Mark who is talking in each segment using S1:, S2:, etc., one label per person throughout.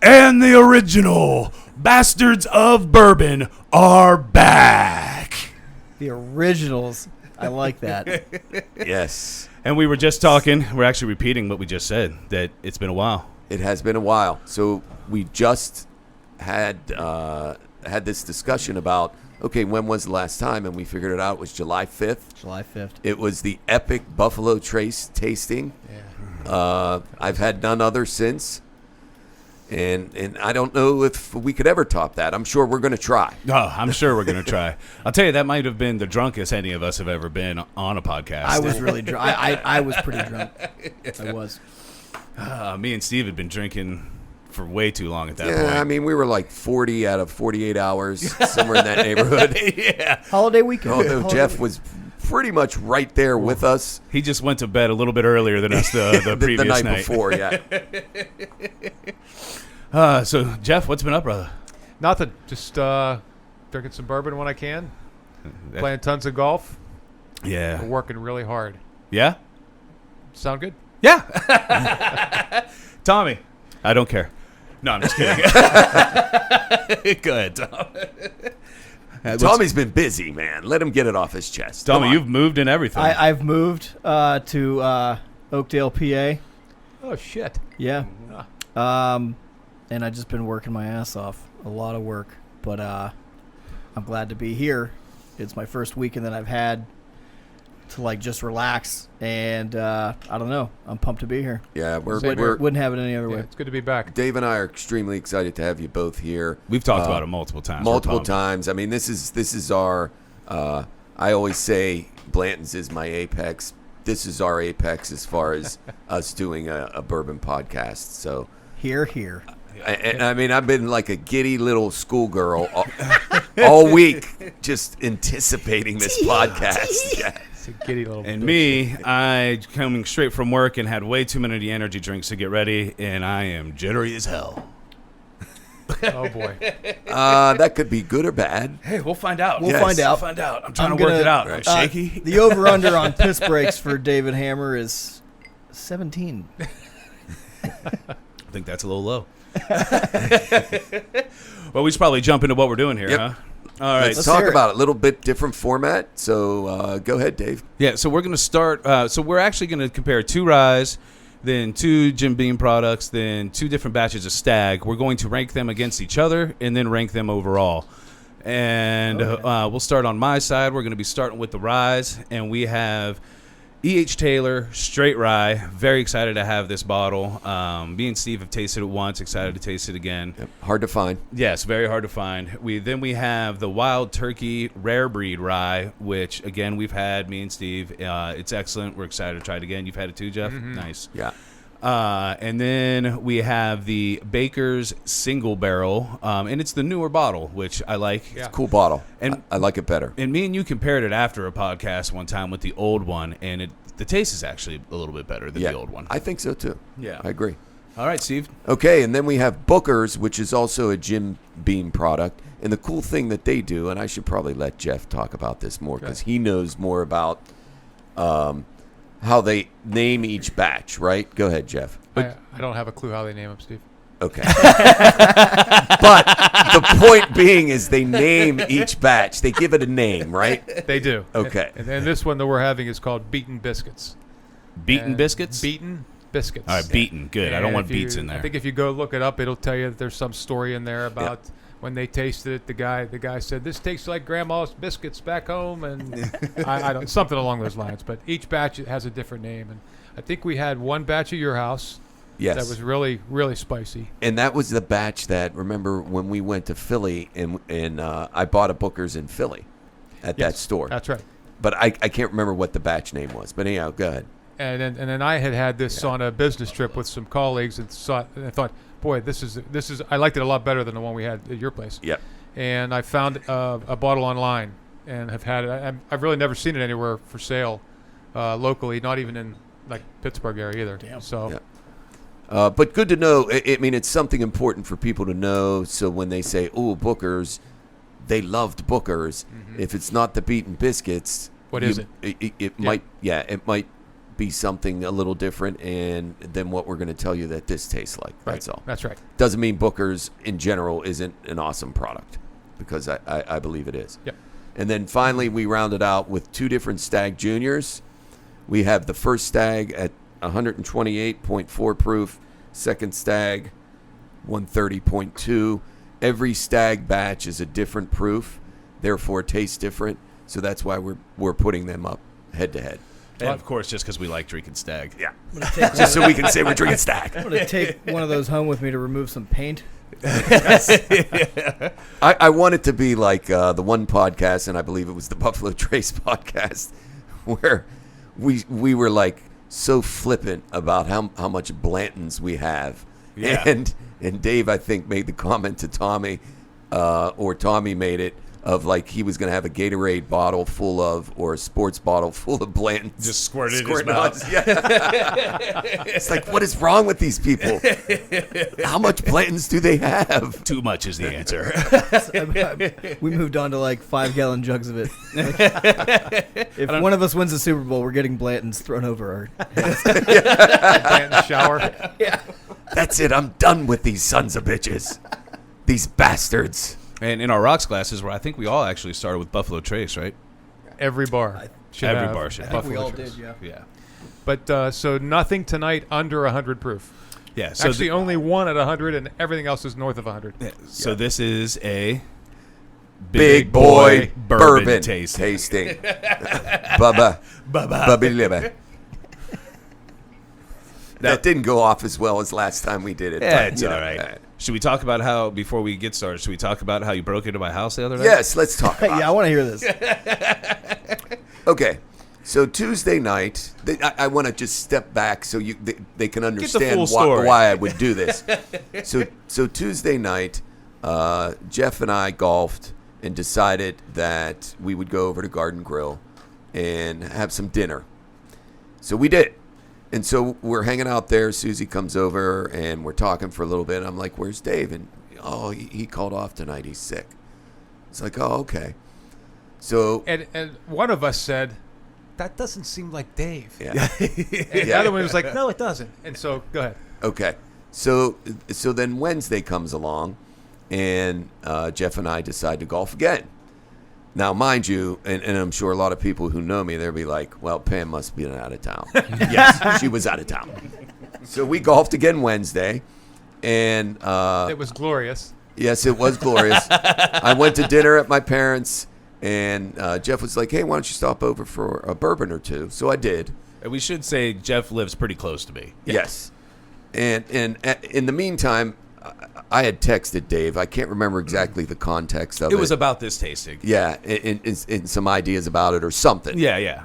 S1: and the original Bastards of Bourbon are back.
S2: The originals. I like that.
S3: Yes.
S1: And we were just talking, we're actually repeating what we just said, that it's been a while.
S3: It has been a while. So we just had this discussion about, okay, when was the last time? And we figured it out. It was July 5th.
S2: July 5th.
S3: It was the epic Buffalo Trace tasting.
S4: Yeah.
S3: I've had none other since. And I don't know if we could ever top that. I'm sure we're going to try.
S1: Oh, I'm sure we're going to try. I'll tell you, that might have been the drunkest any of us have ever been on a podcast.
S2: I was really drunk. I was pretty drunk. I was.
S1: Me and Steve had been drinking for way too long at that point.
S3: Yeah, I mean, we were like 40 out of 48 hours, somewhere in that neighborhood.
S1: Yeah.
S2: Holiday weekend.
S3: Although Jeff was pretty much right there with us.
S1: He just went to bed a little bit earlier than us the previous
S3: the night
S1: night.
S3: before, yeah.
S1: So, Jeff, what's been up, brother?
S4: Nothing. Just drinking some bourbon when I can. Playing tons of golf.
S1: Yeah.
S4: We're working really hard.
S1: Yeah?
S4: Sound good?
S1: Yeah. Tommy. I don't care. No, I'm just kidding. Go ahead, Tom.
S3: Tommy's been busy, man. Let him get it off his chest.
S1: Tommy, you've moved and everything.
S2: I've moved to Oakdale, PA.
S4: Oh, shit.
S2: Yeah. And I've just been working my ass off. A lot of work. But I'm glad to be here. It's my first weekend that I've had to like just relax. And I don't know. I'm pumped to be here.
S3: Yeah,
S2: Wouldn't have it any other way.
S4: It's good to be back.
S3: Dave and I are extremely excited to have you both here.
S1: We've talked about it multiple times.
S3: Multiple times. I mean, this is our. I always say Blanton's is my apex. This is our apex as far as us doing a bourbon podcast. So
S2: Here.
S3: I mean, I've been like a giddy little schoolgirl all week, just anticipating this podcast. Yeah.
S4: It's a giddy little
S1: And
S4: bitch.
S1: me, I coming straight from work and had way too many energy drinks to get ready, and I am jittery as hell.
S4: Oh, boy.
S3: That could be good or bad.
S1: Hey, we'll find out.
S2: We'll find out.
S1: We'll find out. I'm trying to work it out. I'm shaky.
S2: The over-under on piss breaks for David Hammer is 17.
S1: I think that's a little low. Well, we should probably jump into what we're doing here,
S3: Yep.
S1: huh? All right.
S3: Let's talk about it. A little bit different format. So go ahead, Dave.
S1: Yeah, so we're going to start. So we're actually going to compare 2 ryes, then 2 Jim Beam products, then 2 different batches of Stagg. We're going to rank them against each other and then rank them overall. And we'll start on my side. We're going to be starting with the ryes, and we have E.H. Taylor Straight Rye. Very excited to have this bottle. Me and Steve have tasted it once. Excited to taste it again.
S3: Yep. Hard to find.
S1: Yes, very hard to find. Then we have the Wild Turkey Rare Breed Rye, which again we've had. Me and Steve. It's excellent. We're excited to try it again. You've had it too, Jeff.
S4: Mm-hmm.
S1: Nice.
S3: Yeah.
S1: And then we have the Baker's Single Barrel, and it's the newer bottle, which I like.
S4: Yeah.
S3: Cool bottle.
S1: And
S3: I like it better.
S1: And me and you compared it after a podcast one time with the old one, and the taste is actually a little bit better than the old one.
S3: I think so too.
S1: Yeah.
S3: I agree.
S1: All right, Steve.
S3: Okay, and then we have Booker's, which is also a Jim Beam product. And the cool thing that they do, and I should probably let Jeff talk about this more because he knows more about how they name each batch, right? Go ahead, Jeff.
S4: I don't have a clue how they name them, Steve.
S3: Okay. But the point being is they name each batch. They give it a name, right?
S4: They do.
S3: Okay.
S4: And this one that we're having is called Beaten Biscuits.
S1: Beaten Biscuits?
S4: Beaten Biscuits.
S1: All right, beaten. Good. I don't want beets in there.
S4: I think if you go look it up, it'll tell you that there's some story in there about when they tasted it. The guy said, this tastes like grandma's biscuits back home, and I don't, something along those lines. But each batch has a different name. And I think we had one batch at your house.
S3: Yes.
S4: That was really, really spicy.
S3: And that was the batch that, remember, when we went to Philly and I bought a Booker's in Philly at that store.
S4: That's right.
S3: But I can't remember what the batch name was. But anyhow, go ahead.
S4: And then I had this on a business trip with some colleagues and I thought, boy, this is I liked it a lot better than the one we had at your place.
S3: Yep.
S4: And I found a bottle online and have had it. I've really never seen it anywhere for sale locally, not even in like Pittsburgh area either.
S2: Damn.
S4: So.
S3: Yep. But good to know. I mean, it's something important for people to know. So when they say, "Oh, Booker's," they loved Booker's. Mm-hmm. If it's not the Beaten Biscuits,
S4: what is it?
S3: It might. Yeah, it might be something a little different than what we're going to tell you that this tastes like.
S4: Right.
S3: That's all.
S4: That's right.
S3: Doesn't mean Booker's in general isn't an awesome product, because I believe it is.
S4: Yep.
S3: And then finally, we rounded out with 2 different Stagg Juniors. We have the first Stagg at 128.4 proof, second Stagg 130.2. Every Stagg batch is a different proof, therefore tastes different. So that's why we're putting them up head to head.
S1: And of course, just because we like drinking Stagg.
S3: Yeah.
S2: I'm gonna take
S3: Just so we can say we're drinking Stagg.
S2: I'm gonna take one of those home with me to remove some paint.
S3: I want it to be like the one podcast, and I believe it was the Buffalo Trace podcast, where we were like so flippant about how much Blantons we have.
S1: Yeah.
S3: And Dave, I think, made the comment to Tommy, or Tommy made it, of like he was going to have a Gatorade bottle full of, or a sports bottle full of Blantons.
S1: Just squirted in his
S3: Squirting
S1: mouth.
S3: on- Yeah. It's like, what is wrong with these people? How much Blantons do they have?
S1: Too much is the answer.
S2: We moved on to like 5-gallon jugs of it. If one of us wins the Super Bowl, we're getting Blantons thrown over our heads.
S4: Plant in the shower.
S2: Yeah.
S3: That's it. I'm done with these sons of bitches. These bastards.
S1: And in our rocks glasses, where I think we all actually started with Buffalo Trace, right?
S4: Every bar. should
S1: Every
S4: have
S1: bar should have.
S2: I think we
S4: Buffalo
S2: all
S4: Trace.
S2: did, yeah.
S1: Yeah.
S4: But so nothing tonight under 100 proof.
S1: Yeah. So
S4: Actually, only one at 100, and everything else is north of 100.
S1: So this is a
S3: Big boy bourbon
S1: tasting.
S3: Bubba. Bubby Libba. That didn't go off as well as last time we did it.
S1: Yeah,
S3: but,
S1: it's all right. Should we talk about how, before we get started, should we talk about how you broke into my house the other night?
S3: Yes, let's talk about
S2: Yeah, I want to hear this.
S3: it. Okay. So Tuesday night, I want to just step back so they can understand
S1: full story.
S3: why I would do this. So Tuesday night, Jeff and I golfed and decided that we would go over to Garden Grill and have some dinner. So we did. And so we're hanging out there. Susie comes over, and we're talking for a little bit. I'm like, where's Dave? And, he called off tonight. He's sick. It's like, oh, okay. So,
S4: And one of us said, that doesn't seem like Dave.
S3: yeah.
S4: And the other one was like, no, it doesn't. And so, go ahead.
S3: Okay. So then Wednesday comes along, and Jeff and I decide to golf again. Now, mind you, and I'm sure a lot of people who know me, they'll be like, well, Pam must be out of town. Yes, she was out of town. So we golfed again Wednesday, and
S4: It was glorious.
S3: yes, it was glorious. I went to dinner at my parents', and Jeff was like, hey, why don't you stop over for a bourbon or two? So I did.
S1: And we should say Jeff lives pretty close to me.
S3: Yes. And in the meantime, I had texted Dave. I can't remember exactly the context of it.
S1: It was about this tasting.
S3: Yeah, and some ideas about it or something.
S1: Yeah, yeah.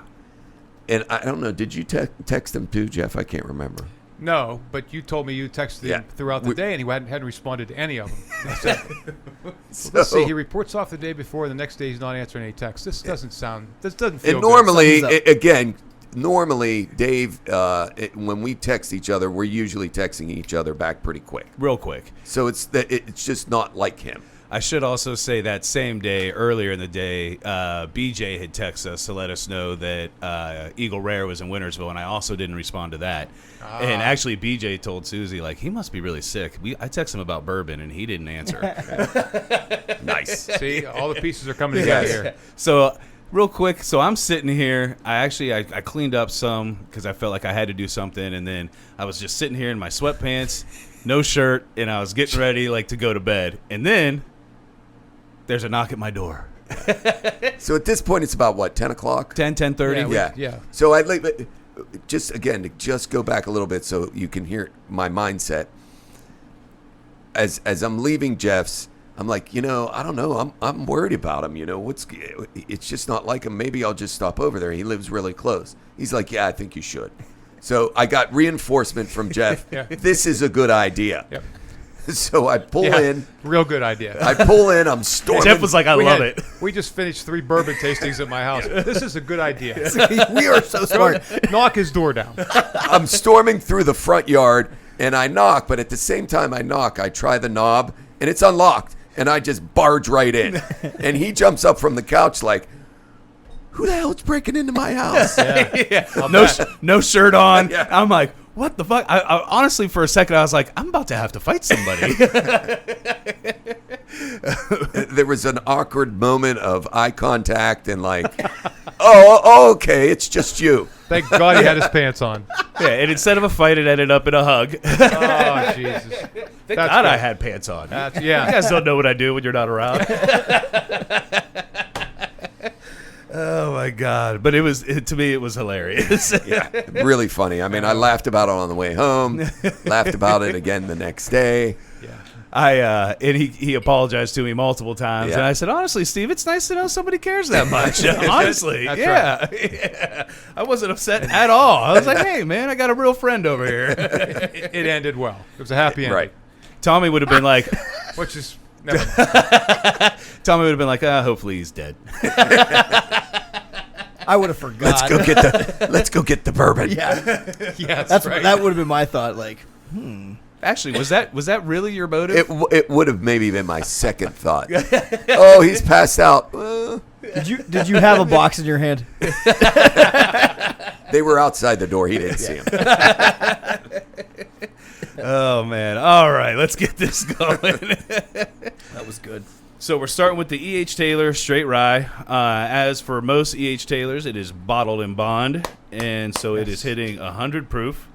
S3: And I don't know, did you text him too, Jeff? I can't remember.
S4: No, but you told me you texted
S3: Yeah.
S4: him throughout the day, and he hadn't responded to any of them. I said,
S3: So,
S4: let's see, he reports off the day before, the next day he's not answering any texts. This doesn't feel
S3: and
S4: good.
S3: normally,
S2: Something's
S3: normally, Dave, when we text each other, we're usually texting each other back pretty quick.
S1: Real quick.
S3: So it's just not like him.
S1: I should also say that same day, earlier in the day, BJ had texted us to let us know that Eagle Rare was in Wintersville, and I also didn't respond to that. And actually, BJ told Susie, like, he must be really sick. I texted him about bourbon, and he didn't answer.
S3: Nice.
S4: See, all the pieces are coming together
S3: Yes.
S4: here.
S1: So, real quick, so I'm sitting here. I cleaned up some because I felt like I had to do something, and then I was just sitting here in my sweatpants, no shirt, and I was getting ready like to go to bed. And then there's a knock at my door.
S3: So at this point, it's about what, 10 o'clock?
S1: 10:30.
S3: Yeah. So I'd like to just go back a little bit so you can hear my mindset. As I'm leaving Jeff's, I'm like, I don't know. I'm worried about him. It's just not like him. Maybe I'll just stop over there. He lives really close. He's like, yeah, I think you should. So I got reinforcement from Jeff.
S4: Yeah.
S3: This is a good idea.
S4: Yep.
S3: So I pull in.
S4: Real good idea.
S3: I'm storming.
S1: Jeff was like, I love it.
S4: We just finished 3 bourbon tastings at my house. This is a good idea.
S2: We are so smart.
S4: Knock his door down.
S3: I'm storming through the front yard, and I knock, but at the same time I knock, I try the knob, and it's unlocked, and I just barge right in. And he jumps up from the couch like, who the hell's breaking into my house?
S1: No shirt on.
S3: Yeah.
S1: I'm like, what the fuck? I honestly, for a second, I was like, I'm about to have to fight somebody.
S3: There was an awkward moment of eye contact and like, oh, okay, it's just you.
S4: Thank God he had his pants on.
S1: Yeah, and instead of a fight, it ended up in a hug.
S4: Oh, Jesus.
S1: Thank
S4: That's
S1: God I
S4: good.
S1: had pants on.
S4: Yeah.
S1: You guys don't know what I do when you're not around. Oh my God! But to me, it was hilarious.
S3: Yeah, really funny. I mean, I laughed about it on the way home, laughed about it again the next day.
S1: Yeah. And he apologized to me multiple times,
S3: Yeah.
S1: and I said, honestly, Steve, it's nice to know somebody cares that much. Honestly,
S4: That's
S1: yeah. I wasn't upset at all. I was like, hey, man, I got a real friend over here.
S4: It ended well. It was a happy ending.
S3: Right.
S1: Tommy would have been like,
S4: Which is never.
S1: Tommy would have been like, hopefully he's dead.
S2: I would have forgot.
S3: Let's go get the bourbon.
S2: Yeah,
S4: Yeah,
S2: that's
S4: right.
S2: that would have been my thought. Like,
S1: Actually, was that really your motive?
S3: It would have maybe been my second thought. Oh, he's passed out.
S2: did you have a box in your hand?
S3: They were outside the door. He didn't see him.
S1: Oh man! All right, let's get this going.
S2: That was good.
S1: So we're starting with the E.H. Taylor Straight Rye. As for most E.H. Taylors, it is bottled in bond, and so it is hitting 100 proof.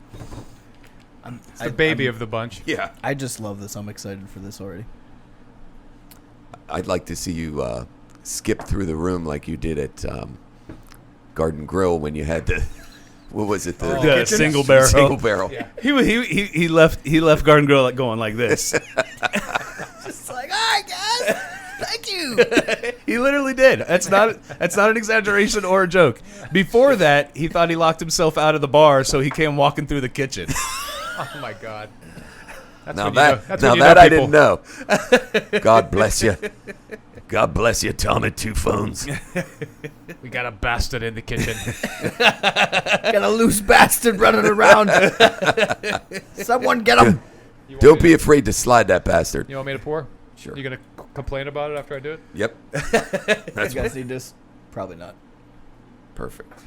S4: It's the baby of the bunch.
S3: Yeah.
S2: I just love this. I'm excited for this already.
S3: I'd like to see you skip through the room like you did at Garden Grill when you had the, what was it?
S1: The single barrel.
S3: Single barrel.
S4: Yeah.
S1: He left Garden Grill like going like this.
S2: It's like, all right, guys, thank you.
S1: He literally did. That's not an exaggeration or a joke. Before that, he thought he locked himself out of the bar, so he came walking through the kitchen.
S4: Oh, my God. That's
S3: Now
S4: when
S3: that,
S4: you know
S3: I
S4: people.
S3: didn't know. God bless you. God bless you, Tom, and two phones.
S4: We got a bastard in the kitchen.
S2: Got a loose bastard running around. Someone get him.
S3: Don't be afraid to slide that bastard.
S4: You want me to pour?
S3: Sure.
S4: You going to complain about it after I do it?
S3: Yep.
S2: You guys need this? Probably not.
S3: Perfect.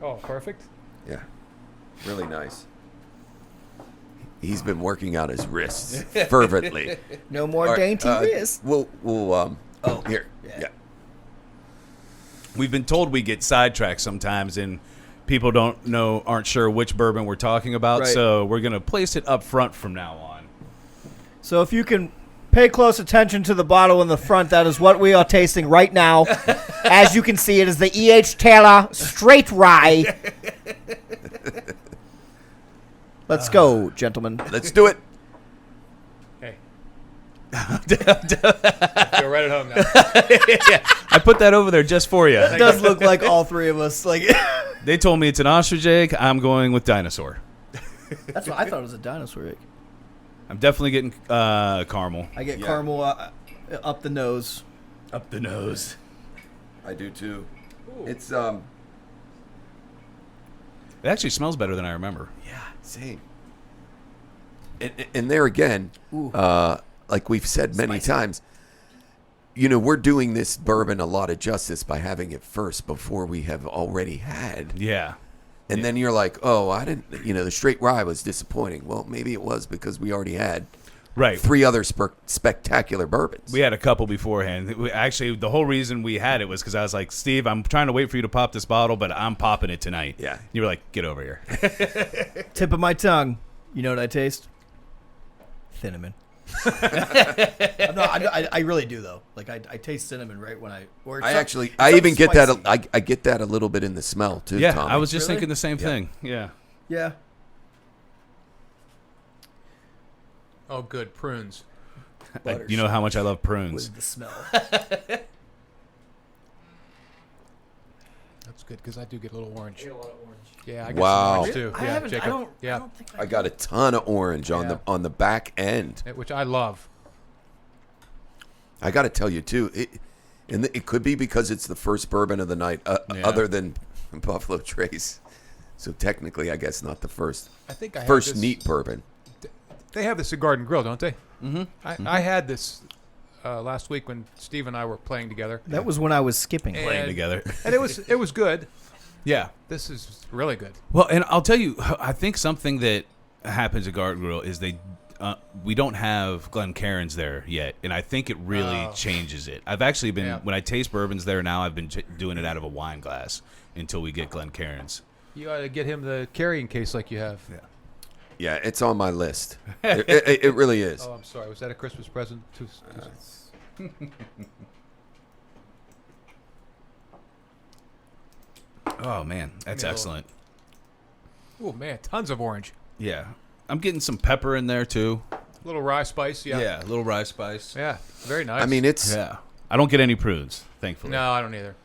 S4: Oh, perfect.
S3: Yeah. Really nice. He's been working out his wrists fervently.
S2: No more
S3: All right,
S2: dainty wrists.
S3: We'll here.
S2: yeah.
S3: Yeah.
S1: We've been told we get sidetracked sometimes, and people aren't sure which bourbon we're talking about.
S2: Right.
S1: So we're gonna place it up front from now on.
S2: So if you can pay close attention to the bottle in the front, that is what we are tasting right now. As you can see, it is the E.H. Taylor Straight Rye. Let's go, gentlemen.
S3: Let's do it.
S4: Hey. Feel right at home now.
S1: Yeah, I put that over there just for you.
S2: It does look like all three of us. Like
S1: They told me it's an ostrich egg. I'm going with dinosaur.
S2: that's what I thought it was a dinosaur egg.
S1: I'm definitely getting caramel.
S2: I get caramel up the nose.
S1: Up the nose.
S3: I do too.
S4: Ooh.
S3: It's
S1: It actually smells better than I remember.
S3: yeah, same. And there again, like we've said many times, we're doing this bourbon a lot of justice by having it first before we have already had.
S1: Yeah.
S3: And then you're like, oh, I didn't, the straight rye was disappointing. Well, maybe it was because we already had
S1: Right.
S3: 3 other spectacular bourbons.
S1: We had a couple beforehand. Actually, the whole reason we had it was because I was like, Steve, I'm trying to wait for you to pop this bottle, but I'm popping it tonight.
S3: Yeah.
S1: You were like, get over here.
S2: Tip of my tongue. You know what I taste? Cinnamon. I really do though. Like I taste cinnamon right when I. Or
S3: I
S2: something
S3: even get that.
S2: spicy.
S3: I get that a little bit in the smell too.
S1: Yeah,
S3: Tommy.
S1: I was just
S2: Really?
S1: thinking the same thing. Yeah.
S2: Yeah.
S4: Oh, good. Prunes.
S1: You know how much I love prunes.
S2: With the smell.
S4: That's good because I do get a little orange. Yeah, I get
S3: Wow.
S4: some orange too.
S2: I
S4: Yeah,
S2: haven't.
S4: Jacob.
S2: I don't.
S4: Yeah,
S2: I don't think
S3: I got a ton of orange on
S4: Yeah.
S3: the back end.
S4: which I love.
S3: I got to tell you too. It could be because it's the first bourbon of the night,
S1: Yeah.
S3: other than Buffalo Trace. So technically, I guess not the first.
S4: I think I had
S3: First
S4: this,
S3: neat bourbon.
S4: They have this at Garden Grill, don't they?
S1: Mm-hmm.
S4: I had this last week when Steve and I were playing together.
S2: That was when I was skipping.
S1: Playing together.
S4: And it was good.
S1: Yeah.
S4: This is really good.
S1: Well, and I'll tell you, I think something that happens at Garden Grill is we don't have Glencairns there yet, and I think it really changes it. I've actually been when I taste bourbons there now, I've been doing it out of a wine glass until we get Glencairns.
S4: You ought to get him the carrying case like you have.
S1: Yeah.
S3: Yeah, it's on my list. It really is.
S4: Oh, I'm sorry. Was that a Christmas present?
S1: Oh man, that's excellent.
S4: Oh man, tons of orange.
S1: Yeah, I'm getting some pepper in there too.
S4: A little rye spice.
S1: Yeah, a little rye spice.
S4: Yeah, very nice.
S3: I mean, it's
S1: Yeah, I don't get any prunes, thankfully.
S4: No, I don't either.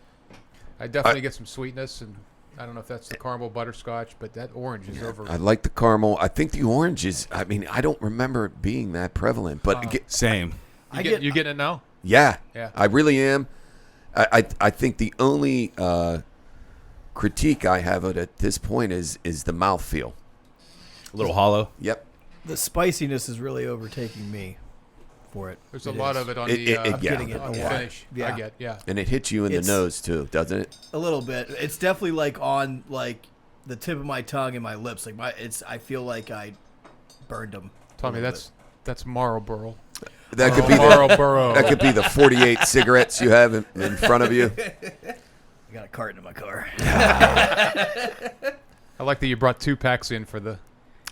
S4: I definitely get some sweetness, and I don't know if that's the caramel butterscotch, but that orange is over.
S3: I like the caramel. I think the orange is. I mean, I don't remember it being that prevalent, but
S1: Same.
S4: You getting it now?
S3: yeah,
S4: Yeah.
S3: I really am. I think the only critique I have of it at this point is the mouthfeel.
S1: A little hollow.
S3: Yep.
S2: The spiciness is really overtaking me for it.
S4: There's a
S2: It
S4: lot
S2: is.
S4: of it on
S3: It-
S4: the
S3: it-
S2: I'm
S3: yeah.
S2: getting it
S4: on
S2: a
S4: the
S2: lot.
S4: finish.
S2: Yeah.
S4: Yeah.
S3: And it hits you in
S2: It's-
S3: the nose too, doesn't it?
S2: A little bit. It's definitely like on like the tip of my tongue and my lips. Like I feel like I burned them.
S4: Tommy, that's Marlboro.
S3: That could be the,
S4: Marlboro.
S3: that could be the 48 cigarettes you have in front of you.
S2: I got a carton in my car.
S4: I like that you brought 2 packs in for the.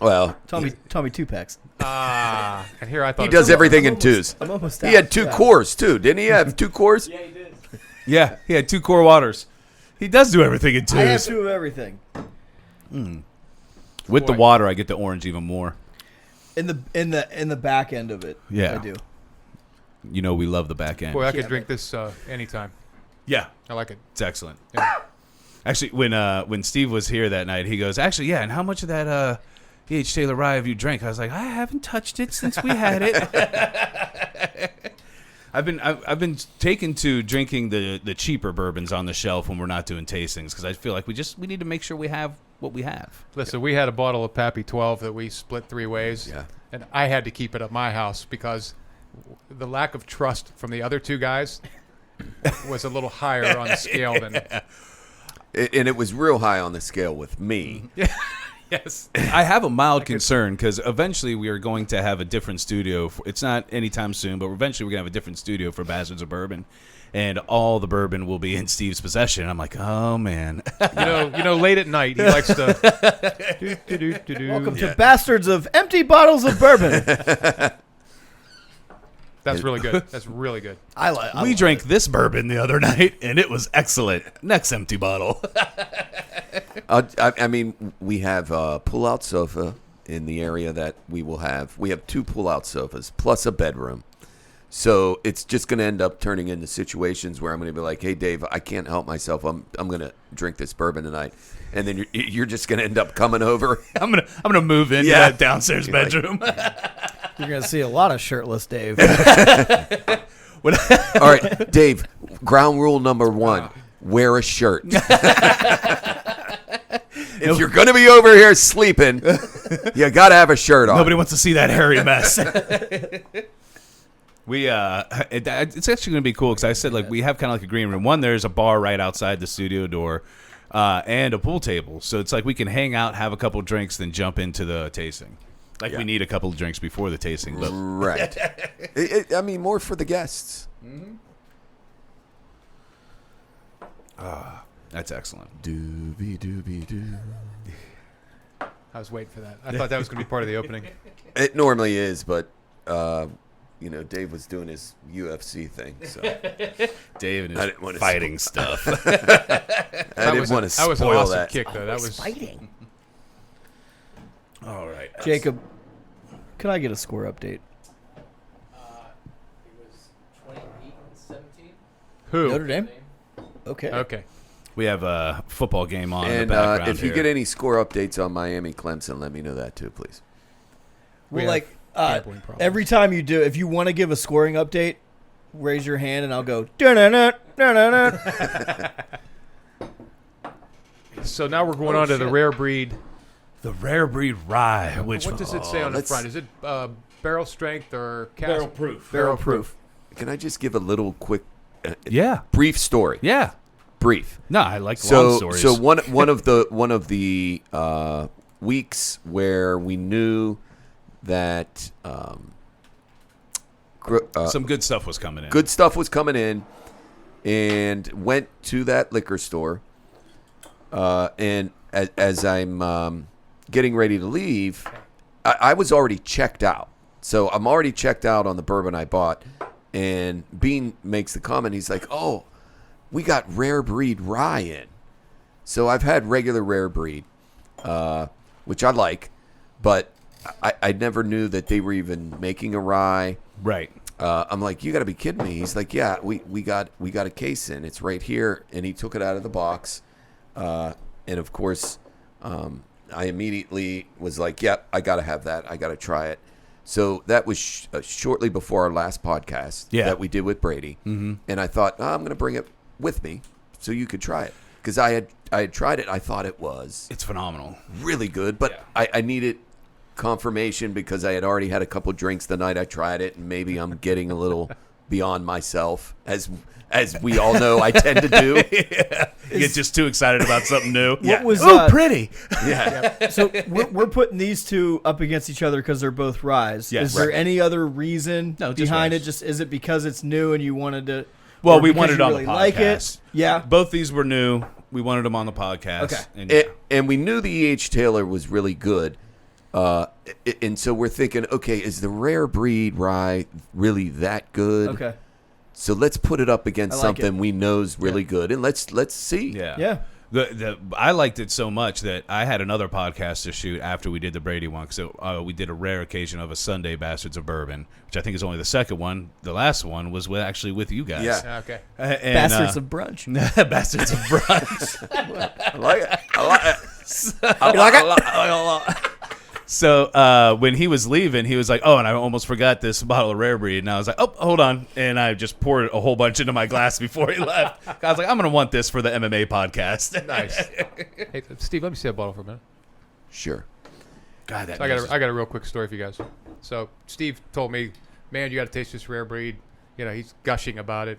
S3: Well,
S2: Tommy 2-packs.
S4: And here I thought
S3: he
S4: it
S3: does
S4: was-
S3: everything in twos.
S2: I'm almost
S3: He
S2: out.
S3: had 2
S2: Yeah.
S3: cores too, didn't he? Have 2 cores?
S2: Yeah, he did.
S1: Yeah, he had 2 core waters. He does do everything in twos.
S2: I have 2 of everything.
S1: With the
S4: Boy.
S1: water, I get the orange even more.
S2: In the back end of it.
S1: Yeah.
S2: I do.
S1: You know, we love the back end.
S4: Boy, I could
S2: Yeah,
S4: drink this anytime.
S1: Yeah,
S4: I like it.
S1: it's excellent.
S4: Yeah.
S1: Actually, when Steve was here that night, he goes, "Actually, yeah, and how much of that E.H. Taylor Rye have you drank?" I was like, "I haven't touched it since we had it." I've been taken to drinking the cheaper bourbons on the shelf when we're not doing tastings because I feel like we need to make sure we have what we have.
S4: Listen, we had a bottle of Pappy 12 that we split 3 ways.
S3: Yeah.
S4: And I had to keep it at my house because the lack of trust from the other 2 guys was a little higher on the scale than.
S3: And it was real high on the scale with me.
S4: Yes.
S1: I have a mild concern because eventually we are going to have a different studio. It's not anytime soon, but eventually we're going to have a different studio for Bastards of Bourbon. And all the bourbon will be in Steve's possession. I'm like, oh, man.
S4: You know, late at night, he likes to.
S2: Welcome to Bastards of Empty Bottles of Bourbon.
S4: That's really good. That's really good.
S1: We drank this bourbon the other night, and it was excellent. Next empty bottle.
S3: I mean, we have a pull-out sofa in the area that we will have. We have 2 pull-out sofas plus a bedroom. So it's just going to end up turning into situations where I'm going to be like, "Hey, Dave, I can't help myself. I'm going to drink this bourbon tonight," and then you're just going to end up coming over.
S1: I'm gonna move into
S3: Yeah.
S1: that downstairs
S3: You're like-
S1: bedroom.
S2: You're going to see a lot of shirtless Dave.
S3: All right, Dave. Ground rule number 1: wear a shirt. If you're going to be over here sleeping, you got to have a shirt on.
S1: Nobody wants to see that hairy mess. It's actually going to be cool because I said like we have kind of like a green room. One, there's a bar right outside the studio door, and a pool table. So it's like we can hang out, have a couple drinks, then jump into the tasting. Like
S3: Yeah.
S1: we need a couple of drinks before the tasting, but
S3: Right. I mean, more for the guests.
S1: that's excellent.
S3: Doobie doobie doo.
S4: I was waiting for that. I thought that was going to be part of the opening.
S3: It normally is, but Dave was doing his UFC thing, so
S1: Dave and
S3: I
S1: his
S3: didn't wanna
S1: fighting stuff.
S3: I didn't want to
S4: That was an
S3: spoil
S4: awesome
S3: that.
S4: kick, though. That was.
S2: Fighting.
S1: All right,
S2: Jacob, can I get a score update?
S5: It was 28-17.
S4: Who?
S2: Notre Dame? Okay.
S4: Okay.
S1: We have a football game on in
S3: And
S1: the background
S3: if you
S1: here.
S3: get any score updates on Miami Clemson, let me know that too, please.
S4: We
S2: Well,
S4: have
S2: like
S4: gambling problems.
S2: every time you do, if you want to give a scoring update, raise your hand and I'll go. "Dun-dun-dun, dun-dun-dun."
S4: So now we're going on to the rare breed.
S1: the rare breed rye, which
S4: What does it say on the
S3: let's-
S4: front? Is it barrel strength or cask?
S1: barrel proof?
S2: Barrel proof.
S3: Can I just give a little quick,
S1: Yeah.
S3: brief story?
S1: Yeah.
S3: Brief.
S1: No, I like long stories.
S3: So one of the weeks where we knew that
S1: some good stuff was coming in.
S3: good stuff was coming in, and went to that liquor store, and as I'm getting ready to leave, I was already checked out. So I'm already checked out on the bourbon I bought, and Bean makes the comment. He's like, "Oh, we got rare breed rye in." So I've had regular rare breed, which I like, but I never knew that they were even making a rye.
S1: Right.
S3: I'm like, "You got to be kidding me." He's like, "Yeah, we got a case in. It's right here." And he took it out of the box, and of course, I immediately was like, "Yep, I got to have that. I got to try it." So that was shortly before our last podcast that we did with Brady, and I thought, I'm going to bring it with me so you could try it, because I had tried it. I thought it was
S1: It's phenomenal.
S3: really good, but I needed confirmation because I had already had a couple drinks the night I tried it, and maybe I'm getting a little beyond myself, as we all know I tend to do.
S1: You get just too excited about something new.
S2: What was,
S1: pretty.
S3: Yeah.
S2: So we're putting these two up against each other because they're both ryes.
S1: Yes.
S2: Is there any other reason
S1: No, just
S2: behind
S1: ryes.
S2: it? Just is it because it's new and you wanted to?
S1: Well,
S2: or
S1: we
S2: because
S1: wanted it
S2: you
S1: on
S2: really
S1: the podcast.
S2: like it? Yeah.
S1: Both these were new. We wanted them on the podcast.
S2: Okay.
S1: And
S3: And we knew the E.H. Taylor was really good. And so we're thinking, okay, is the rare breed rye really that good?
S2: Okay.
S3: So let's put it up against
S2: I like
S3: something we know's really good, and let's see.
S1: yeah.
S2: Yeah.
S1: I liked it so much that I had another podcast to shoot after we did the Brady one. So we did a rare occasion of a Sunday Bastards of Bourbon, which I think is only the second one. The last one was actually with you guys.
S3: Yeah.
S4: Okay.
S1: And,
S2: Bastards of brunch.
S1: Bastards of Brunch.
S3: I like it. I like it.
S2: You like it?
S1: So when he was leaving, he was like, "Oh, and I almost forgot this bottle of rare breed." And I was like, "Oh, hold on!" And I just poured a whole bunch into my glass before he left. I was like, "I'm gonna want this for the MMA podcast."
S4: Nice. Hey, Steve, let me see that bottle for a minute.
S3: Sure.
S1: God, that
S4: So I got a real quick story for you guys. So Steve told me, "Man, you got to taste this rare breed." You know, he's gushing about it.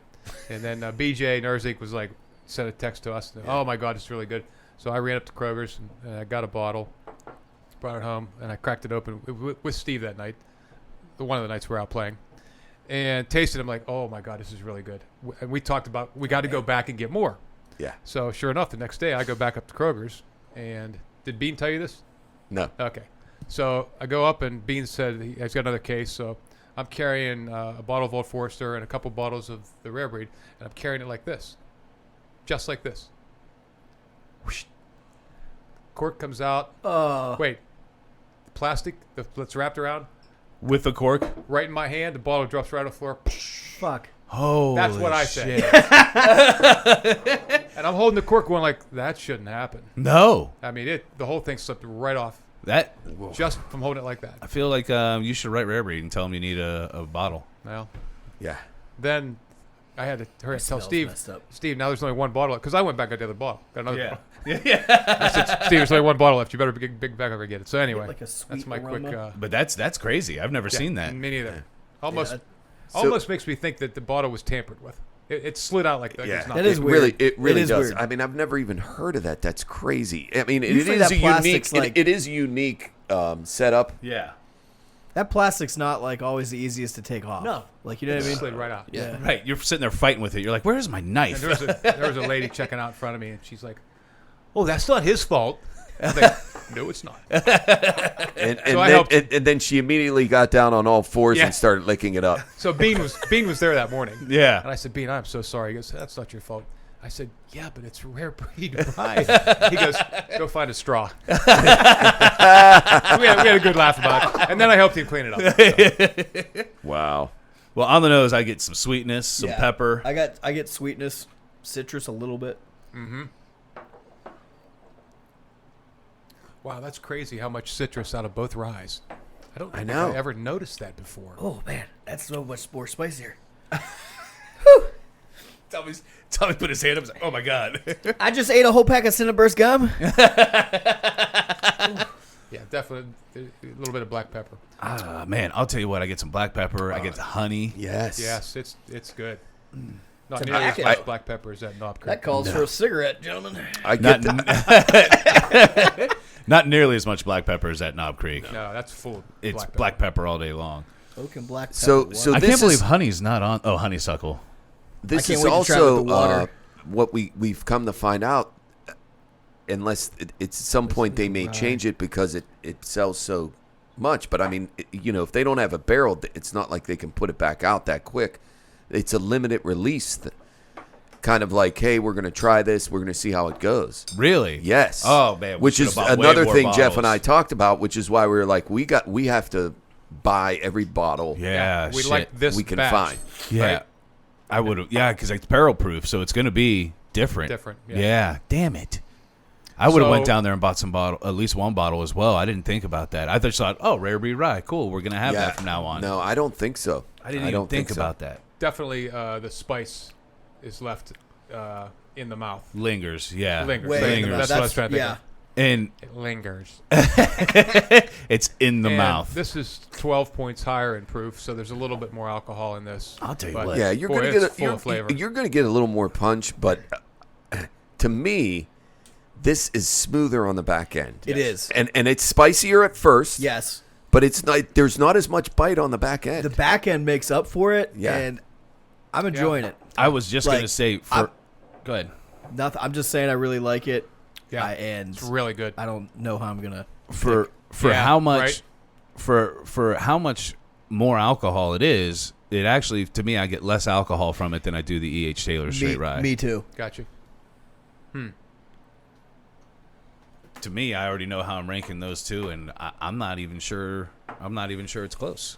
S4: And then BJ Nerzik was like, sent a text to us. Oh my God, it's really good. So I ran up to Kroger's and I got a bottle, brought it home, and I cracked it open with Steve that night. One of the nights we were out playing, and tasted it. I'm like, oh my God, this is really good. And we talked about we got to go back and get more.
S3: Yeah.
S4: So sure enough, the next day I go back up to Kroger's, and did Bean tell you this?
S3: No.
S4: Okay. So I go up, and Bean said he's got another case. So I'm carrying a bottle of Old Forester and a couple bottles of the rare breed, and I'm carrying it like this, just like this. Whoosh. Cork comes out.
S2: Oh.
S4: Wait, the plastic that's wrapped around
S1: with the cork.
S4: right in my hand. The bottle drops right on the floor.
S2: Fuck.
S1: Oh,
S4: That's what I said. And I'm holding the cork, going like, that shouldn't happen.
S1: No,
S4: I mean, the whole thing slipped right off
S1: that.
S4: just from holding it like that.
S1: I feel like you should write rare breed and tell him you need a bottle.
S4: Well,
S3: Yeah.
S4: then I had to hurry and tell
S2: Smells
S4: Steve.
S2: messed up.
S4: Steve, now there's only one bottle because I went back and got the other bottle. Got another bottle.
S1: yeah.
S4: I said, Steve, there's only one bottle left. You better big back over and get it. So anyway,
S2: Like a sweet
S4: that's my
S2: aroma.
S4: quick.
S1: But that's crazy. I've never seen that.
S4: Me neither. Almost,
S2: Yeah.
S4: almost makes me think that the bottle was tampered with. It slid out like that.
S3: Yeah.
S4: It's not
S2: That is
S3: it
S2: weird.
S3: really
S2: is
S3: does.
S2: weird.
S3: I mean, I've never even heard of that. That's crazy. I mean, it
S2: Usually
S3: is
S2: that
S3: a unique.
S2: plastic's like-
S3: it is a unique setup.
S1: Yeah.
S2: That plastic's not like always the easiest to take off.
S5: No.
S2: Like, you know what I
S4: It
S2: mean?
S4: slid right out.
S2: Yeah.
S1: Right. You're sitting there fighting with it. You're like, "Where's my
S4: And
S1: knife?"
S4: there was a lady checking out in front of me, and she's like, "Oh, that's not his fault." I was like, no, it's not.
S3: And
S4: So I helped.
S3: and then she immediately got down on all fours
S4: Yeah.
S3: and started licking it up.
S4: So Bean was there that morning.
S1: Yeah.
S4: And I said, Bean, I'm so sorry. He goes, that's not your fault. I said, yeah, but it's rare breed rye. He goes, go find a straw. we had a good laugh about it. And then I helped him clean it up. So.
S3: Wow.
S1: Well, on the nose, I get some sweetness, some
S2: Yeah.
S1: pepper.
S2: I get sweetness, citrus a little bit.
S4: Wow, that's crazy how much citrus out of both ryes. I don't think
S3: know.
S4: I ever noticed that before.
S2: Oh man, that's so much more spicier.
S1: Tommy put his hand up. And was like, "Oh my God!"
S2: I just ate a whole pack of Cinnaburst gum.
S4: Yeah, definitely a little bit of black pepper.
S1: Man, I'll tell you what. I get some black pepper. I get the honey.
S3: Yes.
S4: Yes, it's good. Not
S2: To
S4: nearly as
S2: back
S4: much
S2: it.
S4: black pepper as that Knob Creek.
S2: That calls for a cigarette, gentlemen.
S3: I get
S1: Not,
S3: that.
S1: not nearly as much black pepper as at Knob Creek.
S4: No, that's full.
S1: It's black pepper all day long.
S2: Oak and black pepper.
S3: So
S2: what?
S3: so
S1: I
S3: this
S1: can't believe
S3: is,
S1: honey's not on. Oh, honeysuckle.
S3: this
S2: I can't
S3: is
S2: wait to try it with
S3: also
S2: the water.
S3: what we've come to find out. Unless it's at some point they may
S2: Right.
S3: change it because it sells so much. But I mean, if they don't have a barrel, it's not like they can put it back out that quick. It's a limited release. Kind of like, hey, we're going to try this. We're going to see how it goes.
S1: Really?
S3: Yes.
S1: Oh man, we
S3: Which
S1: should've
S3: is
S1: bought way
S3: another
S1: more
S3: thing Jeff and
S1: bottles.
S3: I talked about, which is why we were like, we have to buy every bottle
S1: Yeah,
S4: we
S1: shit.
S4: like this
S3: we can
S4: batch.
S3: find.
S1: Yeah,
S4: right?
S1: I would have. Yeah, because it's barrel proof, so it's going to be different.
S4: Different,
S1: Yeah.
S4: yeah.
S1: Damn it. I would have went
S4: So-
S1: down there and bought some bottle, at least one bottle as well. I didn't think about that. I just thought, oh, rare breed rye, cool. We're gonna have
S3: Yeah.
S1: that from now on.
S3: No, I don't think so.
S1: I didn't even
S3: don't
S1: think
S3: so.
S1: about that.
S4: Definitely, the spice is left in the mouth.
S1: Lingers, yeah,
S4: Lingers.
S2: Way in the
S1: lingers,
S4: That's what I was trying to think
S2: yeah.
S4: of.
S1: and
S4: It lingers.
S1: it's in the
S4: And
S1: mouth.
S4: This is 12 points higher in proof, so there's a little bit more alcohol in this.
S1: I'll tell you
S4: But
S1: what.
S3: Yeah, you're
S4: boy,
S3: gonna
S4: it's
S3: get
S4: full of flavor.
S3: you're gonna get a little more punch, but to me, this is smoother on the back end.
S2: It is.
S3: and it's spicier at first.
S2: Yes.
S3: but it's not. There's not as much bite on the back end.
S2: The back end makes up for it,
S3: Yeah.
S2: and I'm enjoying it.
S1: I was just
S2: Like,
S1: gonna say go ahead.
S2: Nothing. I'm just saying I really like it.
S4: Yeah,
S2: and
S4: it's really good.
S2: I don't know how I'm gonna.
S1: For
S4: Yeah,
S1: how much
S4: right.
S1: for how much more alcohol it is, it actually, to me, I get less alcohol from it than I do the E.H. Taylor Straight Rye.
S2: Me too.
S4: Got you.
S1: To me, I already know how I'm ranking those two, and I'm not even sure. I'm not even sure it's close.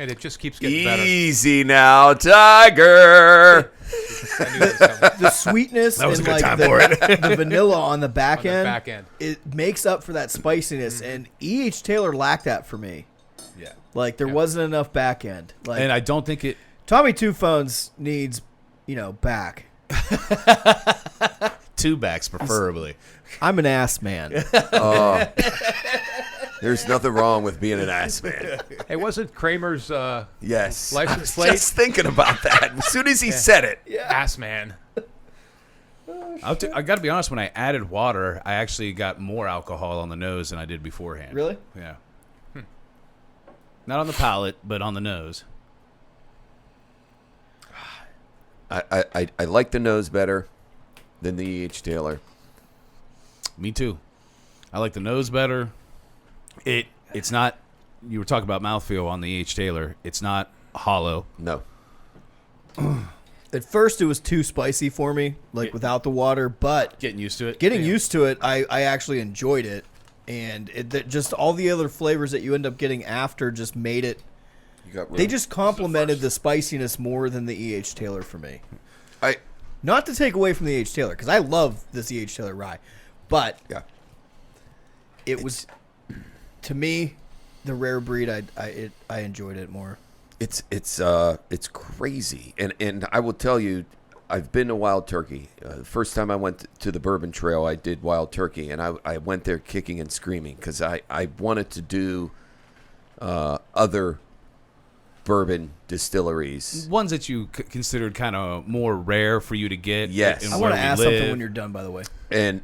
S4: And it just keeps getting better.
S3: Easy now, Tiger.
S4: I knew it was coming.
S2: The sweetness
S1: That was
S2: and
S1: a good
S2: like
S1: time for
S2: the vanilla on the back
S4: On the
S2: end,
S4: back end.
S2: it makes up for that spiciness. And E.H. Taylor lacked that for me.
S1: Yeah,
S2: Like there wasn't enough back end. Like
S1: and I don't think it.
S2: Tommy Two Phones needs, back.
S1: Two backs, preferably.
S2: I'm an ass man.
S3: Oh, there's nothing wrong with being an ass man.
S4: Hey, wasn't Kramer's
S3: Yes,
S4: License
S3: I was
S4: plate?
S3: just thinking about that as soon as he said it.
S4: ass man?
S1: I got to be honest. When I added water, I actually got more alcohol on the nose than I did beforehand.
S2: Really?
S1: Yeah. Not on the palate, but on the nose.
S3: I like the nose better than the E.H. Taylor.
S1: Me too. I like the nose better. It's not. You were talking about mouthfeel on the E.H. Taylor. It's not hollow.
S3: No.
S2: At first, it was too spicy for me, like without the water. But
S1: Getting used to it.
S2: getting used to it, I actually enjoyed it, and just all the other flavors that you end up getting after just made it.
S3: You got
S2: They just complemented the spiciness more than the E.H. Taylor for me.
S3: I
S2: Not to take away from the E.H. Taylor, because I love this E.H. Taylor rye, but
S3: yeah.
S2: it was, to me, the rare breed. I enjoyed it more.
S3: It's crazy, and I will tell you, I've been to Wild Turkey. The first time I went to the Bourbon Trail, I did Wild Turkey, and I went there kicking and screaming because I wanted to do other bourbon distilleries.
S1: Ones that you considered kind of more rare for you to get.
S3: Yes.
S1: and
S2: I
S1: where
S2: want to
S1: we
S2: ask
S1: live.
S2: something when you're done, by the way.
S3: And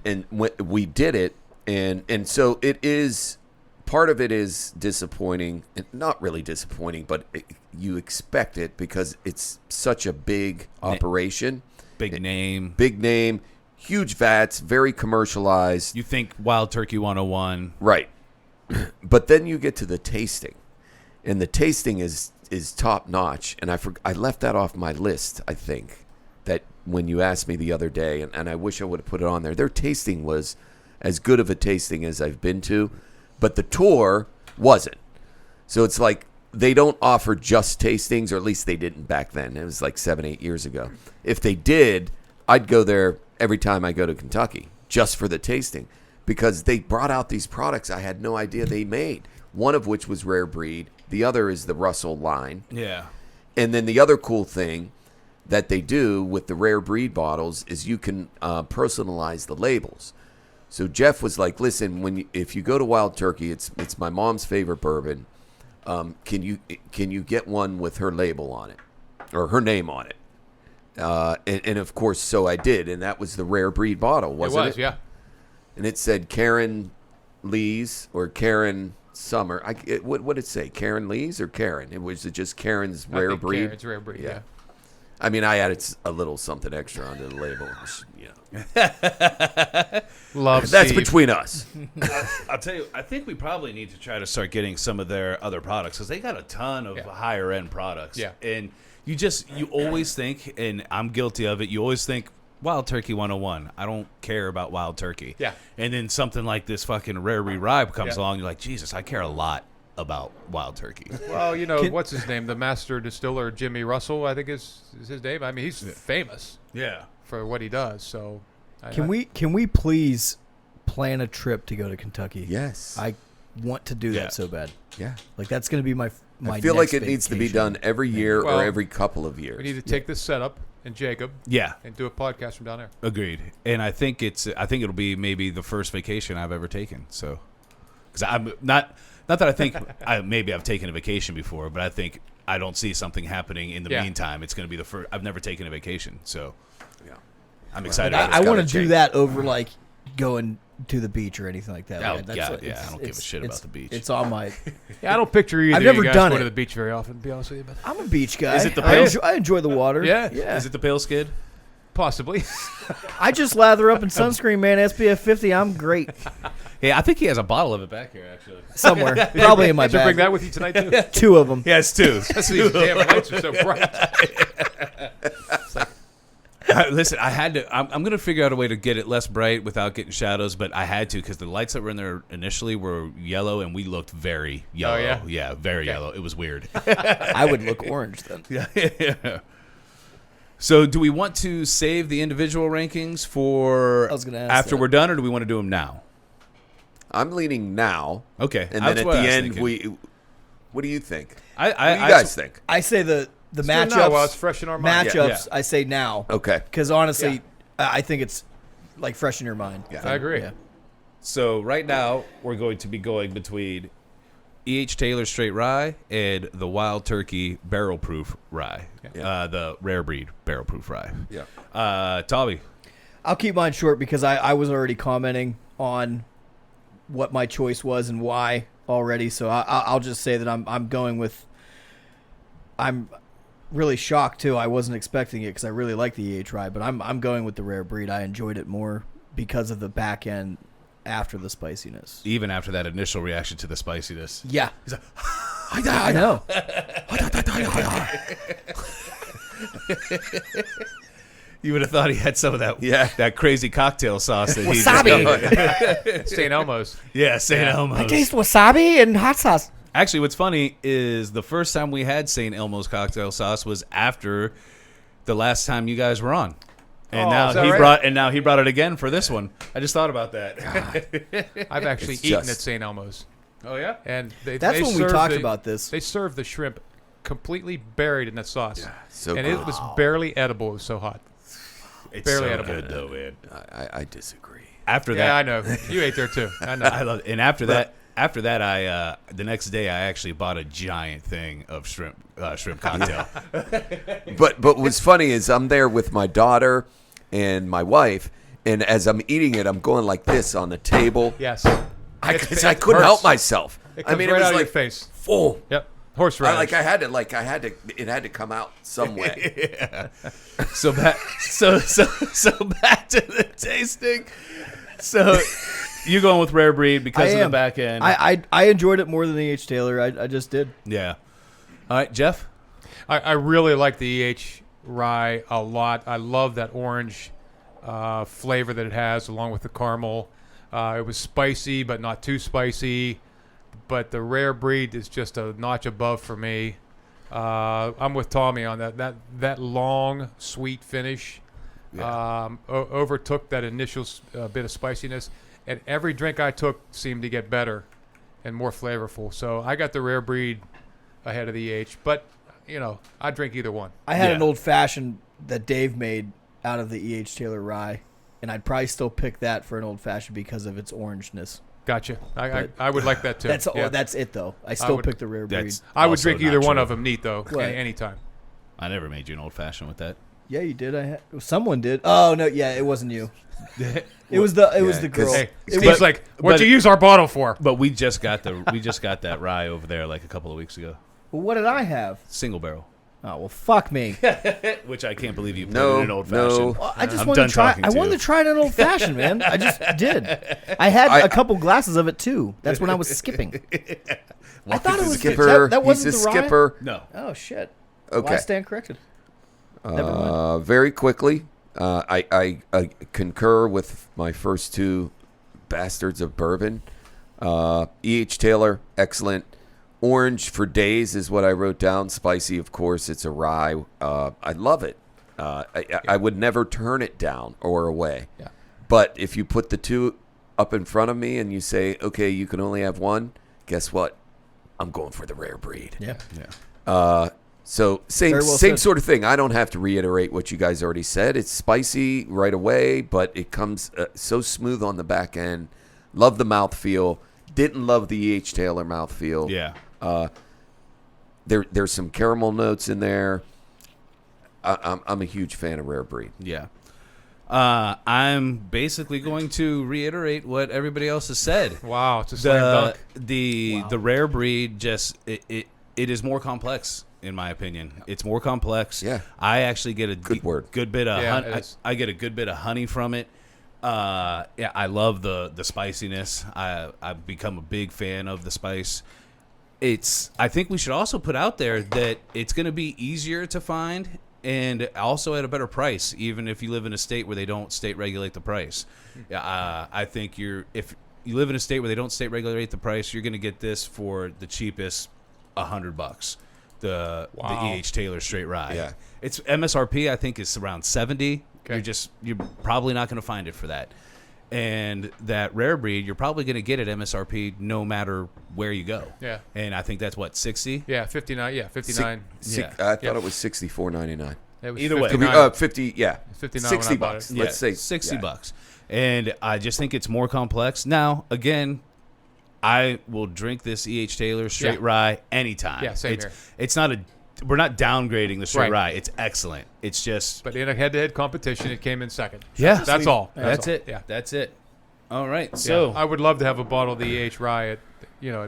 S3: we did it, and so it is. Part of it is disappointing, and not really disappointing, but you expect it because it's such a big operation,
S1: Big name.
S3: big name, huge vats, very commercialized.
S1: You think Wild Turkey 101.
S3: Right. But then you get to the tasting, and the tasting is top notch. And I left that off my list, I think, that when you asked me the other day, and I wish I would have put it on there. Their tasting was as good of a tasting as I've been to, but the tour wasn't. So it's like they don't offer just tastings, or at least they didn't back then. It was like 7-8 years ago. If they did, I'd go there every time I go to Kentucky just for the tasting, because they brought out these products I had no idea they made, one of which was rare breed. The other is the Russell line.
S1: Yeah.
S3: And then the other cool thing, that they do with the rare breed bottles is you can personalize the labels. So Jeff was like, "Listen, if you go to Wild Turkey, it's my mom's favorite bourbon. Can you get one with her label on it or her name on it?" And of course, so I did, and that was the rare breed bottle, wasn't it?
S4: It was, yeah.
S3: And it said Karen Lee's or Karen Summer. What did it say? Karen Lee's or Karen? It was just Karen's
S4: I
S3: rare
S4: think
S3: breed.
S4: Karen's rare breed, yeah.
S3: I mean, I added a little something extra onto the label.
S4: Love
S3: That's
S4: Steve.
S3: between us.
S1: I'll tell you, I think we probably need to try to start getting some of their other products because they got a ton of higher end products.
S4: Yeah.
S1: And you always think, and I'm guilty of it, you always think Wild Turkey 101. I don't care about Wild Turkey.
S4: Yeah.
S1: And then something like this fucking Rare Breed Rye comes
S4: Yeah.
S1: along, you're like, Jesus, I care a lot about Wild Turkey.
S4: Well, what's his name? The master distiller, Jimmy Russell, I think is his name. I mean, he's famous
S1: Yeah.
S4: for what he does. So,
S2: Can we please plan a trip to go to Kentucky?
S3: Yes.
S2: I want to do
S1: Yeah.
S2: that so bad.
S3: Yeah.
S2: Like that's going to be my
S3: I feel like
S2: next
S3: it needs to be
S2: vacation.
S3: done every year
S4: Well,
S3: or every couple of years.
S4: We need to take this setup and Jacob
S1: Yeah.
S4: and do a podcast from down there.
S1: Agreed. And I think it'll be maybe the first vacation I've ever taken. So, because I'm not that I think maybe I've taken a vacation before, but I think I don't see something happening in the
S4: Yeah.
S1: meantime. It's going to be the first. I've never taken a vacation, so
S3: Yeah.
S1: I'm excited.
S2: Like,
S1: about
S2: I
S1: it.
S2: want to
S3: gotta
S2: do
S3: change.
S2: that over like going to the beach or anything like that.
S1: Oh,
S2: Like, that's
S1: God,
S2: like-
S1: yeah,
S2: it's-
S1: I don't give a
S2: it's-
S1: shit about
S2: it's-
S1: the beach.
S2: It's on my.
S4: Yeah, I don't picture either
S2: I've never
S4: of you guys
S2: done
S4: going
S2: it.
S4: to the beach very often, to be honest with you. But
S2: I'm a beach guy.
S1: Is it the
S2: I
S1: pale-
S2: I enjoy the water.
S4: Yeah.
S2: yeah.
S1: Is it the pale skid?
S4: possibly.
S2: I just lather up in sunscreen, man. SPF 50. I'm great.
S1: Yeah, I think he has a bottle of it back here, actually.
S2: Somewhere, probably in my
S4: Did you
S2: bag.
S4: bring that with you tonight, too?
S2: Two of them.
S1: Yes, too.
S4: These damn lights are so bright.
S1: Listen, I had to. I'm going to figure out a way to get it less bright without getting shadows, but I had to because the lights that were in there initially were yellow, and we looked very yellow.
S4: yeah?
S1: Very yellow. It was weird.
S2: I would look orange then.
S1: Yeah. So, do we want to save the individual rankings for
S2: I was gonna ask
S1: after
S2: that.
S1: we're done, or do we want to do them now?
S3: I'm leaning now.
S1: Okay,
S3: And
S1: that's
S3: then at
S1: what
S3: the
S1: I was
S3: end,
S1: thinking.
S3: what do you think?
S1: I
S3: What do you guys think?
S2: I say the
S4: Still
S2: matchups.
S4: no, well, it's fresh in our mind.
S2: Matchups.
S1: Yeah.
S2: I say now
S3: Okay.
S2: because honestly,
S4: Yeah.
S2: I think it's like fresh in your mind.
S3: Yeah.
S4: I agree.
S2: Yeah.
S1: So right now we're going to be going between E.H. Taylor Straight Rye and the Wild Turkey Barrel Proof Rye,
S3: Yeah.
S1: the Rare Breed Barrel Proof Rye.
S3: Yeah.
S1: Tommy,
S2: I'll keep mine short because I was already commenting on what my choice was and why already. So I'll just say that I'm going with. I'm really shocked too. I wasn't expecting it because I really like the EH Rye, but I'm going with the Rare Breed. I enjoyed it more because of the back end after the spiciness.
S1: even after that initial reaction to the spiciness,
S2: Yeah,
S1: he's like,
S2: I know.
S1: you would have thought he had some of that that crazy cocktail sauce that he's
S2: Wasabi.
S4: St. Elmo's.
S1: Yeah, St.
S4: Yeah.
S1: Elmo's.
S2: I taste wasabi and hot sauce.
S1: Actually, what's funny is the first time we had St. Elmo's cocktail sauce was after the last time you guys were on. And
S4: Oh,
S1: now
S4: is that
S1: he
S4: right?
S1: brought it again for this one. I just thought about that.
S4: I've actually
S3: It's
S4: eaten
S3: just-
S4: at St. Elmo's.
S1: Oh yeah?
S4: And
S2: That's
S4: they
S2: when we
S4: serve
S2: talked about this.
S4: They served the shrimp completely buried in that sauce.
S3: So
S4: and
S3: good.
S4: it was barely edible. It was so hot.
S1: It's
S4: Barely
S1: so
S4: edible.
S1: good though, man.
S3: I disagree.
S1: After
S4: Yeah, I
S1: that,
S4: know. You ate there too. I know.
S1: I love it. And after that, I the next day I actually bought a giant thing of shrimp cocktail.
S3: But what's funny is I'm there with my daughter and my wife, and as I'm eating it, I'm going like this on the table.
S4: Yes.
S3: Because I couldn't help myself.
S4: It
S3: I
S4: comes
S3: mean,
S4: right
S3: it was
S4: out of
S3: like
S4: your face.
S3: full.
S4: Yep. Horseradish.
S3: I had to. It had to come out some way.
S1: So back to the tasting. So you going with Rare Breed because of the back end?
S2: I enjoyed it more than the H Taylor. I just did.
S1: Yeah. All right, Jeff.
S4: I really like the EH Rye a lot. I love that orange flavor that it has along with the caramel. It was spicy, but not too spicy. But the Rare Breed is just a notch above for me. I'm with Tommy on that. That long, sweet finish overtook that initial bit of spiciness. And every drink I took seemed to get better and more flavorful. So I got the Rare Breed ahead of the EH. But, I drink either one.
S2: I had
S1: Yeah.
S2: an old fashioned that Dave made out of the E.H. Taylor rye, and I'd probably still pick that for an old fashioned because of its orangeness.
S4: Gotcha. I would like that too.
S2: That's it though. I still pick the rare breed.
S4: I would
S1: also
S4: drink either
S1: not
S4: one
S1: true.
S4: of them neat though,
S2: What?
S4: anytime.
S1: I never made you an old fashioned with that.
S2: Yeah, you did. Someone did. Oh no, yeah, it wasn't you. It was the girl.
S4: Hey,
S2: It
S4: Steve's
S2: was-
S4: like, what'd you use our bottle for?
S1: But we just got that rye over there like a couple of weeks ago.
S2: Well, what did I have?
S1: Single barrel.
S2: Oh well, fuck me.
S1: Which I can't believe you put
S3: No,
S1: in an old
S3: no.
S1: fashioned.
S2: Well, I just
S1: I'm
S2: wanted
S1: done
S2: to try.
S1: talking
S2: I
S1: to
S2: wanted
S1: you.
S2: to try it an old fashioned, man. I just did. I had a couple glasses of it too. That's when I was skipping. I thought it was
S3: Skipper.
S2: That wasn't
S3: He's a
S2: the rye?
S3: skipper.
S1: No.
S2: Oh shit.
S3: Okay.
S2: Well, I stand corrected. Never mind.
S3: Very quickly, I concur with my first two bastards of bourbon. E.H. Taylor, excellent. Orange for days is what I wrote down. Spicy, of course, it's a rye. I love it. I would never turn it down or away.
S4: Yeah.
S3: But if you put the two up in front of me and you say, okay, you can only have one, guess what? I'm going for the rare breed.
S2: Yeah.
S3: So same
S2: Very well
S3: same
S2: said.
S3: sort of thing. I don't have to reiterate what you guys already said. It's spicy right away, but it comes so smooth on the back end. Love the mouthfeel. Didn't love the E.H. Taylor mouthfeel.
S1: Yeah.
S3: There's some caramel notes in there. I'm a huge fan of rare breed.
S1: Yeah. I'm basically going to reiterate what everybody else has said.
S4: Wow, it's a slam dunk.
S1: The rare breed just it is more complex in my opinion. It's more complex.
S3: Yeah.
S1: I actually get a good bit of
S4: Yeah, it is.
S1: I get a good bit of honey from it. Yeah, I love the spiciness. I've become a big fan of the spice. I think we should also put out there that it's going to be easier to find and also at a better price, even if you live in a state where they don't state regulate the price. I think if you live in a state where they don't state regulate the price, you're going to get this for the cheapest, $100. The E.H. Taylor Straight Rye.
S3: Yeah.
S1: Its MSRP I think is around 70.
S4: Okay.
S1: You're probably not going to find it for that. And that rare breed, you're probably going to get at MSRP no matter where you go.
S4: Yeah.
S1: And I think that's what, 60?
S4: Yeah, 59. Yeah, 59.
S1: Yeah.
S3: I thought it was $64.99.
S4: It was
S1: Either way.
S4: 59.
S3: 50. Yeah.
S4: 59 when I
S3: 60
S4: bought
S3: bucks.
S4: it.
S1: Yeah,
S3: Let's say
S1: $60. And I just think it's more complex. Now, again, I will drink this E.H. Taylor Straight
S4: Yeah.
S1: Rye anytime.
S4: Yeah, same here.
S1: It's not we're not downgrading the Straight
S4: Right.
S1: Rye. It's excellent. It's just
S4: But in a head-to-head competition, it came in second.
S1: yeah,
S4: That's all.
S1: That's
S4: all.
S1: it.
S4: Yeah.
S1: That's it. All right.
S4: So
S1: So
S4: I would love to have a bottle of the EH Rye at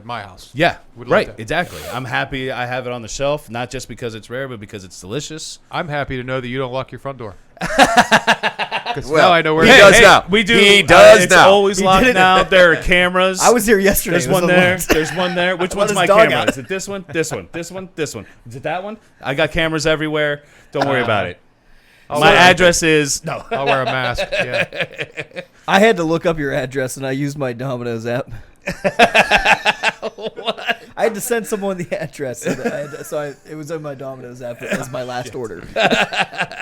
S4: my house.
S1: yeah,
S4: Would love
S1: right.
S4: that.
S1: Exactly. I'm happy I have it on the shelf, not just because it's rare, but because it's delicious.
S4: I'm happy to know that you don't lock your front door. Because
S3: Well,
S4: now I know where
S3: he
S4: it
S3: does
S4: is.
S3: now.
S1: We do.
S3: He does
S1: it's
S3: now.
S1: always
S2: He
S1: locked
S2: did it.
S1: now. There are cameras.
S2: I was here yesterday.
S1: There's
S2: It was
S1: one there.
S2: unlocked.
S1: There's one there. Which
S2: Let
S1: one's
S2: his
S1: my
S2: dog
S1: camera?
S2: out.
S1: Is it this one? This one? This one? This one? Is it that one? I got cameras everywhere. Don't worry about it.
S4: I'll
S1: My
S4: wear-
S1: address is no.
S4: I'll wear a mask. Yeah.
S2: I had to look up your address, and I used my Domino's app. I had to send someone the address, it was on my Domino's app as my last order.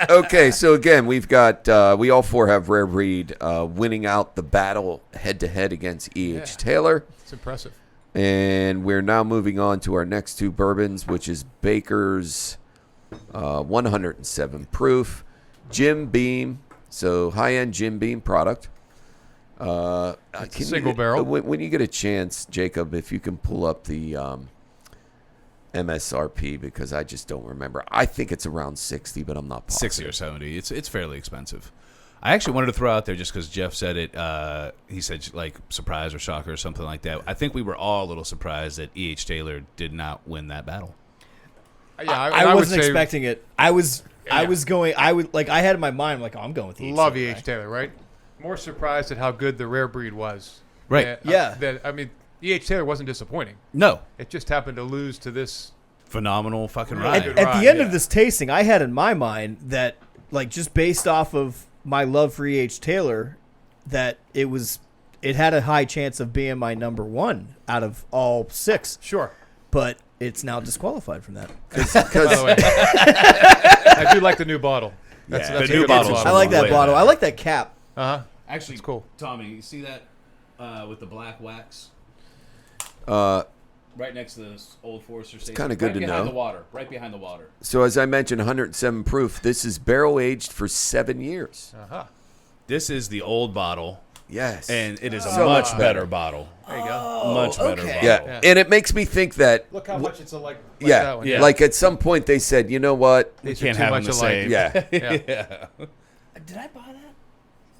S3: Okay, so again, we've got we all four have rare breed winning out the battle head to head against E.H.
S4: Yeah.
S3: Taylor,
S4: It's impressive.
S3: and we're now moving on to our next two bourbons, which is Baker's 107 proof Jim Beam, so high end Jim Beam product.
S4: It's a single barrel.
S3: When you get a chance, Jacob, if you can pull up the MSRP, because I just don't remember. I think it's around 60, but I'm not positive.
S1: 60 or 70. It's fairly expensive. I actually wanted to throw out there just because Jeff said it. He said like surprise or shocker or something like that. I think we were all a little surprised that E.H. Taylor did not win that battle.
S4: Yeah,
S2: I
S4: would
S2: wasn't
S4: say
S2: expecting it. I had in my mind, I'm like, oh, I'm going with the
S4: love
S2: Taylor,
S4: EH
S2: right?
S4: Taylor, right? More surprised at how good the rare breed was.
S1: Right.
S2: Yeah.
S4: I mean, EH Taylor wasn't disappointing.
S1: No.
S4: It just happened to lose to this.
S1: Phenomenal fucking
S4: Really
S1: ride.
S4: good
S2: At
S4: ride,
S2: the end
S4: yeah.
S2: of this tasting, I had in my mind that, like, just based off of my love for E.H. Taylor, that it had a high chance of being my number one out of all six.
S4: Sure.
S2: But it's now disqualified from that.
S4: By the way, I do like the new bottle. That's
S1: Yeah,
S4: a
S1: the
S4: good
S1: new
S4: bottle.
S1: bottle's
S2: I like that
S1: way
S2: bottle.
S1: better.
S2: I like that cap.
S4: Uh-huh.
S1: Actually,
S4: It's cool.
S1: Tommy, you see that with the black wax? Right next to this old Forester Station.
S3: kinda good to know.
S1: The water. Right behind the water.
S3: So as I mentioned, 107 proof. This is barrel aged for 7 years.
S4: Uh-huh.
S1: This is the old bottle,
S3: Yes.
S1: and it is a
S3: So
S1: much
S3: much
S1: better bottle.
S4: There you go.
S1: Much better
S2: okay.
S1: bottle.
S3: yeah. And it makes me think that
S4: Look how much it's like
S3: yeah,
S4: that one.
S1: Yeah.
S3: like at some point they said, you know what?
S4: These
S1: Can't
S4: are too
S1: have
S4: much
S1: them the
S4: alike.
S1: same.
S3: Yeah.
S4: Yeah.
S2: Did I buy that?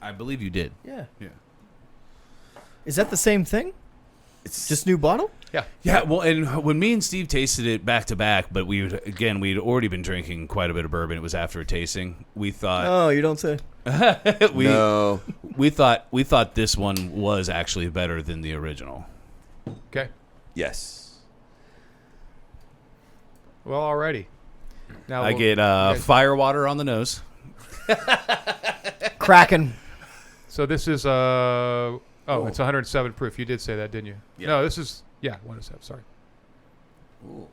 S1: I believe you did.
S2: Yeah.
S1: Yeah.
S2: Is that the same thing?
S3: It's
S2: Just new bottle?
S4: Yeah.
S1: Yeah, well, and when me and Steve tasted it back to back, but we'd already been drinking quite a bit of bourbon. It was after a tasting. We thought
S2: Oh, you don't say.
S3: no.
S1: we thought this one was actually better than the original.
S4: Okay.
S3: Yes.
S4: Well, alrighty. Now
S1: I
S4: we'll-
S1: get
S4: okay.
S1: fire water on the nose.
S2: Kraken.
S4: So this is it's 107 proof. You did say that, didn't you?
S1: Yeah.
S4: No, this is 107. Sorry.
S3: Ooh.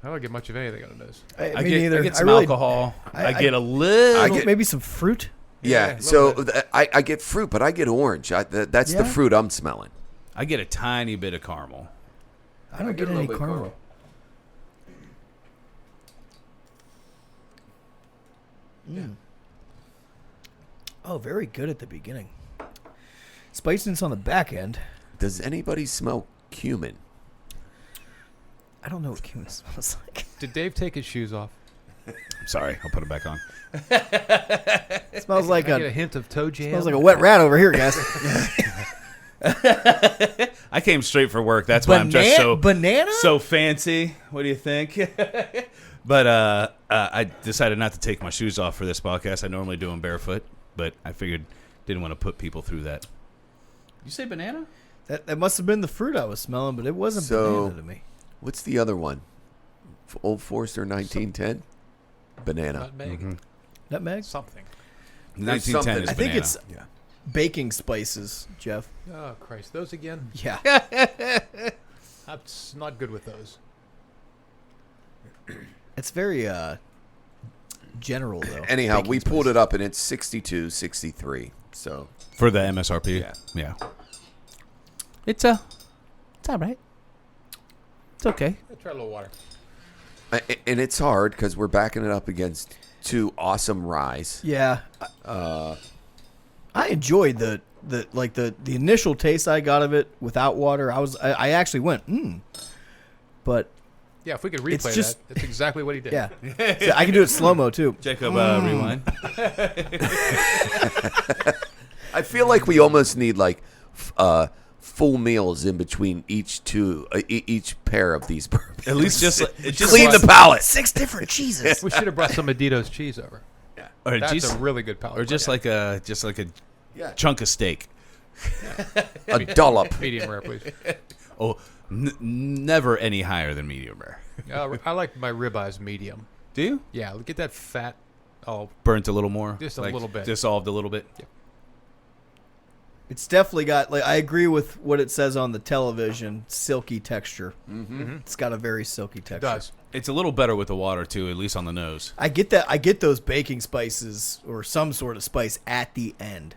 S4: I don't get much of anything out of this.
S1: I
S2: Me
S1: get,
S2: neither.
S1: I get some
S2: really,
S1: alcohol. I
S2: I-
S1: get a little.
S3: I get-
S2: maybe some fruit.
S3: Yeah.
S4: Yeah, a
S3: So
S4: little
S3: I get fruit, but I get orange. That's the
S2: Yeah?
S3: fruit I'm smelling.
S1: I get a tiny bit of caramel.
S2: I don't get any caramel. Mm. Oh, very good at the beginning. Spiciness on the back end.
S3: Does anybody smell cumin?
S2: I don't know what cumin smells like.
S4: Did Dave take his shoes off?
S1: I'm sorry, I'll put it back on.
S2: It smells like
S4: I get a
S2: a
S4: hint of toe jam.
S2: smells like a wet rat over here, guys.
S1: I came straight for work. That's why I'm dressed
S2: banana.
S1: so fancy. What do you think? But I decided not to take my shoes off for this podcast. I normally do them barefoot, but I figured didn't want to put people through that. You say banana?
S2: That must have been the fruit I was smelling, but it wasn't
S3: So-
S2: banana to me.
S3: What's the other one? Old Forester 1910? Banana.
S4: Nutmeg.
S2: Nutmeg.
S4: Something.
S1: 1910
S3: something.
S1: is
S2: I think
S1: banana.
S2: it's baking spices, Jeff.
S4: Oh Christ, those again?
S2: Yeah.
S4: I'm not good with those.
S2: It's very general though.
S3: Anyhow,
S2: Baking
S3: we pulled
S2: spices.
S3: it up and it's 62, 63. So
S1: For the MSRP? Yeah. It's all right. It's okay.
S4: I'll try a little water.
S3: and it's hard because we're backing it up against two awesome ryes.
S2: Yeah. I enjoyed the initial taste I got of it without water. I actually went, But
S4: Yeah, if we could
S2: It's
S4: replay
S2: just-
S4: that, that's exactly what he did.
S2: yeah. So I can do it slow mo too.
S1: Jacob, rewind.
S3: I feel like we almost need like full meals in between each pair of these bourbons.
S1: At least just
S3: clean the palate.
S2: 6 different cheeses.
S4: We should have brought some Adidas cheese over.
S1: or
S4: That's
S1: just,
S4: a really good palate.
S1: or just like a
S3: Yeah.
S1: chunk of steak.
S3: A dollop.
S4: medium rare, please.
S1: Oh, never any higher than medium rare.
S4: I like my ribeyes medium.
S1: Do you?
S4: Yeah, get that fat. Oh,
S1: Burnt a little more?
S4: Just a little bit.
S1: Dissolved a little bit?
S2: It's definitely got I agree with what it says on the television, silky texture.
S3: Mm-hmm.
S2: It's got a very silky texture.
S4: it does.
S1: It's a little better with the water, too, at least on the nose.
S2: I get that. I get those baking spices or some sort of spice at the end,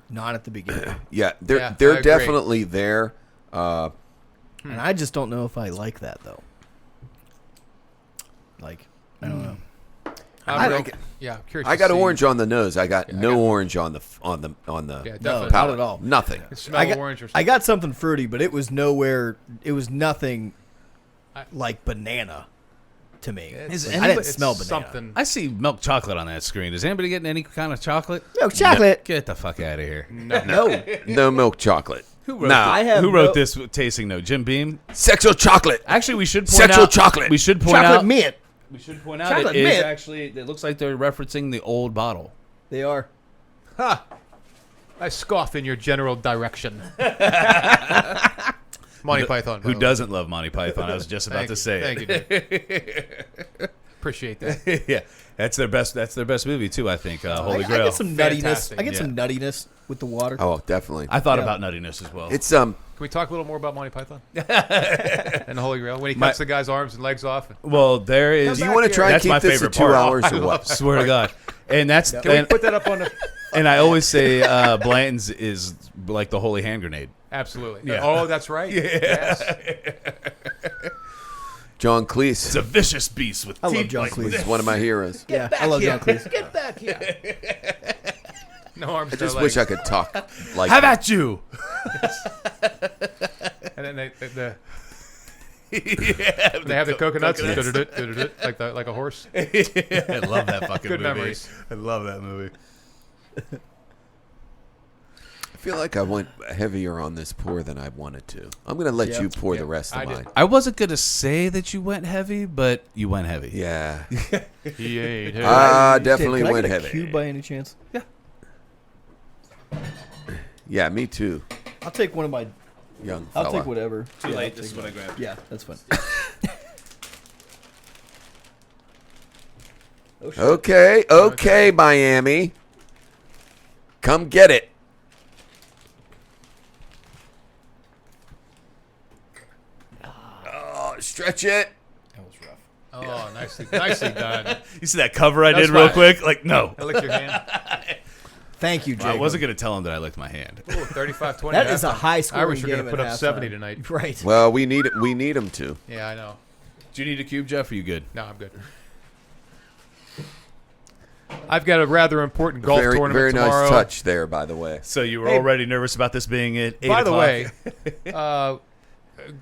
S2: not at the beginning.
S3: Yeah,
S4: Yeah, I
S3: they're
S4: agree.
S3: definitely there.
S2: And I just don't know if I like that though. Like, I don't know.
S4: I'm
S3: like it.
S4: Yeah, curious.
S3: I
S4: to
S3: got
S4: see.
S3: orange on the nose. I got
S4: Yeah, I
S3: no
S4: got-
S3: orange on the
S4: Yeah,
S2: No,
S4: definitely.
S2: not at all.
S3: Nothing.
S4: It smell
S2: I got,
S4: orange or
S2: I got something fruity, but it was nowhere. It was nothing
S4: I-
S2: like banana to me.
S4: It's-
S2: I didn't
S4: it's
S2: smell banana.
S4: Something.
S1: I see milk chocolate on that screen. Is anybody getting any kind of chocolate?
S2: Milk chocolate.
S1: Get the fuck out of here.
S2: No.
S3: No milk chocolate.
S1: Who wrote,
S3: Nah.
S2: I have
S1: who wrote
S2: no-
S1: this tasting note? Jim Beam?
S3: Sexual chocolate.
S1: Actually, we should point
S3: Sexual
S1: out.
S3: chocolate.
S1: We should point
S2: Chocolate
S1: out.
S2: mint.
S1: We should point out
S2: Chocolate
S1: it is
S2: mint.
S1: actually. It looks like they're referencing the old bottle.
S2: They are.
S4: Ha! I scoff in your general direction. Monty Python. by
S1: Who
S4: the way.
S1: doesn't love Monty Python? I was just about
S4: Thank
S1: to
S4: you.
S1: say
S4: Thank
S1: it.
S4: you, Dave. Appreciate that.
S1: Yeah, that's their best. That's their best movie too. I think. Holy
S2: I
S1: Grail.
S2: get some nuttiness.
S4: Fantastic.
S2: I get some nuttiness with the water.
S3: Oh, definitely.
S1: I thought
S2: Yeah.
S1: about nuttiness as well.
S3: It's
S4: Can we talk a little more about Monty Python and the Holy Grail when he cuts the guy's arms and legs off?
S1: well, there is.
S3: Do you want to try and
S1: That's my
S3: keep this
S1: favorite
S3: at 2
S1: part.
S3: hours
S1: I
S3: or what?
S1: Swear to God. And that's
S4: Can we
S1: and,
S4: put that up on the?
S1: and I always say Blanton's is like the holy hand grenade.
S4: Absolutely.
S1: Yeah.
S4: Oh, that's right. Yes.
S3: John
S1: It's
S3: Cleese
S1: a vicious beast with
S2: I love
S1: teeth
S2: John
S1: like
S2: Cleese.
S3: is one of my heroes.
S2: Yeah, I love John Cleese.
S5: Get back here.
S4: No arms.
S3: I
S4: no
S3: just
S4: legs.
S3: wish I could talk like
S1: How about you?
S4: And then they
S1: Yeah,
S4: they have the coconuts, like a horse.
S1: I love that fucking
S4: Good
S1: movie.
S4: memories.
S1: I love that movie.
S3: I feel like I went heavier on this pour than I wanted to. I'm going to let
S2: Yeah.
S3: you pour
S4: Yeah,
S3: the rest
S4: I
S3: of
S4: did.
S3: mine.
S1: I wasn't gonna say that you went heavy, but you went heavy.
S3: Yeah.
S4: He ate it.
S3: Definitely
S2: Can I
S3: went
S2: get a
S3: heavy.
S2: cube by any chance?
S3: Yeah, me too,
S2: I'll take one of my.
S3: young
S2: I'll
S3: fella.
S2: take whatever.
S1: Too
S2: Yeah,
S1: late.
S2: I'll
S1: This is
S2: take
S1: what I
S2: mine.
S1: grabbed.
S2: Yeah, that's fine. Oh, shit.
S3: Okay, Miami. Come get it. Oh, stretch it.
S2: That was rough.
S4: Oh, nicely done.
S1: You see that cover I
S4: That's
S1: did real
S4: fine.
S1: quick? Like, no.
S4: I licked your hand.
S2: Thank you,
S1: I
S2: Jacob.
S1: wasn't gonna tell him that I licked my hand.
S4: Ooh, 35-20.
S2: That is a
S4: halftime.
S2: high scoring
S4: Irish are
S2: game.
S4: gonna put
S2: at
S4: up 70
S2: halftime.
S4: tonight.
S2: Right.
S3: Well, we need them to.
S4: Yeah, I know.
S1: Do you need a cube, Jeff? Or are you good?
S4: No, I'm good. I've got a rather important golf
S3: Very,
S4: tournament
S3: very
S4: tomorrow.
S3: nice touch there, by the way.
S1: So you were
S4: Hey.
S1: already nervous about this being at 8
S4: By the
S1: o'clock?
S4: way,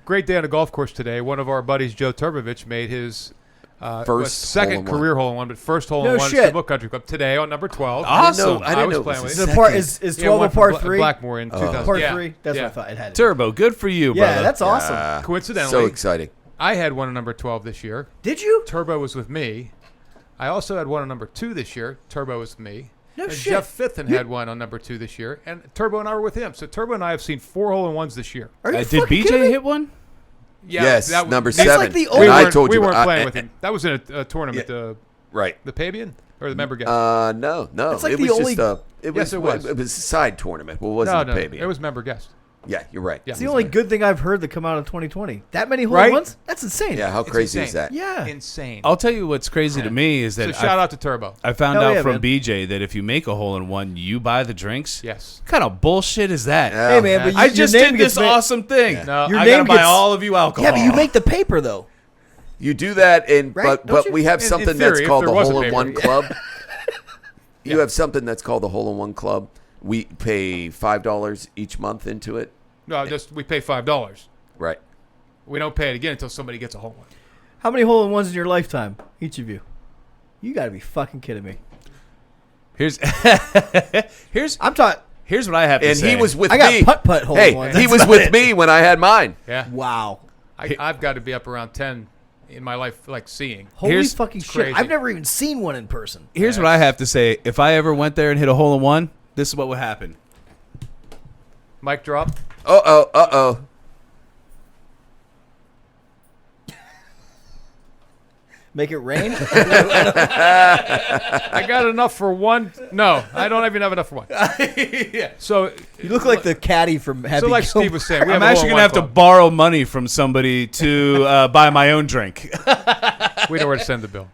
S4: great day on a golf course today. One of our buddies, Joe Turbovich, made his second
S3: hole-in-one.
S4: career hole-in-one, but first
S2: No
S4: hole-in-one
S2: shit.
S4: Steamboat Country Club today on number 12.
S1: Awesome.
S3: I didn't
S4: was
S3: know it
S4: playing
S3: was
S4: with
S3: a
S2: Is, it part,
S3: second.
S2: is 12
S4: one
S2: a
S4: from
S2: part 3?
S4: Blackmore in 2000.
S2: Part
S4: yeah,
S2: 3? That's
S4: yeah.
S2: what I thought. It had it.
S1: Turbo, good for you,
S2: Yeah,
S1: brother.
S2: that's awesome.
S4: Coincidentally,
S3: So exciting.
S4: I had one on number 12 this year.
S2: Did you?
S4: Turbo was with me. I also had one on number 2 this year. Turbo was with me.
S2: No
S4: and
S2: shit.
S4: Jeff Fithen had one on number 2 this year. And Turbo and I were with him. So Turbo and I have seen 4 hole-in-ones this year.
S2: Are you
S1: Did
S2: fucking kidding
S1: BJ
S2: me?
S1: hit one?
S4: Yeah,
S3: Yes,
S4: that was-
S3: number
S2: That's
S3: 7.
S2: like the
S3: And
S2: old-
S4: We
S3: I
S4: weren't,
S3: told you
S4: we weren't
S3: I-
S4: playing with him. That was in a tournament.
S3: Right.
S4: The Pabian or the member guest?
S3: No.
S2: It's like
S3: it
S2: the
S3: was
S2: only-
S3: just a. It was.
S4: Yes, it was.
S3: It was a side tournament. Well, it
S4: no,
S3: wasn't
S4: no,
S3: a baby.
S4: it was member guest.
S3: Yeah, you're right.
S4: Yeah.
S2: It's the only good thing I've heard that come out of 2020. That many
S4: Right?
S2: hole-in-ones? That's insane.
S3: Yeah, how
S4: It's
S3: crazy is
S4: insane.
S3: that?
S2: Yeah.
S4: Insane.
S1: I'll tell you what's crazy to me is
S4: So
S1: that
S4: shout out to Turbo.
S1: I found
S2: Hell
S1: out
S2: yeah,
S1: from
S2: man.
S1: BJ that if you make a hole-in-one, you buy the drinks.
S4: Yes.
S1: What kind of bullshit is that?
S3: Yeah.
S2: Hey, man, but
S4: I
S2: your
S1: I just
S2: name
S1: did
S2: gets
S1: this
S2: ma-
S1: awesome thing.
S3: Yeah.
S4: No,
S2: Your
S1: I
S2: name
S1: gotta buy
S2: gets-
S1: all of you alcohol.
S2: Yeah, but you make the paper, though.
S3: You do that, and
S2: Right? Don't
S3: but
S2: you?
S3: we have
S4: In
S3: something
S4: theory,
S3: that's
S4: if
S3: called
S4: there
S3: the
S4: was a
S3: hole-in-one
S4: paper.
S3: club. You have something that's called the hole-in-one club. We pay $5 each month into it.
S4: No, just we pay $5.
S3: Right.
S4: We don't pay it again until somebody gets a hole in.
S2: How many hole-in-ones in your lifetime, each of you? You got to be fucking kidding me.
S1: Here's
S2: I'm talking.
S1: here's what I have to
S3: And
S1: say.
S3: he was with
S2: I got
S3: me.
S2: putt-putt
S3: Hey,
S2: hole-in-ones.
S3: he
S2: That's
S3: was
S2: about
S3: with
S2: it.
S3: me when I had mine.
S4: Yeah.
S2: Wow.
S4: I've got to be up around 10 in my life, like seeing.
S2: Holy
S1: Here's-
S2: fucking
S4: it's
S2: shit.
S4: crazy.
S2: I've never even seen one in person.
S1: Here's what I have to say. If I ever went there and hit a hole-in-one, this is what would happen.
S4: Mic drop.
S3: Uh-oh.
S2: Make it rain?
S4: I got enough for one. No, I don't even have enough for one.
S1: Yeah.
S4: So
S2: You look like the caddy from Happy
S4: So like
S2: Gilmore.
S4: Steve was saying, we
S1: I'm
S4: have a
S1: actually gonna have to
S4: hole-in-one
S1: borrow money from somebody to buy my own drink.
S4: club. We know where to send the bill.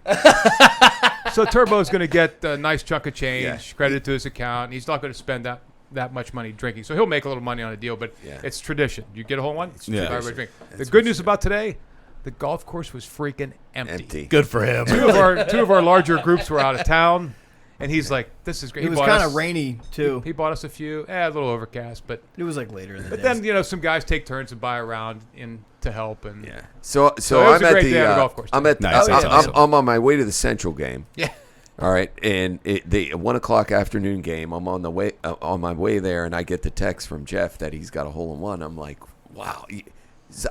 S4: So Turbo's going to get a nice chunk of change credited to his account. He's not going to spend that much money drinking. So he'll make a little money on a deal, but
S3: Yeah.
S4: it's tradition. You get a hole-in-one, it's
S1: Yeah.
S4: everybody drink. The
S3: That's
S4: good
S3: for
S4: news
S3: sure.
S4: about today, the golf course was freaking empty.
S1: Good for him.
S4: Two of our larger groups were out of town, and he's like, "This is great."
S2: It
S4: He
S2: was
S4: bought
S2: kind
S4: us-
S2: of rainy, too.
S4: He bought us a few, a little overcast, but
S2: It was like later in the day.
S4: then some guys take turns and buy around in to help, and
S3: Yeah. So
S4: it was
S3: I'm
S4: a
S3: at
S4: great
S3: the
S4: day on the golf course
S3: I'm at the,
S1: Nice, that's awesome.
S3: I'm on my way to the Central game.
S4: yeah.
S3: All right, and the 1:00 afternoon game. I'm on the way on my way there, and I get the text from Jeff that he's got a hole-in-one. I'm like, wow,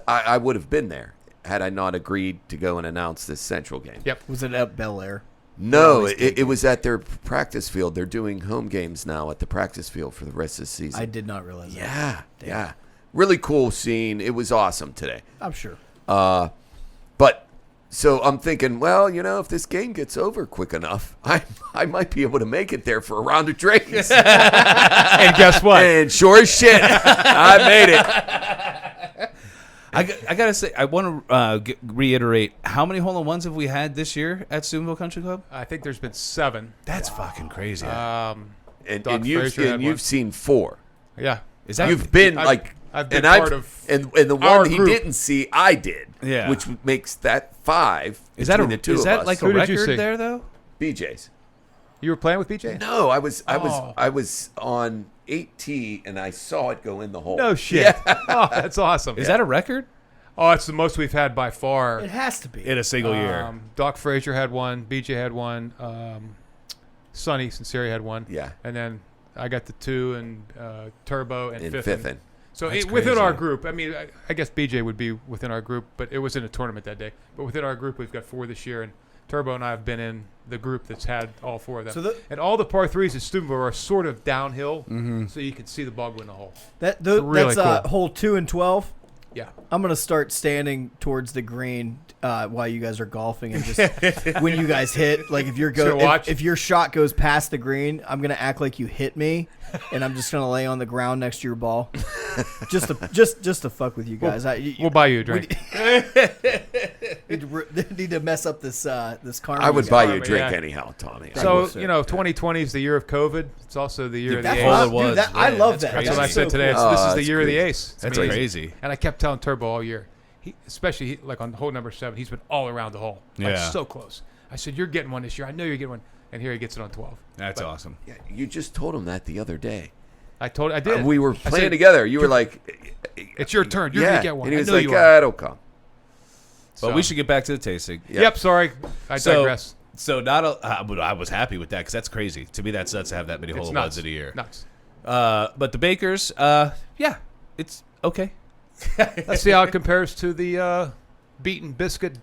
S3: I would have been there had I not agreed to go and announce this Central game.
S4: Yep.
S2: Was it at Bel Air?
S3: No,
S2: always
S3: it was at their practice field. They're doing home games now at the practice field for the rest of the season.
S2: I did not realize that.
S3: Yeah, yeah, really cool scene. It was awesome today.
S2: I'm sure.
S3: But so I'm thinking, well, if this game gets over quick enough, I might be able to make it there for a round of drinks.
S4: And guess what?
S3: And sure as shit, I made it.
S1: I gotta say, I want to reiterate how many hole-in-ones have we had this year at Steubenville Country Club?
S4: I think there's been 7.
S1: That's fucking crazy.
S3: And
S4: Doc Frazier had
S3: you've
S4: one.
S3: seen 4.
S4: Yeah.
S1: Is that
S3: You've been
S4: I've-
S3: like
S4: I've been
S3: And
S4: part of
S3: and the
S4: our
S3: one he
S4: group.
S3: didn't see, I did.
S1: Yeah.
S3: Which makes that 5.
S1: Is that
S3: between the two
S1: is
S3: of
S1: that
S3: us.
S1: like a
S4: Who did you
S1: record
S4: see?
S1: there though?
S3: BJ's?
S4: You were playing with BJ?
S3: No, I was
S4: Oh.
S3: on 8T and I saw it go in the hole.
S4: No shit.
S3: Yeah.
S4: Oh, that's awesome.
S1: Is that a record
S4: Oh, it's the most we've had by far.
S2: It has to be.
S1: in a single year?
S4: Doc Frazier had one. BJ had one. Sonny Sinceri had one.
S3: Yeah.
S4: And then I got the 2 and Turbo and
S3: In
S4: Fiffin.
S3: Fiffin.
S4: So
S1: That's
S4: within our
S1: crazy.
S4: group, I mean, I guess BJ would be within our group, but it was in a tournament that day. But within our group, we've got 4 this year, and Turbo and I have been in the group that's had all 4 of them.
S2: So
S4: and all the par 3s at Steubenville are sort of downhill,
S1: Mm-hmm.
S4: so you can see the ball go in the hole.
S2: That's
S4: cool.
S2: hole 2 and 12.
S4: Yeah.
S2: I'm gonna start standing towards the green while you guys are golfing, and just when you guys hit, like if you're
S4: So watch.
S2: if your shot goes past the green, I'm gonna act like you hit me, and I'm just gonna lay on the ground next to your ball, just to fuck with you guys.
S4: We'll buy you a drink.
S2: Need to mess up this karma.
S3: I would
S2: guys.
S3: buy you a
S4: Yeah.
S3: drink anyhow, Tommy.
S4: So, 2020 is the year of COVID. It's also the year of the
S2: That's
S4: ace.
S1: all
S2: what
S1: it was.
S2: dude, I
S1: Yeah,
S2: love
S1: that's
S2: that.
S4: That's what I
S1: crazy.
S4: said today.
S2: Cool.
S4: This is the
S3: that's
S4: year of the
S3: crazy.
S4: ace. It's
S1: That's
S4: amazing.
S1: crazy.
S4: And I kept telling Turbo all year, especially like on hole number 7, he's been all around the hole. Like
S1: Yeah.
S4: so close. I said, you're getting one this year. I know you're getting one. And here he gets it on 12.
S1: That's
S4: But
S1: awesome.
S3: Yeah, you just told him that the other day.
S4: I did.
S3: We were
S4: I
S3: playing
S4: said,
S3: together. You were like,
S4: It's your turn. You're
S3: yeah.
S4: going to get one.
S3: And he
S4: I
S3: was
S4: know
S3: like,
S4: you are.
S3: it'll come.
S1: But we should get back to the tasting.
S3: Yeah.
S4: Yep, sorry. I digress.
S1: So but I was happy with that because that's crazy. To me, that's nuts to have that many
S4: It's
S1: hole
S4: nuts.
S1: ones in a year.
S4: Nuts.
S1: But the Bakers, yeah, it's okay.
S4: Let's see how it compares to the Beaten Biscuit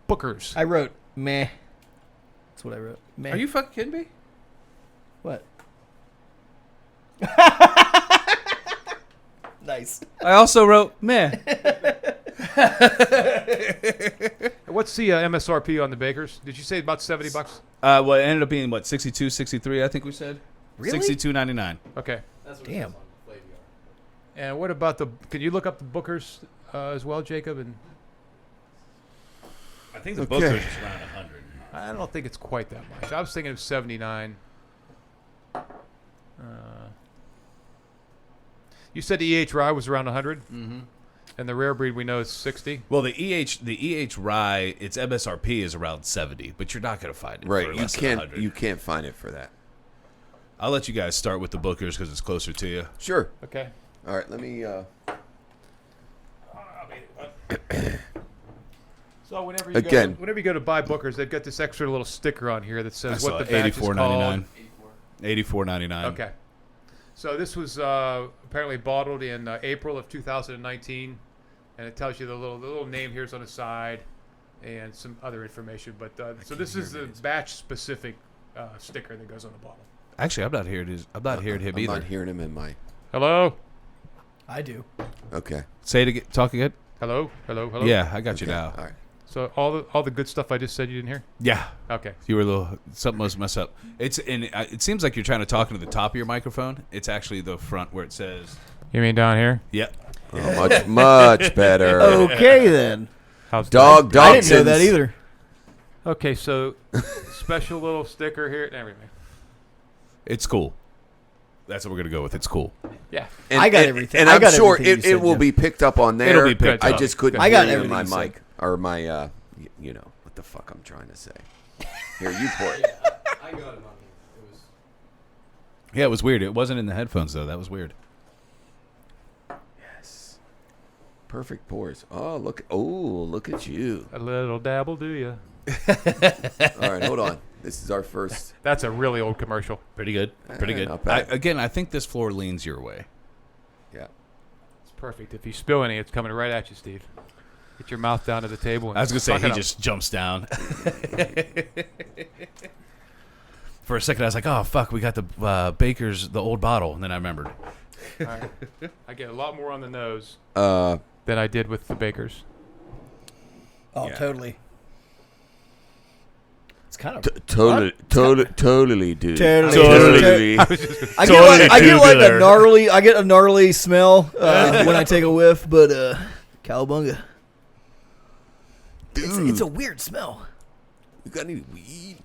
S4: Bookers.
S2: I wrote meh. That's what I wrote. Meh.
S1: Are you fucking kidding me?
S2: What? Nice.
S1: I also wrote meh.
S4: What's the MSRP on the Bakers? Did you say about $70?
S1: Well, it ended up being what 62, 63, I think we said.
S2: Really?
S1: 62.99.
S4: Okay.
S5: That's what
S2: Damn.
S5: it says on Flaviar.
S4: And what about can you look up the Bookers as well, Jacob? And
S1: I think the
S3: Okay.
S1: Booker's is around 100.
S4: I don't think it's quite that much. I was thinking of 79. You said the EH Rye was around 100,
S1: Mm-hmm.
S4: and the rare breed we know is 60.
S1: Well, the EH Rye, its MSRP is around 70, but you're not going to find it
S3: Right.
S1: for
S3: You
S1: less than
S3: can't
S1: 100.
S3: you can't find it for that.
S1: I'll let you guys start with the Bookers because it's closer to you.
S3: Sure.
S4: Okay.
S3: All right. Let me.
S4: So whenever you
S3: Again.
S4: whenever you go to buy Bookers, they've got this extra little sticker on here that
S1: I
S4: says
S1: saw
S4: what the badge is called.
S1: $84.99.
S5: 84.
S1: $84.99.
S4: Okay. So this was apparently bottled in April of 2019, and it tells you the little name here's on the side, and some other information. But so this is the batch-specific sticker that goes on the bottle.
S1: Actually, I'm not hearing his. I'm not hearing him
S3: I'm
S1: either.
S3: not hearing him in my.
S4: Hello,
S2: I do.
S3: Okay.
S1: Say it again. Talk again.
S4: hello.
S1: Yeah, I got you
S3: Okay.
S1: now.
S3: All right.
S4: So all the good stuff I just said you didn't hear?
S1: Yeah,
S4: Okay.
S1: you were a little something was messed up. It seems like you're trying to talk into the top of your microphone. It's actually the front where it says.
S4: You mean down here?
S1: Yep.
S3: Oh, much better.
S2: Okay then.
S4: How's
S3: Dog.
S2: I didn't know that
S3: Dogson's-
S2: either.
S4: Okay, so special little sticker here. Everything.
S1: It's cool. That's what we're gonna go with. It's cool.
S4: Yeah.
S3: And,
S2: I got
S3: and-
S2: everything.
S3: And
S2: I
S3: I'm
S2: got
S3: sure
S2: everything you
S3: it
S2: said,
S3: will
S2: Jeff.
S3: be picked up on there.
S1: It'll be picked
S3: I
S1: up.
S3: just couldn't
S2: I got
S3: hear you in my
S2: everything you
S3: mic or my you know what the fuck I'm trying to say. Here, you pour it.
S5: Yeah, I got it on here. It was.
S1: Yeah, it was weird. It wasn't in the headphones though. That was weird.
S3: Yes. Perfect pours. Look at you.
S4: A little dabble, do you?
S3: All right, hold on. This is our first.
S4: That's a really old commercial.
S1: Pretty good. Pretty good.
S3: not bad.
S1: I think this floor leans your way.
S3: Yeah.
S4: It's perfect. If you spill any, it's coming right at you, Steve. Get your mouth down to the table. And
S1: I was gonna say
S4: suck
S1: he
S4: it up.
S1: just jumps down. For a second, I was like, "Oh fuck, we got the Baker's the old bottle," and then I remembered.
S4: All right. I get a lot more on the nose
S3: Uh,
S4: than I did with the Bakers.
S2: Oh,
S3: Yeah.
S2: totally. It's kind of.
S3: totally, dude.
S2: Totally. I get a gnarly smell when I take a whiff, but cowabunga. It's a weird smell.
S3: You got any weed?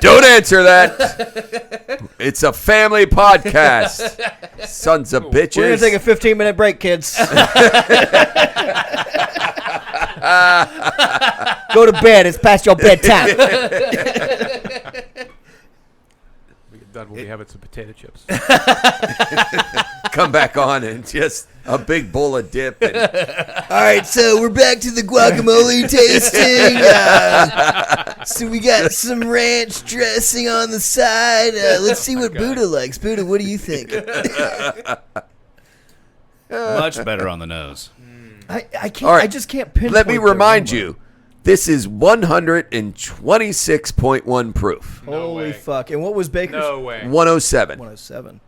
S3: Don't answer that. It's a family podcast. Sons of bitches.
S2: We're going to take a 15-minute break, kids. Go to bed. It's past your bedtime.
S4: We get done. We'll be having some potato chips.
S3: Come back on and just a big bowl of dip. And
S2: All right, so we're back to the guacamole tasting. So we got some ranch dressing on the side. Let's see what Buddha likes. Buddha, what do you think?
S1: Much better on the nose.
S2: I can't.
S3: All right,
S2: I just can't pinpoint.
S3: let me
S2: the
S3: remind
S2: aroma.
S3: you, this is 126.1 proof.
S4: No
S2: Holy
S4: way.
S2: fuck! And what was Baker's?
S4: No way.
S3: 107,
S2: 107.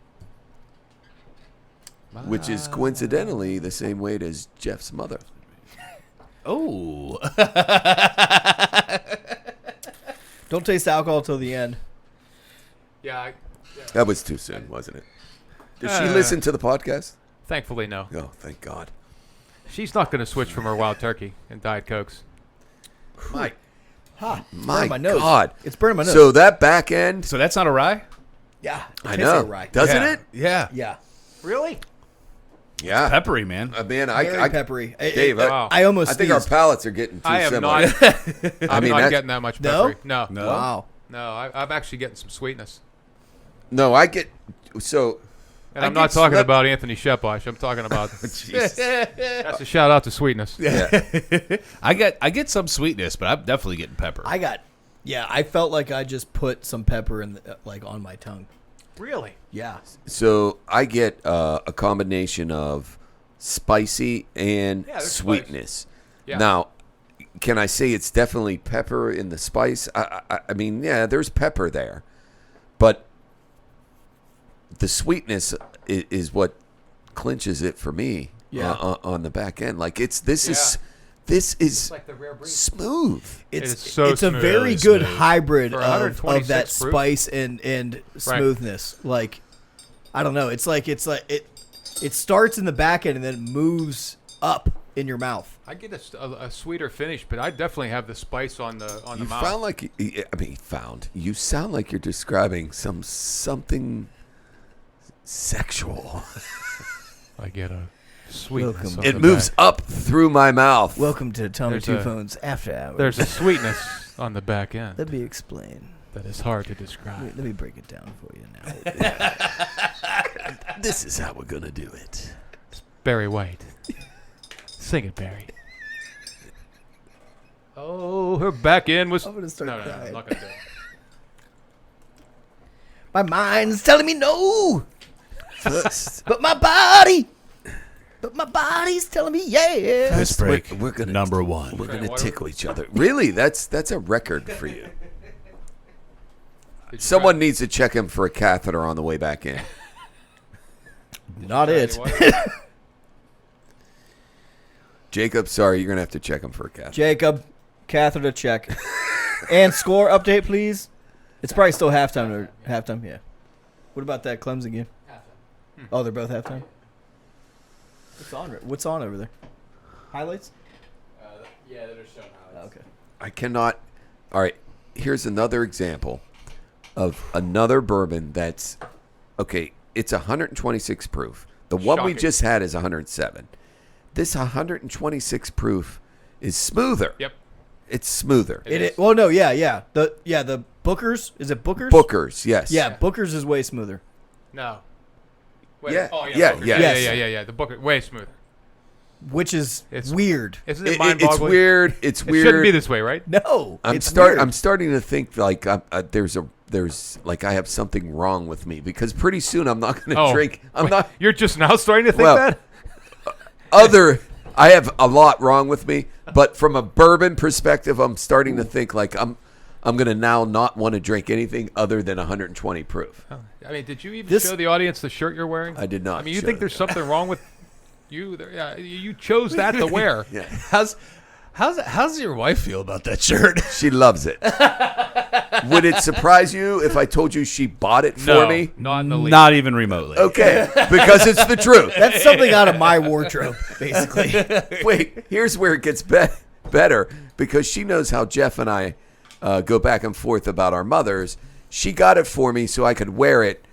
S3: which is coincidentally the same weight as Jeff's mother.
S1: Oh.
S2: Don't taste alcohol till the end.
S4: Yeah.
S3: That was too soon, wasn't it? Did she listen to the podcast?
S4: Thankfully, no.
S3: Oh, thank God.
S4: She's not going to switch from her wild turkey and Diet Cokes.
S3: My
S2: Ha!
S3: My
S2: burning my nose.
S3: God.
S2: It's burning my nose.
S3: So that back end,
S1: So that's not a rye?
S2: yeah,
S3: I
S2: tastes
S3: know,
S2: like rye.
S3: doesn't
S1: Yeah.
S3: it?
S1: Yeah.
S2: Yeah,
S4: Really?
S3: Yeah.
S1: Peppery, man.
S3: Man,
S2: very
S3: I
S2: peppery.
S3: Dave,
S4: Wow.
S2: I almost.
S3: I think our
S2: sneezed.
S3: palates are getting too
S4: I am
S3: similar.
S4: not. I'm
S3: mean,
S4: not
S3: that's-
S4: getting that much
S2: No?
S4: peppery. No.
S1: No.
S2: Wow.
S4: No, I'm actually getting some sweetness.
S3: No, I get so.
S4: And
S3: I
S4: I'm not
S3: get
S4: talking
S3: swept-
S4: about Anthony Sheposh. I'm talking about
S3: Jesus.
S4: that's a shout out to sweetness.
S3: Yeah.
S1: I get some sweetness, but I'm definitely getting pepper.
S2: I felt like I just put some pepper in, on my tongue.
S4: Really?
S2: Yeah.
S3: So I get a combination of spicy and
S4: Yeah, there's
S3: sweetness.
S4: Yeah.
S3: Now, can I say it's definitely pepper in the spice? I mean, yeah, there's pepper there, but the sweetness is what clinches it for me.
S2: Yeah.
S3: On the back end, like this is
S4: like the rare breed.
S3: smooth.
S4: It's so
S2: it's a
S4: smooth.
S2: very
S1: Really
S2: good
S1: smooth.
S2: hybrid
S4: For
S2: of that
S4: 126 proof?
S2: spice and smoothness. Like, I don't know. It's like it starts in the back end and then moves up in your mouth.
S4: I get a sweeter finish, but I definitely have the spice on the
S3: You
S4: mouth.
S3: found like you sound like you're describing something sexual.
S4: I get a sweetness.
S2: Welcome.
S4: on
S3: It
S4: the
S3: moves
S4: back.
S3: up through my mouth.
S2: Welcome to Tommy
S4: There's
S2: Two
S4: a-
S2: Phones After Hours.
S4: There's a sweetness on the back end
S2: Let me explain.
S4: that is hard to
S2: Let
S4: describe.
S2: me break it down for you now.
S3: This is how we're gonna do it.
S4: Barry White. Sing it, Barry. Oh, her back end was.
S2: I'm gonna start
S4: no,
S2: crying.
S4: I'm not gonna do it.
S2: My mind's telling me no,
S3: First,
S2: but my body's telling me yeah.
S1: This break,
S3: we're gonna
S1: number one.
S3: we're gonna
S4: what-
S3: tickle each other. Really, that's a record for you.
S4: Did you
S3: Someone
S4: try-
S3: needs to check him for a catheter on the way back in.
S2: Not
S4: try
S2: it.
S4: any what?
S3: Jacob, sorry, you're gonna have to check him for a catheter.
S2: Jacob, catheter check. And score update, please. It's probably still halftime. Or halftime, yeah. What about that Clemson game? Oh, they're both halftime. What's on over there? Highlights?
S5: Yeah, they're just showing highlights.
S2: Okay.
S3: I cannot. All right, here's another example of another bourbon that's okay. It's 126 proof. The one we
S4: Shocking.
S3: just had is 107. This 126 proof is smoother.
S4: Yep.
S3: It's smoother.
S2: Well, no, yeah. The Booker's, is it Booker's?
S3: Booker's, yes.
S2: Yeah, Booker's is way smoother.
S4: No. Wait,
S3: Yeah,
S4: Oh,
S3: yeah,
S4: Booker.
S3: yeah.
S2: Yes.
S4: The Booker way smoother.
S2: Which is
S4: It's-
S2: weird.
S4: Isn't it
S3: It's
S4: mind-boggling?
S3: weird. It's
S4: It
S3: weird.
S4: shouldn't be this way, right?
S2: No,
S3: I'm
S2: it's weird.
S3: I'm starting to think like there's like I have something wrong with me because pretty soon I'm not going to
S4: Oh,
S3: drink. I'm
S4: wait,
S3: not
S4: You're just now starting to think
S3: Well,
S4: that?
S3: I have a lot wrong with me, but from a bourbon perspective, I'm starting to think like I'm going to now not want to drink anything other than 120 proof.
S4: I mean, did you even
S2: This-
S4: show the audience the shirt you're wearing?
S3: I did not
S4: I mean, you
S3: show
S4: think there's
S3: them.
S4: something wrong with you? Yeah, you chose that to wear.
S3: Yeah,
S1: How's your wife feel about that shirt?
S3: she loves it. Would it surprise you if I told you she bought it for
S4: No,
S3: me?
S4: not in the least.
S1: Not even remotely.
S3: Okay, because it's the truth.
S2: That's something out of my wardrobe, basically.
S3: Wait, here's where it gets better. better because she knows how Jeff and I go back and forth about our mothers. She got it for me so I could wear it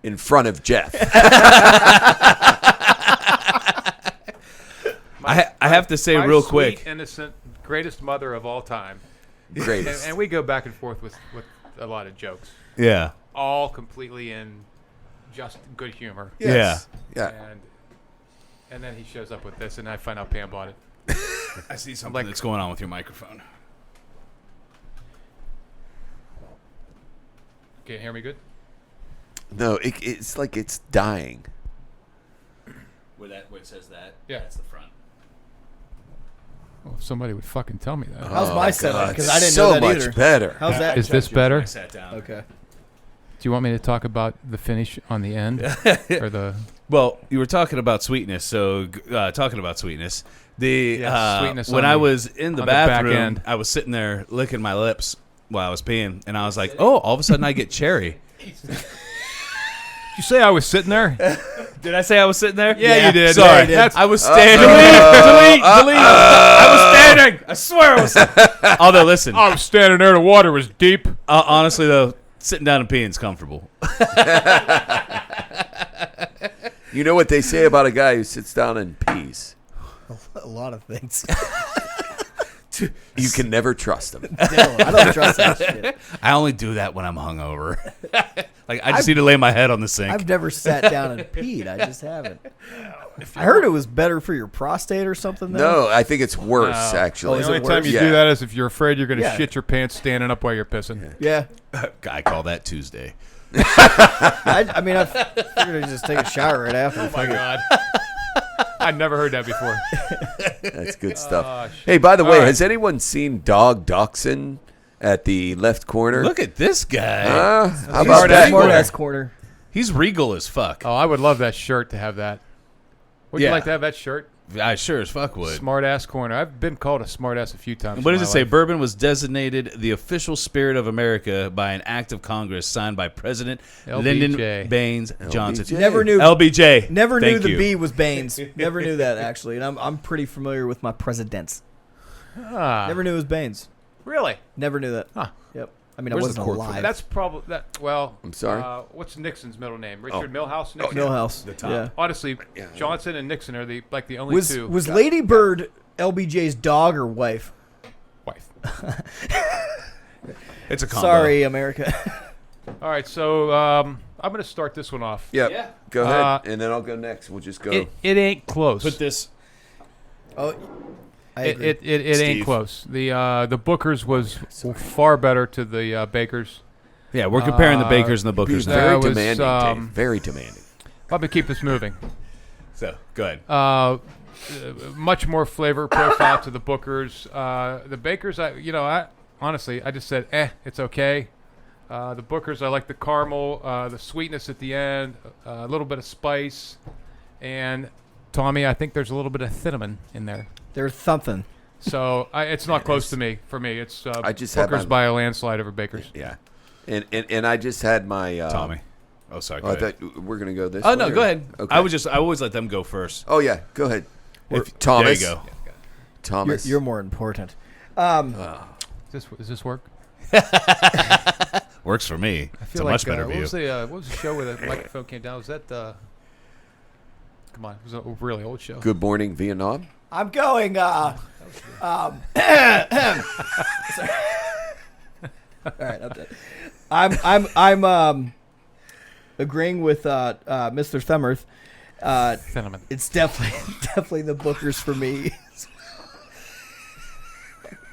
S3: in front of Jeff.
S1: I have to say
S4: My
S1: real
S4: sweet,
S1: quick.
S4: innocent, greatest mother of all time.
S3: Greatest.
S4: And we go back and forth with a lot of jokes,
S1: Yeah.
S4: all completely in just good humor.
S3: Yes. Yeah.
S4: And then he shows up with this, and I find out Pam bought it.
S1: I see something that's going on with your microphone.
S4: Can't hear me good?
S3: No, it's like it's dying.
S1: Where it says that?
S4: Yeah.
S1: That's the front.
S4: Well, if somebody would fucking tell me that.
S2: How's my setup? Because I didn't
S3: so
S2: know that
S3: much
S2: either.
S3: better.
S2: How's that?
S4: Is this better?
S1: I sat down.
S2: Okay.
S4: Do you want me to talk about the finish on the end? Or the
S1: Well, you were talking about sweetness, so talking about sweetness.
S4: Sweetness
S1: when
S4: on
S1: I
S4: the-
S1: was in the
S4: on the back
S1: bathroom,
S4: end.
S1: I was sitting there licking my lips while I was peeing, and I was like, "Oh!" All of a sudden, I get cherry.
S4: Did you say I was sitting there?
S1: Did I say I was sitting there?
S4: Yeah, you did.
S1: Sorry,
S4: Yeah, you did.
S1: I was standing. Delete. I was standing. I swear I was. Although, listen,
S4: I was standing there. The water was deep.
S1: honestly though, sitting down and peeing is comfortable.
S3: You know what they say about a guy who sits down and pees?
S2: A lot of things.
S3: You can never trust him.
S2: I don't trust that shit.
S1: I only do that when I'm hungover. Like I just need to lay my head on the sink.
S2: I've never sat down and peed. I just haven't. I heard it was better for your prostate or something. Though.
S3: No, I think it's worse, actually.
S2: is
S4: The
S2: it
S4: only time
S2: worse?
S4: you do that is if you're afraid you're going to
S2: Yeah.
S4: shit your pants standing up while you're pissing.
S2: Yeah.
S1: I call that Tuesday.
S2: I mean, I figured I'd just take a shower right after.
S4: Oh my God. I've never heard that before.
S3: That's good stuff.
S4: Oh, shit.
S3: Hey, by the
S4: All
S3: way,
S4: right.
S3: has anyone seen Dog Dachshund at the left corner?
S1: Look at this guy.
S3: How about that?
S2: Smart ass corner.
S1: He's regal as fuck.
S4: Oh, I would love that shirt to have that. Would you
S1: Yeah.
S4: like to have that shirt?
S1: I sure as fuck would.
S4: Smart ass corner. I've been called a smart ass a few times.
S1: What
S4: in
S1: does it
S4: my
S1: say?
S4: life.
S1: Bourbon was designated the official spirit of America by an act of Congress signed by President
S4: LBJ.
S1: Lyndon Baines Johnson.
S3: LBJ.
S2: Never knew.
S1: LBJ.
S2: Never knew
S1: Thank
S2: the
S1: you.
S2: B was Baines. Never knew that actually, and I'm pretty familiar with my presidents.
S4: Ah,
S2: Never knew it was Baines.
S4: really?
S2: Never knew that.
S4: Huh.
S2: Yep. I mean, I
S1: Where's the
S2: wasn't
S1: court for
S2: alive.
S4: That's probably that. Well,
S3: I'm sorry?
S4: What's Nixon's middle name? Richard Milhouse. Nixon.
S2: Millhouse.
S1: The top.
S2: Yeah.
S4: Honestly,
S3: Yeah.
S4: Johnson and Nixon are the only
S2: Was
S4: two.
S2: Lady Bird LBJ's dog or wife?
S4: Wife.
S1: It's a combo.
S2: Sorry, America.
S4: All right, so I'm going to start this one off.
S3: Yep.
S1: Yeah.
S3: Go ahead,
S4: Uh,
S3: and then I'll go next. We'll just go.
S4: It ain't close.
S1: Put this.
S2: Oh, I
S4: It
S2: agree.
S4: ain't
S1: Steve.
S4: close. The Bookers was far better to the Bakers.
S1: Yeah, we're comparing the Bakers and the
S3: Be
S1: Bookers now.
S3: very
S4: was,
S3: demanding, Dave.
S4: um,
S3: Very demanding.
S4: Probably keep this moving.
S1: So, go ahead.
S4: Much more flavor profile to the Bookers. The Bakers, I honestly, I just said, it's okay. The Bookers, I like the caramel, the sweetness at the end, a little bit of spice, and Tommy, I think there's a little bit of cinnamon in there.
S2: There's something.
S4: So it's not close to me. For me, it's
S3: I just had
S4: Bookers
S3: my-
S4: by a landslide over Bakers.
S3: Yeah. And I just had my
S1: Tommy. Oh, sorry. Go
S3: Oh, I
S1: ahead.
S3: thought we're gonna go this.
S1: Oh,
S3: way,
S1: no,
S3: or-
S1: go ahead.
S3: Okay.
S1: I always let them go first.
S3: Oh yeah, go ahead.
S1: If-
S3: Thomas.
S1: There you go.
S3: Thomas.
S2: You're more important.
S4: Does this work?
S1: Works for me.
S4: I
S1: It's
S4: feel
S1: a
S4: like
S1: much better
S4: what
S1: view.
S4: was what was the show where the microphone came down? Was that come on, it was a really old show.
S3: Good morning, Vietnam.
S2: I'm going. Sorry. All right, I'm agreeing with Mr. Thummerth.
S4: Cinnamon.
S2: It's definitely the Bookers for me.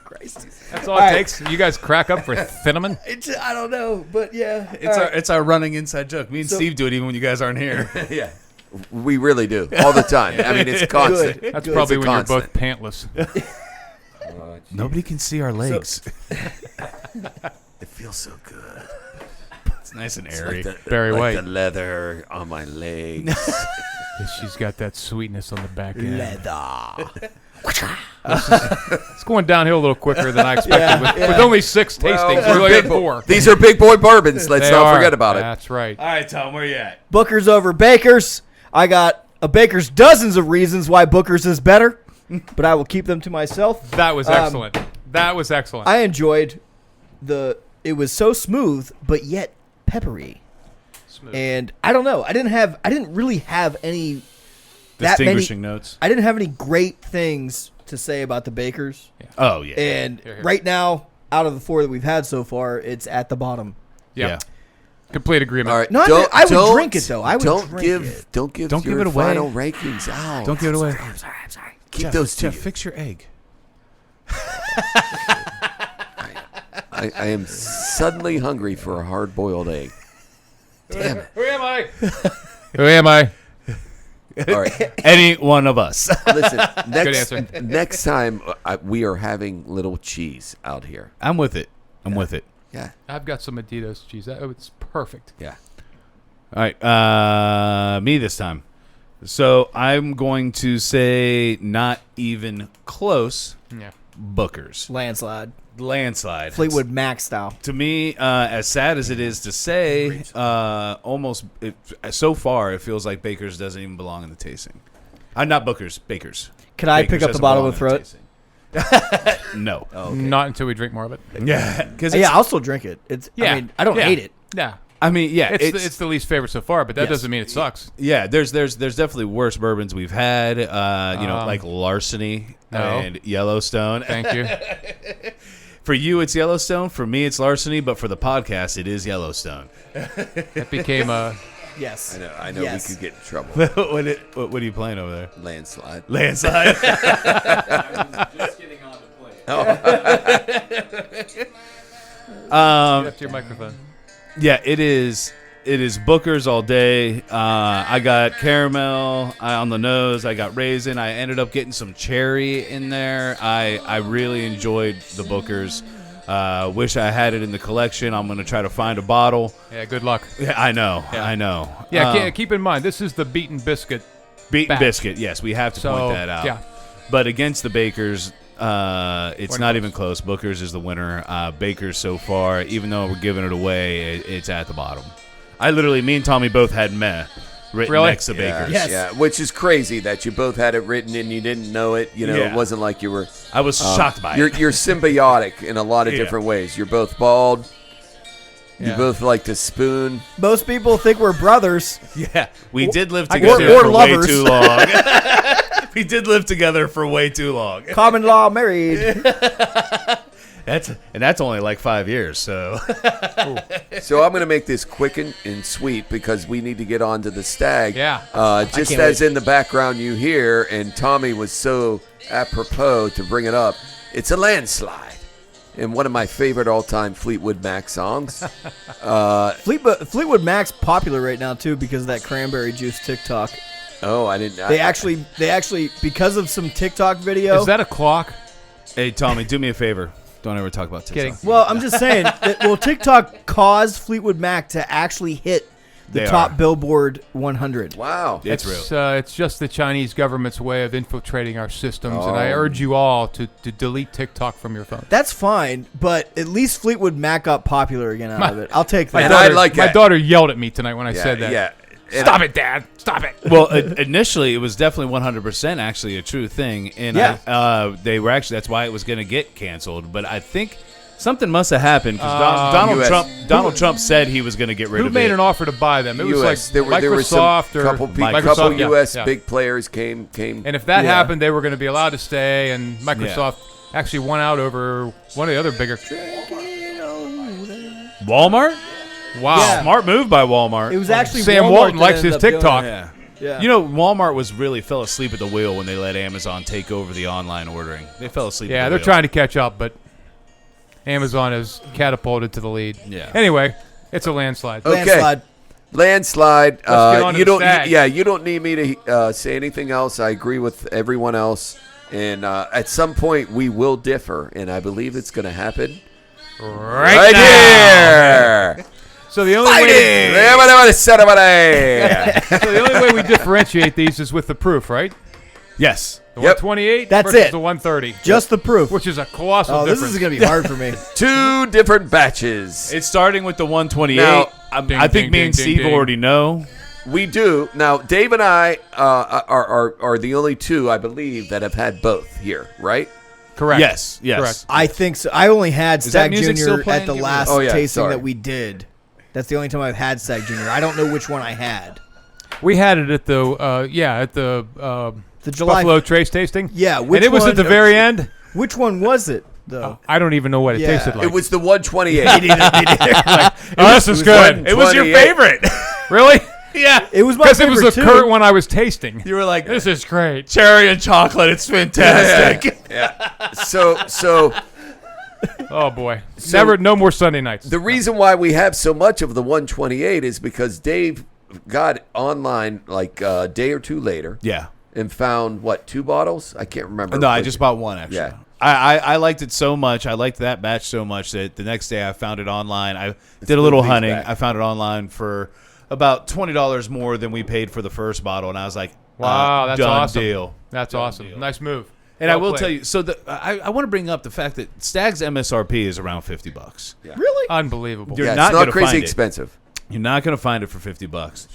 S2: Christ.
S4: That's all
S2: All
S4: it
S2: right.
S4: takes. You guys crack up for cinnamon.
S2: I don't know, but yeah.
S1: It's our running inside joke. Me and
S2: So-
S1: Steve do it even when you guys aren't here.
S3: Yeah. We really do all the time. I mean, it's constant.
S2: Good.
S4: That's
S2: Good.
S4: probably
S3: It's a
S4: when you're
S3: constant.
S4: both pantless.
S1: Nobody can see our legs.
S3: It feels so good.
S1: It's nice and airy.
S4: Barry
S3: like
S4: White.
S3: the leather on my legs.
S4: She's got that sweetness on the back end.
S2: Leather.
S4: It's going downhill a little quicker than I expected. With only 6 tastings,
S3: Well,
S4: we're
S3: big
S4: at
S3: bo-
S4: 4.
S3: These are big boy bourbons. Let's
S4: They
S3: not
S4: are.
S3: forget about it.
S4: That's right.
S1: All right, Tom, where you at?
S2: Bookers over Bakers. I got a Baker's dozens of reasons why Bookers is better. but I will keep them to myself.
S4: That was excellent. That was excellent.
S2: I enjoyed it was so smooth, but yet peppery.
S4: Smooth.
S2: And I don't know. I didn't really have any
S1: Distinguishing notes.
S2: I didn't have any great things to say about the Bakers.
S1: Oh, yeah.
S2: And
S4: Here.
S2: right now, out of the 4 that we've had so far, it's at the bottom.
S4: Yeah. Complete agreement.
S3: All right.
S2: No, I would drink it, though. I would
S3: don't
S2: drink
S3: give,
S2: it.
S3: Don't give
S1: Don't
S3: your
S1: give it away.
S3: final rankings out.
S1: Don't give it away.
S2: I'm sorry.
S3: Keep
S1: Jeff,
S3: those to
S1: Jeff,
S3: you.
S1: fix your egg.
S3: I am suddenly hungry for a hard-boiled egg. Damn it.
S4: Who am I? Who am I?
S3: All right.
S1: Any one of us.
S3: Listen,
S4: answer.
S3: next time we are having little cheese out here.
S1: I'm with it. I'm with it.
S3: Yeah.
S4: I've got some Adidas cheese. It's perfect.
S3: Yeah.
S1: All right. Me this time. So I'm going to say not even close.
S4: Yeah.
S1: Booker's. Landslide.
S2: Fleetwood Mac style.
S1: To me, as sad as it is to say, so far it feels like Baker's doesn't even belong in the tasting. Not Booker's, Baker's.
S2: Can I
S1: Baker's
S2: pick up the
S1: doesn't
S2: bottle
S1: belong
S2: and throw
S1: in
S2: it?
S1: the tasting. No.
S4: Not until we drink more of it.
S1: Yeah, because
S2: Yeah, I'll still drink it. I don't hate it.
S4: Yeah.
S1: I mean, yeah,
S4: It's the least favorite so far, but that doesn't mean it sucks.
S1: yeah. There's definitely worse bourbons we've had. Like Larceny
S4: No.
S1: and Yellowstone.
S4: Thank you.
S1: For you, it's Yellowstone. For me, it's Larceny. But for the podcast, it is Yellowstone.
S4: That became a...
S2: Yes.
S3: I know
S2: Yes.
S3: we could get in trouble.
S1: what are you playing over there?
S3: Landslide.
S1: Landslide.
S5: I was just getting on the plate.
S4: Up to your microphone.
S1: Yeah, it is. It is Booker's all day. I got caramel on the nose. I got raisin. I ended up getting some cherry in there. I really enjoyed the Booker's. Wish I had it in the collection. I'm going to try to find a bottle.
S4: Yeah, good luck.
S1: Yeah, I know.
S4: Yeah.
S1: I know.
S4: Yeah, keep in mind, this is the Beaten Biscuit.
S1: Beaten
S4: batch.
S1: Biscuit. Yes, we have to
S4: So,
S1: point that out.
S4: yeah.
S1: But against the Bakers, it's
S4: Wasn't
S1: not
S4: close.
S1: even close. Booker's is the winner. Bakers so far, even though we're giving it away, it's at the bottom. Me and Tommy both had meh written
S4: Really?
S1: next to Bakers.
S2: Yes.
S3: Yeah, which is crazy that you both had it written and you didn't know it. You know,
S1: Yeah.
S3: it wasn't like you were.
S1: I was shocked by it.
S3: You're symbiotic in a lot of
S1: Yeah.
S3: different ways. You're both bald. You
S4: Yeah.
S3: both like to spoon.
S2: Most people think we're brothers.
S1: Yeah, we did live
S4: I
S1: together
S2: guess-
S1: for
S2: or
S1: way
S2: lovers.
S1: too long. We did live together for way too long.
S2: Common law married.
S1: That's only like 5 years. So
S3: So I'm going to make this quick and sweet because we need to get on to the Stag.
S4: Yeah.
S3: Just
S2: can't
S3: as
S2: wait.
S3: in the background you hear, and Tommy was so apropos to bring it up, it's a landslide. And one of my favorite all-time Fleetwood Mac songs.
S2: Fleetwood Mac's popular right now too because of that cranberry juice TikTok.
S3: Oh, I didn't.
S2: They actually because of some TikTok video.
S4: Is that a clock?
S1: hey, Tommy, do me a favor. Don't ever talk about TikTok.
S4: Kidding.
S2: Well, I'm just saying. TikTok caused Fleetwood Mac to actually hit the
S1: They
S2: top
S1: are.
S2: Billboard 100.
S3: Wow.
S1: It's real.
S4: It's just the Chinese government's way of infiltrating our systems, and I urge you all to delete TikTok from your phone.
S2: That's fine, but at least Fleetwood Mac got popular again out of it. I'll take that.
S3: And I like
S4: my
S3: that.
S4: daughter yelled at me tonight when I said that.
S3: Yeah. And
S4: Stop it, Dad! Stop it!
S1: Well, initially it was definitely 100% actually a true thing, and
S2: Yeah.
S1: they were actually that's why it was going to get canceled. But I think something must have happened because
S3: US.
S1: Donald Trump said he was going to get rid
S4: Who
S1: of
S4: made
S1: it.
S4: an offer to buy them? It was
S3: US.
S4: like
S3: There were some
S4: Microsoft or
S3: couple
S4: Microsoft. yeah,
S3: U.S.
S4: yeah.
S3: big players came.
S4: And if that
S2: Yeah.
S4: happened, they were going to be allowed to stay, and Microsoft actually won out over one of the other bigger.
S1: Walmart.
S4: Wow.
S2: Yeah.
S1: Smart move by Walmart.
S2: It was actually
S4: Sam
S2: Walmart
S4: Walton
S2: that
S4: likes
S2: ended
S4: his
S2: up doing
S4: TikTok.
S2: it.
S1: Yeah.
S2: Yeah.
S1: You know, Walmart really fell asleep at the wheel when they let Amazon take over the online ordering. They fell asleep.
S4: Yeah,
S1: at the
S4: they're
S1: wheel.
S4: trying to catch up, but Amazon has catapulted to the lead.
S1: Yeah.
S4: Anyway, it's a landslide.
S3: Okay. Landslide.
S4: get on to
S3: You
S4: the
S3: don't.
S4: Stag.
S3: You don't need me to say anything else. I agree with everyone else. And at some point we will differ, and I believe it's going to happen
S4: Right
S3: here.
S4: So the only way
S3: So
S4: the only way we differentiate these is with the proof, right?
S1: Yes.
S4: The
S3: Yep.
S4: 128
S2: That's
S4: versus
S2: it.
S4: the 130,
S2: Just the proof.
S4: which is a colossal
S2: Oh, this
S4: difference.
S2: is going to be hard for me.
S3: 2 different batches.
S1: It's starting with the 128.
S3: Now-
S1: I
S4: Ding,
S1: think
S4: ding,
S1: me and
S4: ding,
S1: Steve
S4: ding.
S1: already know.
S3: We do. Now, Dave and I are the only two, I believe, that have had both here, right?
S4: Correct.
S1: Yes.
S4: Correct.
S2: I think so. I only had
S1: Is that
S2: Stagg
S1: music
S2: Jr.
S1: still playing?
S2: at the
S1: Give me
S2: last
S3: Oh, yeah,
S2: tasting
S3: sorry.
S2: that we did. That's the only time I've had Stagg Jr. I don't know which one I had.
S4: We had it at the
S2: The July.
S4: Buffalo Trace tasting.
S2: Yeah,
S4: and
S2: which
S4: it was
S2: one-
S4: at the very end.
S2: Which one was it, though?
S4: I don't even know what it
S2: Yeah.
S4: tasted like.
S3: It was the 128.
S4: Oh, this is good.
S1: It was your
S3: 128.
S1: favorite.
S4: Really?
S1: Yeah.
S2: It was my
S4: Because it was
S2: favorite
S4: the
S2: too.
S4: current one I was tasting.
S1: You were like,
S4: This is great.
S1: cherry and chocolate. It's fantastic.
S3: So
S4: Oh boy. No more Sunday nights.
S3: the reason why we have so much of the 128 is because Dave got online like a day or two later
S1: Yeah.
S3: and found, what, 2 bottles? I can't remember.
S1: No, I just bought one, actually.
S3: Yeah.
S1: I liked it so much. I liked that batch so much that the next day I found it online. I did a
S3: good
S1: little
S3: things
S1: hunting.
S3: back.
S1: I found it online for about $20 more than we paid for the first bottle. And I was like,
S4: Wow, that's
S1: done
S4: awesome.
S1: deal.
S4: That's awesome. Nice move.
S1: And I
S4: Well
S1: will tell
S4: played.
S1: you, so I want to bring up the fact that Stagg's MSRP is around $50.
S2: Really?
S4: Unbelievable.
S1: You're
S3: Yeah,
S1: not
S3: it's not
S1: gonna
S3: crazy
S1: find it.
S3: expensive.
S1: You're not going to find it for $50.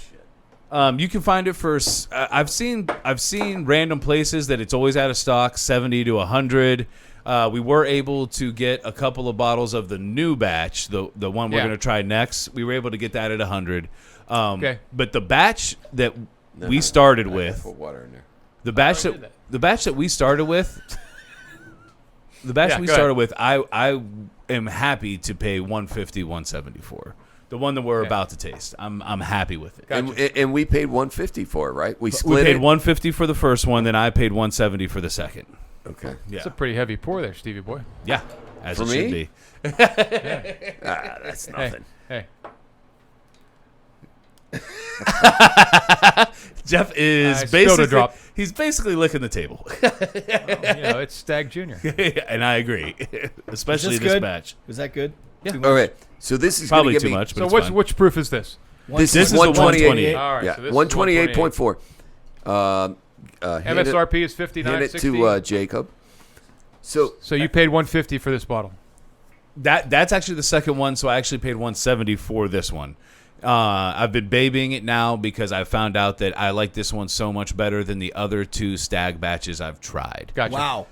S1: You can find it for. I've seen random places that it's always out of stock, 70 to 100. We were able to get a couple of bottles of the new batch, the one we're
S4: Yeah.
S1: going to try next. We were able to get that at 100.
S4: Okay.
S1: But the batch that we started with,
S3: Put water in there.
S1: the batch
S4: did
S1: that
S4: that.
S1: the batch that we started with, the batch
S4: Yeah,
S1: we
S4: go
S1: started
S4: ahead.
S1: with, I am happy to pay 150, 170 for. The one that we're
S4: Okay.
S1: about to taste, I'm happy with it.
S3: And we paid 150 for it, right? We
S1: We
S3: split
S1: paid
S3: it.
S1: 150 for the first one, then I paid 170 for the second.
S3: Okay.
S1: Yeah,
S4: It's a pretty heavy pour there, Stevie boy.
S1: yeah, as
S3: For
S1: it should
S3: me?
S1: be.
S3: That's
S4: Hey,
S3: nothing.
S4: hey.
S1: Jeff is
S4: Spilled a
S1: basically
S4: drop.
S1: he's basically licking the table,
S4: It's Stagg Jr.
S1: and I agree, especially
S2: Is
S1: this
S2: good?
S1: batch.
S2: Was that good?
S3: Okay. So this is
S1: Probably
S3: gonna
S1: too
S3: give me,
S1: much, but
S4: So
S1: it's
S4: which
S1: fine.
S4: which proof is this?
S3: This
S1: This
S3: is
S1: is the
S3: 128.
S1: 128.
S4: All right.
S3: Yeah,
S4: So this is
S3: 128.4. Hand
S4: MSRP is
S3: hand it
S4: $59.60.
S3: to Jacob. So
S4: So you paid $150 for this bottle.
S1: That's actually the second one, so I actually paid 170 for this one. I've been babying it now because I found out that I like this one so much better than the other 2 Stagg batches I've tried.
S4: Gotcha.
S2: Wow.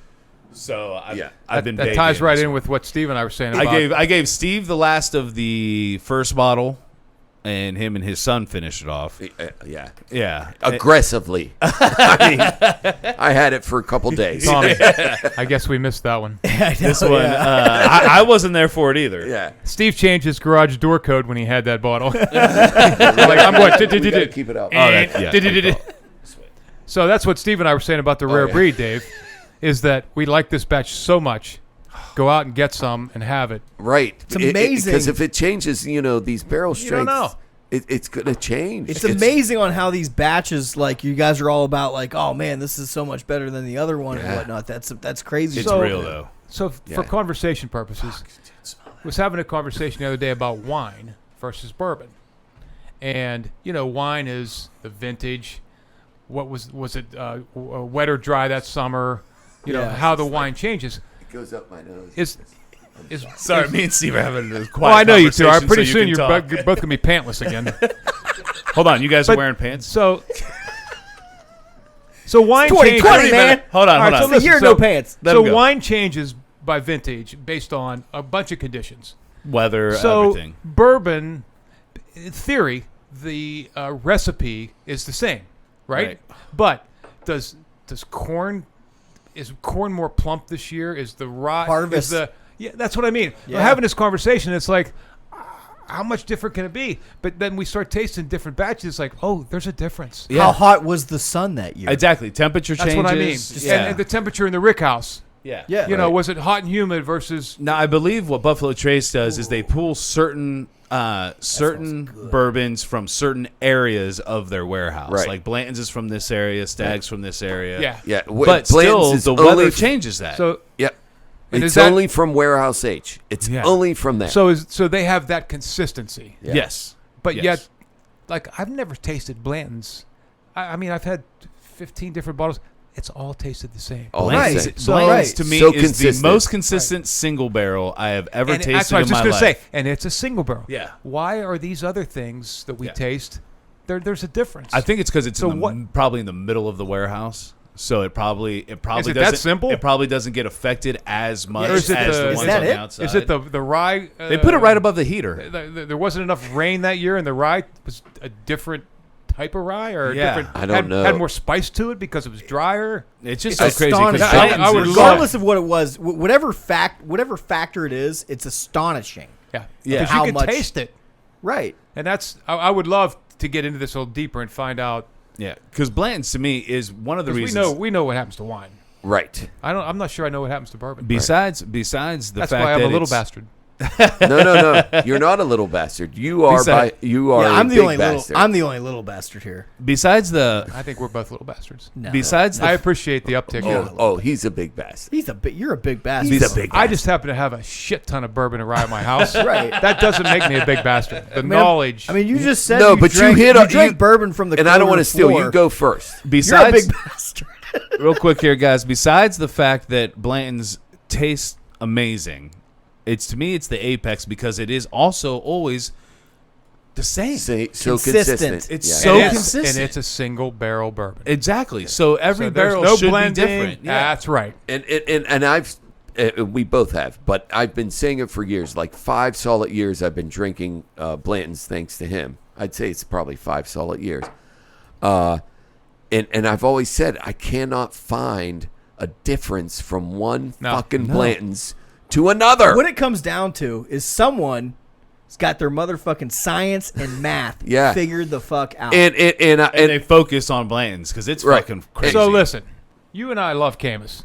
S1: So
S3: Yeah.
S1: I've been
S4: That
S1: babying
S4: ties right
S1: this
S4: in
S1: one.
S4: with what Steve and I were saying about.
S1: I gave Steve the last of the first bottle, and him and his son finished it off.
S3: yeah,
S1: Yeah,
S3: aggressively. I mean, I had it for a couple days.
S4: Tommy, I guess we missed that one.
S1: this one I wasn't there for it either.
S3: Yeah.
S4: Steve changed his garage door code when he had that bottle. Like, I'm going.
S3: We gotta keep it up.
S1: Oh, that, yeah.
S4: So that's what Steve and I were saying about the rare
S3: yeah.
S4: breed, Dave, is that we like this batch so much. Go out and get some and have it.
S3: Right.
S2: It's amazing.
S3: Because if it changes, these barrel
S4: You don't
S3: strengths,
S4: know.
S3: it's going to change.
S2: It's amazing on how these batches, like you guys are all about, like, oh man, this is so much better than the other one and
S3: Yeah.
S2: whatnot. That's crazy.
S1: It's
S4: So-
S1: real though.
S4: So for
S3: Yeah.
S4: conversation purposes, was having a conversation the other day about wine versus bourbon, and wine is the vintage. What was it? Wet or dry that summer?
S2: Yeah.
S4: How the wine changes.
S3: It goes up my nose.
S4: Is
S1: Sorry,
S4: is-
S1: me and Steve are having a quiet
S4: Well, I know you two are.
S1: conversation,
S4: Pretty
S1: so
S4: soon
S1: you
S4: you're
S1: can talk.
S4: both gonna be pantless again.
S1: Hold on, you guys are
S4: But-
S1: wearing pants?
S4: So wine
S2: 2020,
S4: changes.
S2: man.
S1: Hold on,
S4: All
S1: hold
S4: right,
S1: on.
S4: so
S2: It's a
S4: listen,
S2: year,
S4: so-
S2: no pants.
S1: Let 'em
S4: So
S1: go.
S4: wine changes by vintage based on a bunch of conditions.
S1: Weather,
S4: So
S1: everything.
S4: bourbon, in theory, the recipe is the same, right?
S1: Right.
S4: But does corn is corn more plump this year? Is the rye
S2: Harvest.
S4: Yeah, that's what I mean.
S2: Yeah.
S4: We're having this conversation. It's like, how much different can it be? But then we start tasting different batches. It's like, oh, there's a difference.
S1: Yeah.
S2: How hot was the sun that year?
S1: Exactly. Temperature
S4: That's
S1: changes.
S4: what I mean.
S1: Yeah.
S4: And the temperature in the rick house.
S1: yeah.
S2: Yeah.
S4: You know, was it hot and humid versus?
S1: Now, I believe what Buffalo Trace does is they pull certain bourbons from certain areas of their warehouse.
S3: Right.
S1: Like Blanton's is from this area, Stagg's from this area.
S4: Yeah.
S3: Yeah.
S1: But
S3: Blanton's
S1: still,
S3: is
S1: the
S3: only
S1: weather
S3: f-
S1: changes that.
S4: So
S3: Yep.
S4: And
S3: It's
S4: is that-
S3: only from Warehouse H. It's
S1: Yeah.
S3: only from there.
S4: so they have that consistency.
S3: Yeah.
S1: Yes.
S4: But
S1: Yes.
S4: yet, like, I've never tasted Blanton's. I mean, I've had 15 different bottles. It's all tasted the same.
S3: All
S2: Right.
S3: the same.
S1: Blanton's,
S2: So-
S1: Blanton's
S2: right.
S1: to me
S3: So
S1: is
S3: consistent.
S1: the most consistent single barrel I have ever
S4: And that's
S1: tasted
S4: what I
S1: in
S4: was just
S1: my
S4: gonna
S1: life.
S4: say. And it's a single barrel.
S1: Yeah.
S4: Why are these other things that we
S1: Yeah.
S4: taste there's a difference.
S1: I think it's because it's
S4: So
S1: probably in the middle of the warehouse. So it probably
S4: Is it
S1: doesn't.
S4: that simple?
S1: It probably doesn't get affected as much
S4: Or is it
S1: as
S4: the-
S1: the
S4: is
S1: ones
S2: that
S1: on
S2: it?
S1: the outside.
S4: Is it the rye?
S1: They put it right above the heater.
S4: There wasn't enough rain that year, and the rye was a different type of rye, or
S1: Yeah.
S4: different.
S3: I don't know.
S4: Had more spice to it because it was drier.
S1: It's just
S2: It's
S1: so crazy. 'cause
S2: astonishing.
S1: Blanton's
S4: I would
S1: is-
S4: love-
S2: Regardless of what it was, whatever factor it is, it's astonishing.
S4: Yeah,
S1: Yeah.
S4: because
S2: How
S4: you can
S2: much-
S4: taste it,
S2: Right.
S4: and that's. I would love to get into this a little deeper and find out.
S1: Yeah, because Blanton's to me is one of the
S4: 'Cause
S1: reasons.
S4: we know what happens to wine.
S3: Right.
S4: I'm not sure I know what happens to bourbon.
S1: Besides the
S4: That's
S1: fact
S4: why I'm
S1: that
S4: a little
S1: it's-
S4: bastard.
S3: No. You're not a little bastard. You are
S1: Besides-
S3: you are
S2: Yeah,
S3: a
S2: I'm the
S3: big
S2: only
S3: bastard.
S2: little. I'm the only little bastard here.
S1: Besides the
S4: I think we're both little bastards.
S2: No.
S1: besides the
S4: I appreciate the uptick. here.
S3: oh, he's a big bastard.
S2: You're a big bastard.
S1: He's a big
S4: I just happen to have a shit ton of bourbon and rye at my house.
S2: Right.
S4: That doesn't make me a big bastard. The
S2: Man,
S4: knowledge.
S2: I mean, you just said
S3: No,
S2: you
S3: but you
S2: drank,
S3: hit
S2: you
S3: on-
S2: drank
S3: you-
S2: bourbon from the
S3: And I don't
S2: want
S3: want to steal.
S2: floor.
S3: You go first.
S2: You're a
S1: besides
S2: big bastard.
S1: real quick here, guys. Besides the fact that Blanton's tastes amazing, to me it's the apex because it is also always the same.
S3: So
S2: Consistent.
S3: consistent.
S1: It's
S3: Yeah.
S1: so
S4: and it's,
S1: consistent.
S4: and it's a single barrel bourbon.
S1: Exactly. So every
S4: So there's
S1: barrel
S4: no
S1: should
S4: blending.
S1: be different. Yeah.
S4: That's right.
S3: And I've we both have, but I've been saying it for years. Like 5 solid years, I've been drinking Blanton's thanks to him. I'd say it's probably 5 solid years. And I've always said I cannot find a difference from one fucking Blanton's to another.
S2: What it comes down to is someone's got their motherfucking science and math
S3: Yeah.
S2: figured the fuck out.
S3: And
S1: And they focus on Blanton's because it's
S3: Right.
S1: fucking crazy.
S4: So listen, you and I love Camus.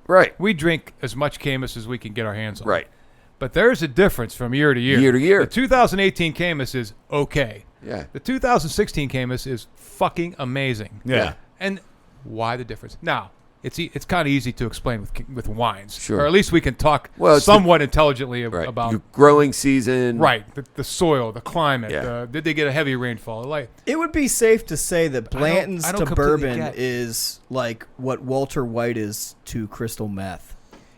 S3: right,
S4: We drink as much Camus as we can get our hands on.
S3: right.
S4: But there's a difference from year to year.
S3: Year to year.
S4: The 2018 Camus is okay.
S3: Yeah.
S4: The 2016 Camus is fucking amazing.
S1: Yeah.
S4: And why the difference? Now, it's kind of easy to explain with wines.
S3: Sure.
S4: Or at least we can talk
S3: Well, it's
S4: somewhat intelligently
S3: Right.
S4: about
S3: Your growing season.
S4: right the soil, the climate.
S3: Yeah.
S4: Did they get a heavy rainfall? Like
S2: it would be safe to say that Blanton's
S4: I don't
S2: to
S4: completely
S2: bourbon
S4: get.
S2: is like what Walter White is to crystal meth.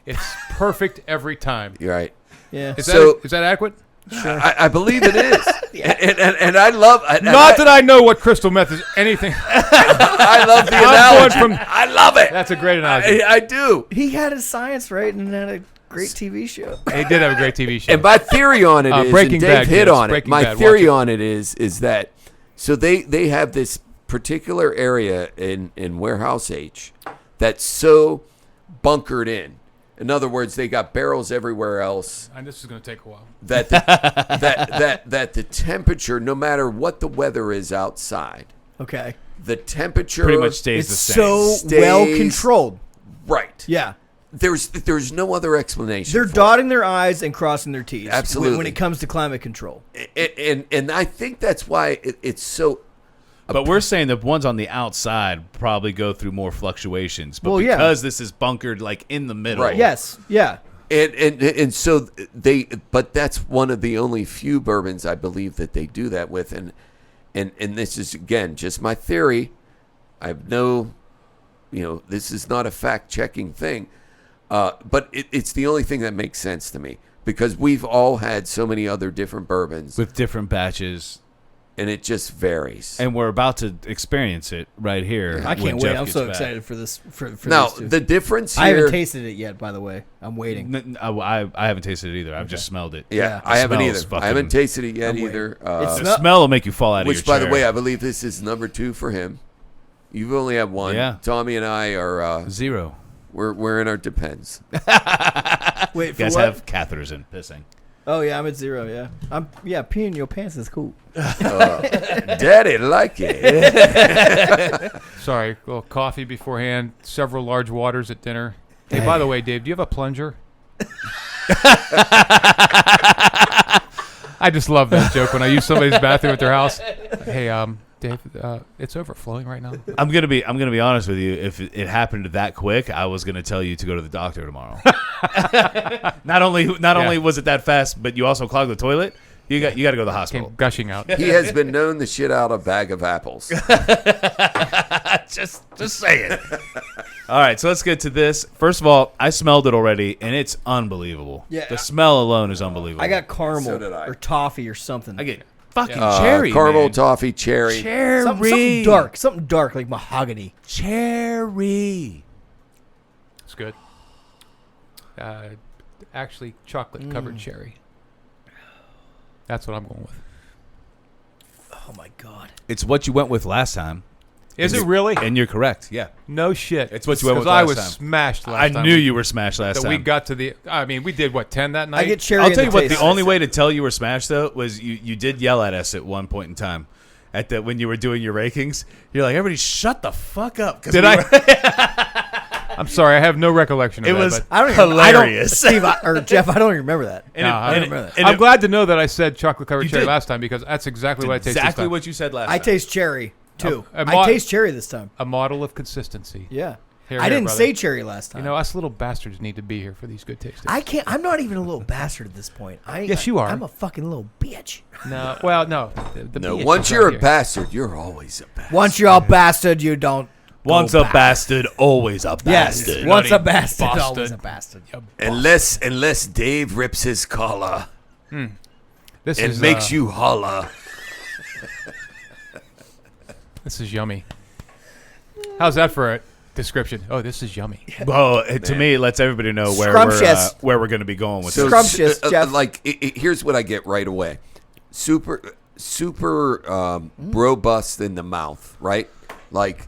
S4: it's perfect every time.
S3: You're right.
S2: Yeah.
S4: Is
S3: So-
S4: that adequate?
S3: I believe it is. and I love.
S4: Not that I know what crystal meth is anything.
S3: I love the
S4: I'm
S3: analogy.
S4: going from-
S3: I love it.
S4: That's a great analogy.
S3: I do.
S2: He had his science right and had a great TV show.
S4: He did have a great TV show.
S3: And my theory on it is,
S4: Breaking
S3: and Dave
S4: Bad,
S3: hit
S4: kids.
S3: on it.
S4: Breaking
S3: My
S4: Bad,
S3: theory
S4: watch it.
S3: on it is that so they have this particular area in Warehouse H that's so bunkered in. In other words, they got barrels everywhere else.
S4: And this is going to take a while.
S3: That that the temperature, no matter what the weather is outside,
S2: Okay.
S3: the temperature
S1: Pretty much stays
S2: It's
S1: the same.
S2: so
S3: Stays-
S2: well controlled.
S3: right.
S2: Yeah.
S3: There's no other explanation.
S2: They're
S3: for it.
S2: dotting their I's and crossing their T's.
S3: Absolutely.
S2: When it comes to climate control.
S3: And I think that's why it's so.
S1: But we're saying the ones on the outside probably go through more fluctuations. But
S2: Well, yeah.
S1: because this is bunkered like in the middle.
S3: Right.
S2: Yes. Yeah.
S3: And so but that's one of the only few bourbons I believe that they do that with, and this is again just my theory. I have no, this is not a fact-checking thing, but it's the only thing that makes sense to me because we've all had so many other different bourbons,
S1: With different batches.
S3: and it just varies.
S1: And we're about to experience it right here.
S2: I
S1: when
S2: can't wait.
S1: Jeff
S2: I'm
S1: gets
S2: so
S1: back.
S2: excited for this. For
S3: Now
S2: this too.
S3: the difference here.
S2: I haven't tasted it yet, by the way. I'm waiting.
S1: I haven't tasted it either. I've just smelled it.
S3: yeah,
S2: Yeah.
S3: I haven't
S1: Smells
S3: either.
S1: fucking-
S3: I haven't tasted it yet
S2: I'm waiting.
S3: either.
S2: It's
S1: The
S2: Smell-
S1: smell will make you fall out of your
S3: Which, by the
S1: chair.
S3: way, I believe this is number 2 for him. You've only had one.
S1: Yeah.
S3: Tommy and I are
S1: 0.
S3: we're in our depends.
S2: Wait
S1: You
S2: for
S1: guys
S2: what?
S1: have catheters and pissing.
S2: Oh yeah, I'm at 0. Yeah. Peeing your pants is cool.
S3: Daddy like it.
S4: Sorry, a little coffee beforehand, several large waters at dinner. Hey, by the way, Dave, do you have a plunger? I just love that joke when I use somebody's bathroom at their house. Hey, Dave, it's overflowing right now.
S1: I'm gonna be honest with you. If it happened that quick, I was gonna tell you to go to the doctor tomorrow. Not only was it that fast, but you also clogged the toilet. You got to go to the hospital.
S4: Came gushing out.
S3: He has been known to shit out a bag of apples.
S1: just saying. All right, so let's get to this. First of all, I smelled it already, and it's unbelievable.
S2: Yeah.
S1: The smell alone is unbelievable.
S2: I got caramel
S3: So did I.
S2: or toffee or something.
S1: I get fucking cherry,
S3: caramel
S1: man.
S3: toffee cherry.
S1: Cherry.
S2: Something dark like mahogany.
S1: Cherry.
S4: It's good. Actually, chocolate-covered cherry. That's what I'm going with.
S2: Oh my god.
S1: It's what you went with last time.
S4: Is it really?
S1: And you're correct. Yeah.
S4: No shit.
S1: It's what you went with
S4: I
S1: last
S4: was
S1: time.
S4: smashed last
S1: I
S4: time.
S1: knew you were smashed last
S4: That
S1: time.
S4: we got to the. I mean, we did what 10 that night.
S2: I get cherry.
S1: I'll
S2: in
S1: tell you what.
S2: taste.
S1: The only way to tell you were smashed though was you did yell at us at one point in time, when you were doing your rakings. You're like, everybody, shut the fuck up.
S4: Did I? I'm sorry, I have no recollection of
S1: It
S4: that.
S1: was
S4: but
S2: I don't
S1: hilarious.
S2: Steve or Jeff, I don't even remember that.
S1: And
S4: No,
S1: it-
S4: I
S1: and
S4: don't
S1: it-
S2: remember that.
S1: and
S4: I'm
S1: it-
S4: glad to know that I said chocolate covered
S1: You
S4: cherry
S1: did.
S4: last time because that's exactly what I tasted.
S1: exactly
S4: this time.
S1: what you said last
S2: I
S1: time.
S2: taste cherry too.
S4: A
S2: I taste cherry this time.
S4: A model of consistency.
S2: Yeah.
S4: Here,
S2: I
S4: here,
S2: didn't
S4: brother.
S2: say cherry last time.
S4: You know, us little bastards need to be here for these good tasting.
S2: I can't. I'm not even a little bastard at this point.
S4: Yes, you are.
S2: I'm a fucking little bitch.
S4: No, well, no. The
S3: No,
S4: bitch
S3: once
S4: is
S3: you're
S4: right
S3: a
S4: here.
S3: bastard, you're always a bastard.
S2: Once you're a bastard, you don't.
S1: Once
S2: go
S1: a
S2: back.
S1: bastard, always a
S2: Yes.
S1: bastard.
S2: Once a
S4: Bloody
S2: bastard,
S4: bastard.
S2: always a bastard.
S3: Unless Dave rips his collar
S4: This
S3: and
S4: is
S3: makes you holler.
S4: This is yummy. How's that for a description? Oh, this is yummy.
S1: Well, to me, it lets everybody know
S2: Scrumptious.
S1: where we're going to be going with
S3: So,
S1: this.
S2: Scrumptious, Jeff.
S3: like, here's what I get right away. Super robust in the mouth, right? Like,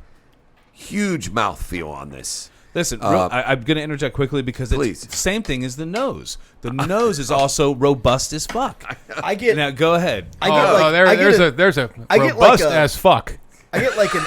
S3: huge mouthfeel on this.
S1: Listen,
S3: Uh,
S1: I'm going to interject quickly because
S3: please.
S1: it's the same thing as the nose. The nose is also robust as fuck.
S2: I get.
S1: Now, go ahead.
S2: I get like. I get
S4: there's a
S2: I get like
S4: robust
S2: a-
S4: as fuck.
S2: I get like an.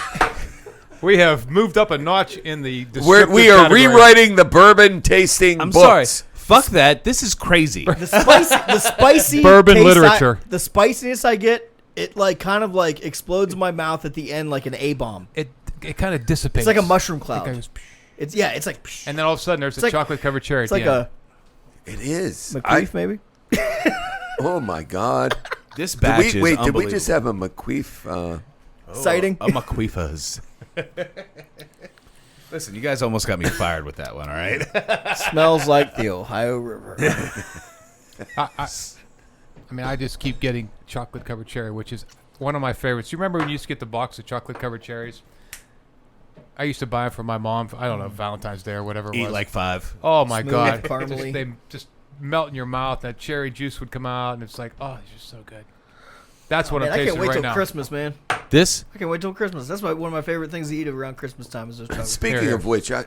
S4: We have moved up a notch in the
S3: We
S4: descriptive
S3: are
S4: category.
S3: rewriting the bourbon tasting
S1: I'm
S3: books.
S1: sorry. Fuck that. This is crazy.
S2: The spicy
S4: Bourbon
S2: taste
S4: literature.
S2: the spiciness I get, it like kind of like explodes in my mouth at the end like an A bomb.
S4: It kind of dissipates.
S2: It's like a mushroom
S4: It
S2: cloud.
S4: goes,
S2: It's it's like
S4: and then all of a sudden there's
S2: It's
S4: a
S2: like-
S4: chocolate covered cherry.
S2: it's
S4: at
S2: like
S4: the
S2: a
S3: It is.
S2: McQueef maybe.
S3: Oh my God!
S1: This batch
S3: Did we,
S1: is
S3: wait, did we
S1: unbelievable.
S3: just have a McQueef?
S2: Sighting.
S1: A McQueefas. Listen, you guys almost got me fired with that one, all right?
S2: Smells like the Ohio River.
S4: I mean, I just keep getting chocolate covered cherry, which is one of my favorites. You remember when you used to get the box of chocolate covered cherries? I used to buy it for my mom. For, I don't know, Valentine's Day or whatever it
S1: Eat
S4: was.
S1: like 5.
S4: Oh my
S2: Smooth,
S4: God!
S2: caramely.
S4: They just melt in your mouth. That cherry juice would come out, and it's like, oh, it's just so good. That's what
S2: Man,
S4: I'm
S2: I
S4: tasting
S2: can't wait
S4: right
S2: till
S4: now.
S2: Christmas, man.
S1: This?
S2: I can't wait till Christmas. That's one of my favorite things to eat around Christmas time is those chocolate.
S3: Speaking
S4: Here.
S3: of which, I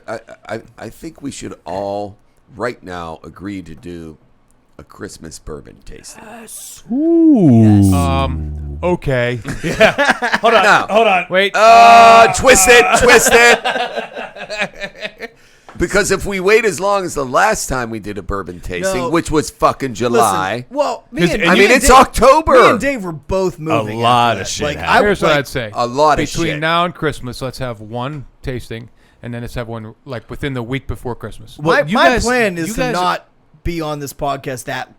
S3: think we should all right now agree to do a Christmas bourbon tasting.
S4: Okay.
S1: Hold on.
S3: Now,
S1: Hold on.
S4: Wait.
S3: twist it. Because if we wait as long as the last time we did a bourbon tasting,
S2: No.
S3: which was fucking July.
S2: Listen, well, me and,
S3: I
S2: me
S3: mean,
S2: and
S3: it's
S2: Dave,
S3: October.
S2: Me and Dave were both moving.
S1: lot
S2: after
S1: of
S2: that.
S1: shit
S2: Like,
S1: happened.
S4: Here's what I'd say.
S3: A lot of
S4: Between
S3: shit.
S4: now and Christmas, let's have one tasting, and then let's have one like within the week before Christmas.
S1: Well,
S2: my
S1: you guys-
S2: plan is
S1: you
S2: to
S1: guys-
S2: not be on this podcast that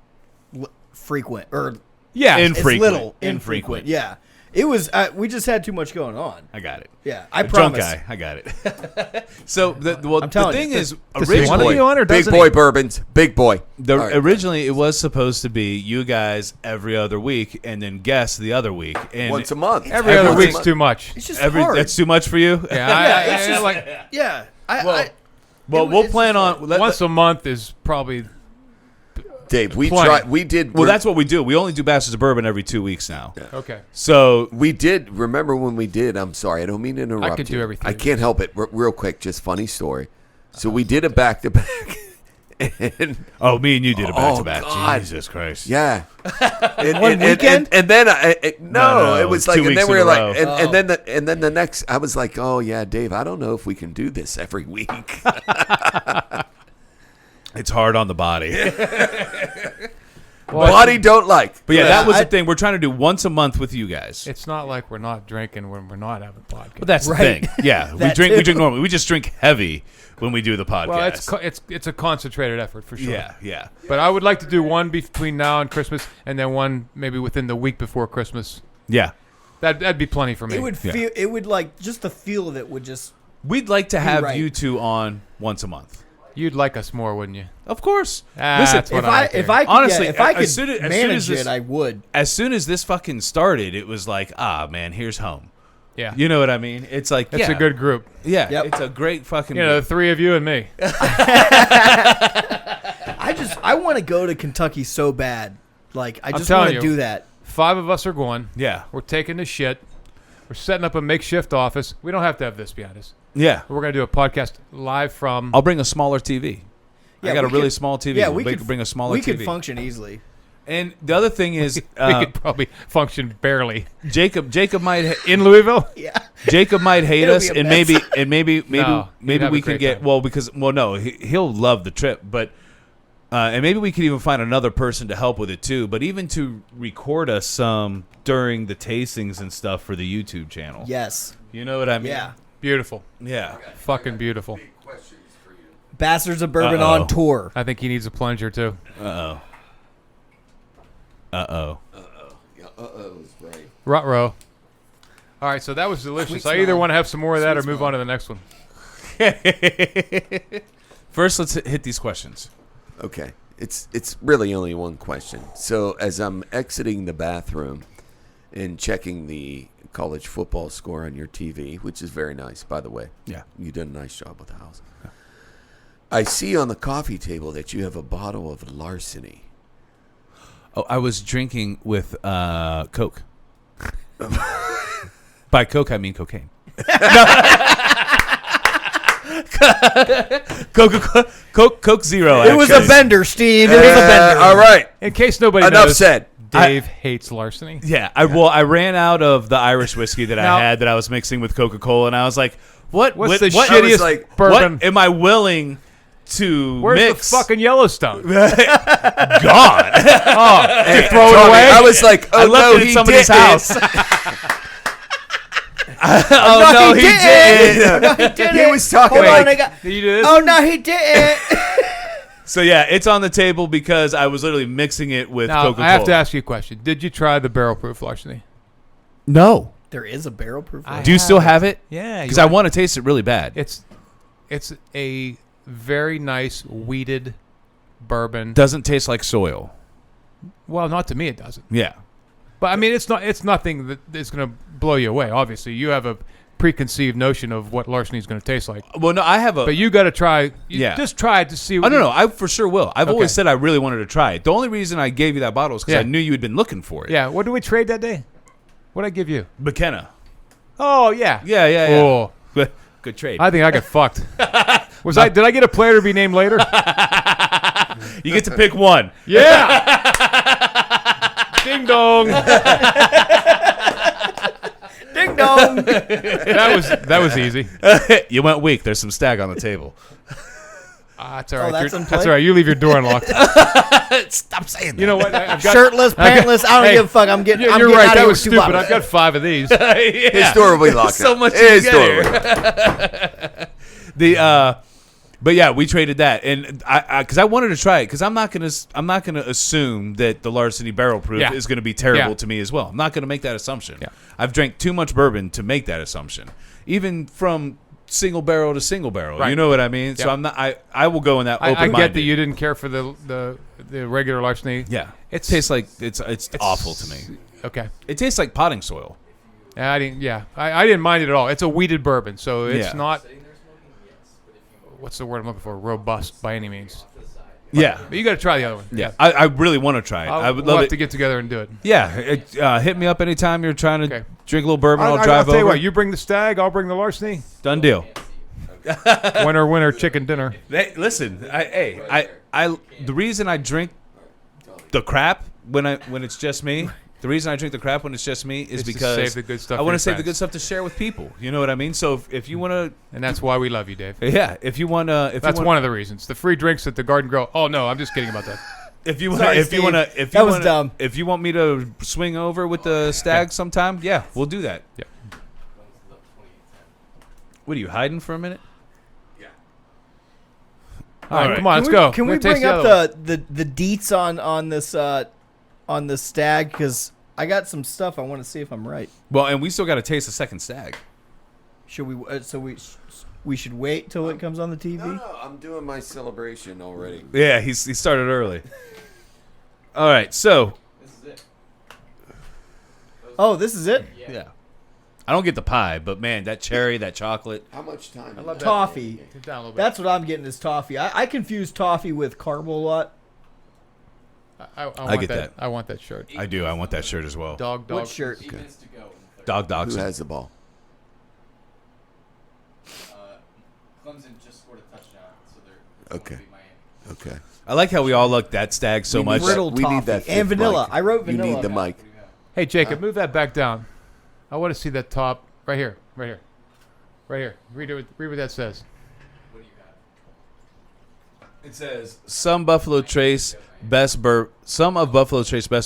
S2: frequent or
S4: Yeah.
S1: Infrequent.
S2: as little
S1: Infrequent.
S2: Yeah, it was. We just had too much going on.
S1: I got it.
S2: Yeah, I
S1: Drunk
S2: promise.
S1: guy. I got it. So, the
S2: I'm telling
S1: thing
S2: you,
S1: is,
S4: does he want to
S1: originally,
S4: be on or
S3: Big
S4: doesn't
S3: boy
S4: he?
S3: bourbons. Big boy. All right.
S1: originally it was supposed to be you guys every other week and then guests the other week. And
S3: Once a month.
S4: Every other
S3: Once a
S4: week's
S3: month.
S4: too much.
S2: It's just
S1: every
S2: hard.
S1: that's too much for you.
S4: Yeah,
S2: it's just-
S4: like
S2: yeah.
S1: Well,
S2: Well,
S1: we'll plan on.
S4: once a month is probably
S3: Dave, we
S4: Plenty.
S3: tried. We did.
S1: Well, that's what we do. We only do batches of bourbon every 2 weeks now.
S4: okay.
S1: So
S3: We did. Remember when we did? I'm sorry. I don't mean to interrupt
S4: could
S3: you.
S4: do everything.
S3: I can't help it. Real quick, just funny story. So we did a back to back. And
S1: me and you did a back to back.
S3: God.
S1: Jesus Christ.
S3: yeah.
S2: One weekend?
S3: And then
S1: No,
S3: it was
S1: 2
S3: like, and
S1: weeks
S3: then we
S1: in
S3: were
S1: a
S3: like,
S1: row.
S3: and then the next, I was like, oh yeah, Dave, I don't know if we can do this every week.
S1: It's hard on the body.
S3: Body don't like.
S1: But yeah, that was
S2: I-
S1: the thing. We're trying to do once a month with you guys.
S4: It's not like we're not drinking when we're not having podcast.
S1: But that's
S2: Right.
S1: the thing. Yeah, we
S2: That
S1: drink. We
S2: too.
S1: drink normally. We just drink heavy when we do the podcast.
S4: well, it's a concentrated effort for sure.
S1: yeah.
S4: But I would like to do one between now and Christmas, and then one maybe within the week before Christmas.
S1: Yeah.
S4: That'd be plenty for me.
S2: it would
S1: Yeah.
S2: feel. It would like just the feel of it would just.
S1: We'd like to have
S2: right.
S1: you two on once a month.
S4: You'd like us more, wouldn't you?
S1: Of course.
S4: That's
S1: Listen,
S4: what I like to
S2: If
S4: hear.
S2: I could,
S1: Honestly,
S2: if I could
S1: as soon as
S2: manage
S1: this-
S2: it, I would.
S1: as soon as this fucking started, it was like, man, here's home.
S4: Yeah.
S1: You know what I mean? It's like,
S4: It's a good group.
S1: Yeah,
S2: Yep.
S1: it's a great fucking.
S4: You know, the three of you and me.
S2: I want to go to Kentucky so bad. Like, I just
S4: telling
S2: want to
S4: you.
S2: do that.
S4: 5 of us are going.
S1: yeah,
S4: We're taking the shit. We're setting up a makeshift office. We don't have to have this behind us.
S1: yeah.
S4: We're going to do a podcast live from.
S1: I'll bring a smaller TV.
S2: Yeah,
S1: I got a
S2: we
S1: really
S2: could-
S1: small TV.
S2: Yeah,
S1: we'll bring a smaller
S2: We
S1: TV.
S2: could function easily.
S1: And the other thing is,
S4: we could probably function barely
S1: Jacob might
S4: in Louisville.
S2: Yeah.
S1: Jacob might hate
S2: It'll
S1: us,
S2: be a
S1: and
S2: mess.
S1: maybe
S4: No, you'd have
S1: we
S4: a
S1: can
S4: great
S1: get
S4: time.
S1: he'll love the trip, but and maybe we could even find another person to help with it too. But even to record us some during the tastings and stuff for the YouTube channel.
S2: Yes.
S1: You know what I mean?
S2: Yeah.
S4: Beautiful.
S1: Yeah.
S4: Fucking beautiful.
S2: Bastards of Bourbon
S1: Uh-oh.
S2: on tour.
S4: I think he needs a plunger too.
S1: Uh oh.
S3: Yeah, is right.
S4: Ruh-roh. All right, so that was delicious.
S2: Sweet
S4: I either
S2: smell.
S4: want to have some more of that or
S2: Sweet
S4: move
S2: smell.
S4: on to the next one.
S1: First, let's hit these questions.
S3: Okay. It's really only one question. So as I'm exiting the bathroom and checking the college football score on your TV, which is very nice, by the way.
S1: Yeah.
S3: You did a nice job with the house. I see on the coffee table that you have a bottle of Larceny.
S1: Oh, I was drinking with Coke. By Coke, I mean cocaine. Coke Zero.
S2: It was a
S1: actually.
S2: bender, Steve. It was a bender.
S3: All right.
S4: In case nobody
S3: Enough
S4: knows,
S3: said.
S4: Dave hates larceny.
S1: Yeah, I ran out of the Irish whiskey that
S4: Now-
S1: I had that I was mixing with Coca-Cola, and I was like, "What?
S4: What's
S1: what,
S4: the
S1: what,
S4: shittiest
S3: like,
S4: bourbon?
S1: What am I willing to
S4: Where's
S1: mix?"
S4: the fucking Yellowstone?
S1: Gone.
S4: Oh,
S3: Hey,
S4: throw it
S3: Tommy,
S4: away?
S3: I was like, oh,
S1: I left
S3: no,
S1: it at
S3: he
S1: somebody's
S3: didn't.
S1: house. Oh no, he didn't.
S2: No, he didn't.
S3: He was talking
S2: Hold on,
S3: like-
S2: I got.
S4: Did you do this?
S2: Oh no, he didn't.
S1: So yeah, it's on the table because I was literally mixing it with
S4: Now,
S1: Coca-Cola.
S4: I have to ask you a question. Did you try the barrel proof larceny?
S1: No.
S2: There is a barrel proof.
S4: I-
S1: Do you still have it?
S4: Yeah.
S1: Because I want to taste it really bad.
S4: It's a very nice weeded bourbon.
S1: Doesn't taste like soil.
S4: Well, not to me, it doesn't.
S1: Yeah.
S4: But I mean, it's nothing that is going to blow you away. Obviously, you have a preconceived notion of what larceny is going to taste like.
S1: Well, no, I have a.
S4: But you got to try.
S1: Yeah.
S4: Just try it to see.
S1: Oh
S4: What
S1: no, I for sure will. I've always
S4: Okay.
S1: said I really wanted to try it. The only reason I gave you that bottle is because
S4: Yeah.
S1: I knew you had been looking for it.
S4: Yeah. What did we trade that day? What did I give you?
S1: McKenna.
S4: Oh yeah.
S1: Yeah.
S4: Oh,
S1: Good trade.
S4: I think I got fucked. Did I get a player to be named later?
S1: You get to pick one.
S4: Yeah. Ding dong.
S2: Ding dong.
S4: That was easy.
S1: You went weak. There's some Stagg on the table.
S4: That's all right.
S2: that's in
S4: That's
S2: play?
S4: all right. You leave your door unlocked.
S1: Stop saying that.
S4: You know what? I've got,
S2: Shirtless, pantless. I don't
S4: Hey,
S2: give a fuck. I'm getting.
S4: You're
S2: I'm getting
S4: right.
S2: out
S4: That
S2: of
S4: was
S2: here with
S4: stupid.
S2: 2
S4: I've got 5 of these.
S3: His door will be locked
S1: so
S3: up.
S1: much
S3: His
S1: to
S3: door
S1: get
S3: will be locked.
S1: But yeah, we traded that, and because I wanted to try it, because I'm not gonna assume that the Larceny Barrel Proof
S4: Yeah.
S1: is gonna be terrible
S4: Yeah.
S1: to me as well. I'm not gonna make that assumption.
S4: Yeah.
S1: I've drank too much bourbon to make that assumption, even from single barrel to single barrel.
S4: Right.
S1: You know what I mean? So
S4: Yeah.
S1: I'm not. I will go in that open
S4: I
S1: minded.
S4: get that you didn't care for the regular larceny.
S1: Yeah,
S4: It's-
S1: it tastes like it's awful to me.
S4: Okay.
S1: It tastes like potting soil.
S4: I didn't. Yeah. I didn't mind it at all. It's a weeded bourbon, so it's
S1: Yeah.
S4: not. What's the word I'm looking for? Robust by any means.
S1: Yeah.
S4: But you got to try the other one.
S1: Yeah, I really want to try it. I would
S4: we'll
S1: love
S4: have
S1: it.
S4: to get together and do it.
S1: Yeah, hit me up anytime you're trying to
S4: Okay.
S1: drink a little bourbon. I'll
S4: I'll
S1: drive
S4: tell you
S1: over.
S4: what. You bring the Stagg. I'll bring the larceny.
S1: Done deal.
S4: Winner, chicken dinner.
S1: Hey, listen, the reason I drink the crap when it's just me. The reason I drink the crap when it's just me is
S4: It's to
S1: because
S4: save the good stuff
S1: I
S4: for
S1: want
S4: your
S1: to save the
S4: friends.
S1: good stuff to share with people. You know what I mean? So if you want to,
S4: And that's why we love you, Dave.
S1: yeah, if you want to,
S4: That's one of the reasons. The free drinks at the Garden Grill. Oh no, I'm just kidding about that.
S1: If you want,
S2: Sorry,
S1: if you
S2: Steve.
S1: want to, if
S2: That
S1: you
S2: was
S1: wanna,
S2: dumb.
S1: if you want me to swing over with the Stag sometime, yeah, we'll do that.
S4: Yeah.
S1: What are you hiding for a minute?
S4: All right,
S1: right.
S4: come on, let's
S2: Can we,
S4: go.
S2: Can we
S4: Let's taste
S2: bring up
S4: other one.
S2: the deets on this Stag? Because I got some stuff I want to see if I'm right.
S1: Well, and we still got to taste the second Stag.
S2: Should we? we should wait till it comes on the TV?
S3: No, I'm doing my celebration already.
S1: Yeah, he started early. All right, so
S5: This is it.
S2: Oh, this is it?
S1: yeah, I don't get the pie, but man, that cherry, that chocolate.
S3: How much time?
S4: I love that.
S2: Toffee.
S4: Sit down a little bit.
S2: That's what I'm getting is toffee. I confuse toffee with caramel a lot.
S4: I
S1: I
S4: want
S1: get that.
S4: I want that shirt.
S1: I do. I want that shirt as well.
S4: Dog.
S2: What shirt?
S5: 8 minutes to go. In the third.
S1: Dog
S3: Who
S1: dogs.
S3: has the ball?
S5: Clemson just scored a touchdown, so they're
S3: Okay.
S5: going to beat Miami.
S3: Okay.
S1: I like how we all look that Stagg so
S2: We
S1: much.
S2: brittle
S3: We need
S2: toffee.
S3: that
S2: And
S3: fifth
S2: vanilla.
S3: mic.
S2: I wrote
S3: You
S2: vanilla.
S3: need the mic.
S5: What do you have?
S4: Hey, Jacob, move that back down. I want to see that top right here. Right here. Right here. Read what that says.
S5: What do you have?
S1: It says some of Buffalo Trace best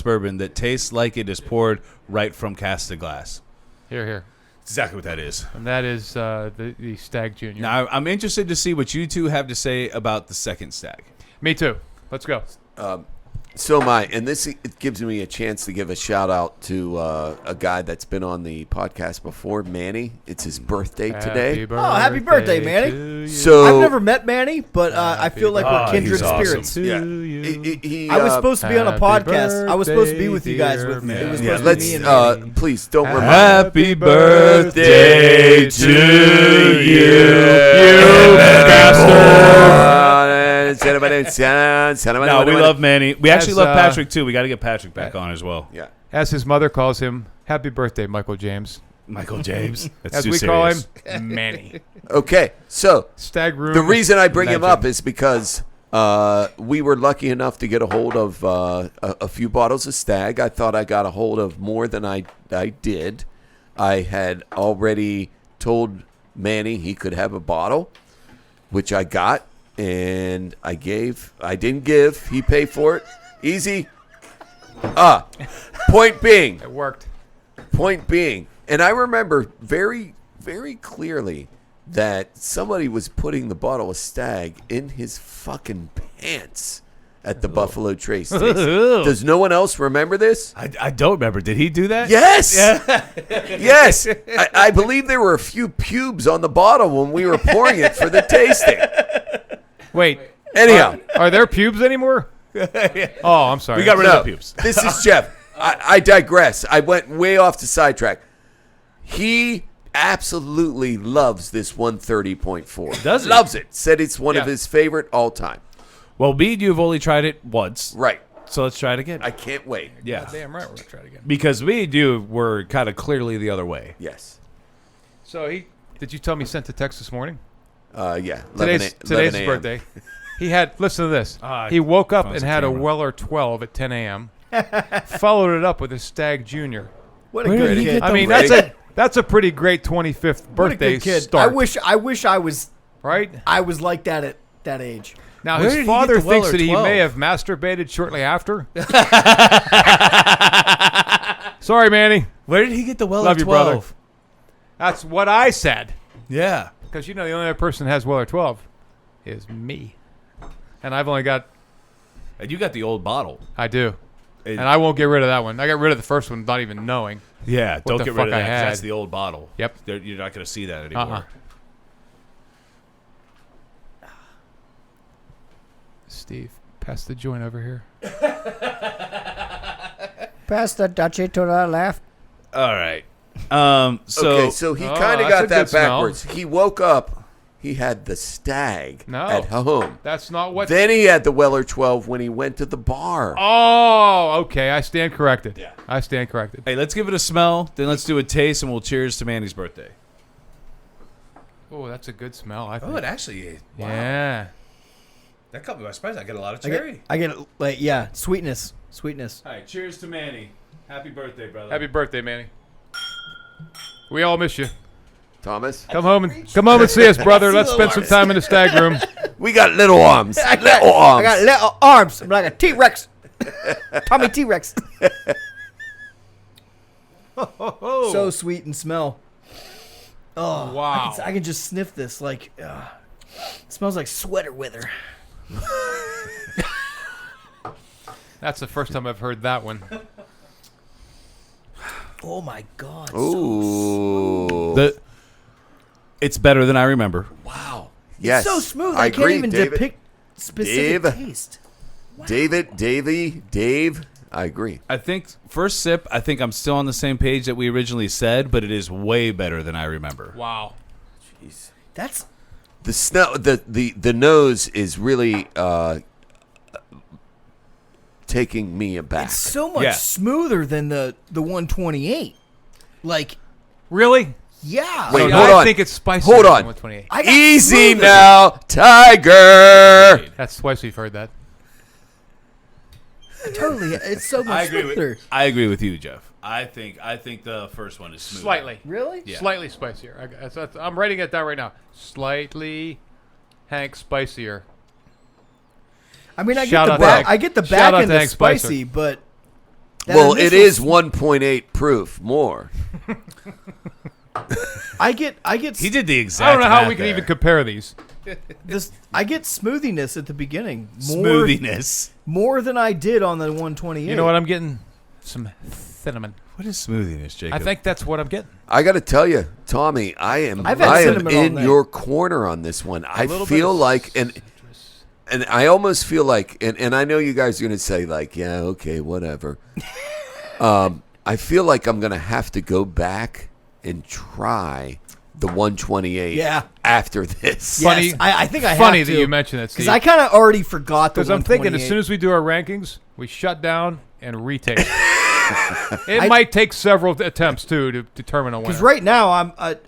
S1: bourbon that tastes like it is poured right from casted glass.
S4: Here.
S1: Exactly what that is.
S4: And that is the Stagg Jr.
S1: Now I'm interested to see what you two have to say about the second Stagg.
S4: Me too. Let's go.
S3: So am I, and this it gives me a chance to give a shout out to a guy that's been on the podcast before, Manny. It's his birthday today.
S2: happy birthday, Manny.
S4: to you.
S3: So
S2: I've never met Manny, but I feel like we're
S1: Happy
S2: kindred
S1: birthday.
S2: spirits.
S4: To
S3: yeah,
S4: you.
S3: he,
S2: I was supposed to be on a
S4: Happy
S2: podcast. I was supposed to be with you guys.
S4: birthday,
S2: With me.
S4: dear
S2: It was
S3: yeah.
S2: supposed to be
S3: Let's
S2: me and
S3: please don't remind.
S1: Happy birthday to you, you bastard. No, we love Manny. We actually
S4: As,
S1: love Patrick too. We got to get Patrick back on as well.
S3: Yeah.
S4: As his mother calls him, happy birthday, Michael James.
S1: Michael James. That's
S4: As
S1: too
S4: we
S1: serious.
S4: call him, Manny.
S3: Okay, so
S4: Stagg Room.
S3: the reason I bring him
S4: legend.
S3: up is because we were lucky enough to get a hold of a few bottles of Stagg. I thought I got a hold of more than I did. I had already told Manny he could have a bottle, which I got, and I didn't give. He paid for it. Easy. Point being.
S4: It worked.
S3: Point being, and I remember very, very clearly that somebody was putting the bottle of Stagg in his fucking pants at the Buffalo Trace taste. Does no one else remember this?
S1: I don't remember. Did he do that?
S3: Yes. Yes. I believe there were a few pubes on the bottle when we were pouring it for the tasting.
S4: Wait.
S3: Anyhow,
S4: Are there pubes anymore? Oh, I'm sorry.
S1: We got rid
S3: no,
S1: of the pubes.
S3: this is Jeff. I digress. I went way off the sidetrack. He absolutely loves this 130.4.
S1: Does he?
S3: Loves it. Said it's one of
S4: Yeah.
S3: his favorite all time.
S1: Well, me, you've only tried it once,
S3: Right.
S1: so let's try it again.
S3: I can't wait.
S1: Yeah,
S4: Damn right, we're gonna try it again.
S1: because me and you were kind of clearly the other way.
S3: Yes.
S4: So did you tell me he sent a text this morning?
S3: Yeah.
S4: Today's
S3: 11
S4: his
S3: a.m.
S4: birthday. He had listen to this.
S1: Ah,
S4: He woke up
S1: phone's
S4: and
S1: a
S4: had a
S1: camera.
S4: Weller 12 at 10 a.m. Followed it up with a Stagg Jr.
S2: What a
S1: Where
S2: good
S1: did he
S2: kid.
S1: get
S4: I
S1: the
S4: mean,
S3: Ready?
S4: that's a pretty great 25th
S2: What a
S4: birthday
S2: good kid.
S4: start.
S2: I wish I was
S4: right?
S2: like that at that age.
S4: Now
S1: Where did
S4: his
S1: he get
S4: father
S1: the
S4: thinks
S1: Weller
S4: that he
S1: 12?
S4: may have masturbated shortly after. Sorry, Manny.
S1: Where did he get the Weller
S4: Love you,
S1: 12?
S4: brother. That's what I said.
S1: Yeah.
S4: Because the only other person that has Weller 12 is me, and I've only got.
S1: And you got the old bottle.
S4: I do.
S1: And-
S4: And I won't get rid of that one. I got rid of the first one, not even knowing.
S1: Yeah, don't
S4: the
S1: get rid
S4: fuck
S1: of
S4: I
S1: that 'cause
S4: had.
S1: that's the old bottle.
S4: Yep.
S1: You're not going to see that anymore.
S4: Steve, pass the joint over here.
S2: Pass the Dutchie to the left.
S1: All right.
S3: Okay, so he
S4: Oh,
S3: kind of
S4: that's
S3: got
S4: a
S3: that
S4: good smell.
S3: backwards. He woke up. He had the Stagg
S4: No.
S3: at home.
S4: That's not what.
S3: Then he had the Weller 12 when he went to the bar.
S4: Oh, okay. I stand corrected.
S1: Yeah.
S4: I stand corrected.
S1: Hey, let's give it a smell. Then let's do a taste, and we'll cheers to Manny's birthday.
S4: Oh, that's a good smell. I think.
S1: Oh, it actually is. Wow.
S4: Yeah.
S1: That caught me by surprise. I get a lot of
S2: I get like sweetness.
S1: All right, cheers to Manny. Happy birthday, brother.
S4: Happy birthday, Manny. We all miss you.
S3: Thomas,
S4: Come home and see us, brother. Let's spend some time in the Stagg Room.
S3: we got little arms.
S2: I
S3: Little arms.
S2: got little arms. I'm like a T-Rex. Tommy T-Rex. So sweet and smell. Oh
S4: Wow.
S2: I can just sniff this. Like, it smells like sweater weather.
S4: That's the first time I've heard that one.
S2: Oh my God.
S3: Ooh.
S1: It's better than I remember.
S3: Wow. Yes.
S2: It's so smooth.
S3: I
S2: I can't
S3: agree,
S2: even
S3: David.
S2: depict specific
S3: Dave.
S2: taste.
S3: Dave. I agree.
S1: I think first sip, I think I'm still on the same page that we originally said, but it is way better than I remember.
S4: Wow.
S3: Jeez.
S2: That's
S3: The smell, the nose is really taking me aback.
S2: it's so much
S1: Yeah.
S2: smoother than the 128. Like,
S4: Really?
S2: yeah.
S3: Wait,
S4: See,
S3: hold
S4: I
S3: on.
S4: think it's spicy.
S3: Hold on.
S4: 128.
S2: I got
S3: Easy
S2: smoother.
S3: now, Tiger.
S4: That's twice we've heard that.
S2: Totally. It's so
S1: I
S2: much
S1: agree
S2: smoother.
S1: I agree with you, Jeff. I think the first one is smooth.
S4: Slightly.
S2: Really?
S1: Yeah.
S4: Slightly spicier. I'm writing it down right now. Slightly, Hank, spicier.
S2: I mean, I
S4: Shout
S2: get
S4: out
S2: the
S4: to
S2: back.
S4: Hank.
S2: I get the
S4: Shout
S2: back
S4: out
S2: end
S4: to
S2: of
S4: Hank Spicer.
S2: spicy, but that
S3: Well, it
S2: initial
S3: is 1.8 proof more.
S2: I get
S1: He did the exact
S4: I don't know how
S1: math
S4: we can
S1: there.
S4: even compare these.
S2: this. I get smoothiness at the beginning.
S1: Smoothiness.
S2: More than I did on the 128.
S4: You know what I'm getting? Some cinnamon.
S1: What is smoothiness, Jacob?
S4: I think that's what I'm getting.
S3: I got to tell you, Tommy,
S2: I've had
S3: I am
S2: cinnamon all
S3: in
S2: night.
S3: your corner on this one. I
S4: little bit
S3: feel
S4: of
S3: like, and I almost feel like, and I know you guys are going to say like, yeah, okay, whatever. I feel like I'm going to have to go back and try the 128
S2: Yeah.
S3: after this.
S2: Yes,
S4: Funny-
S2: I think I
S4: Funny
S2: have
S4: that
S2: to,
S4: you mentioned it,
S2: because
S4: Steve.
S2: I kind of already forgot the
S4: Because I'm thinking as
S2: 128.
S4: soon as we do our rankings, we shut down and retake. It might take several attempts too to determine a winner.
S2: Because right now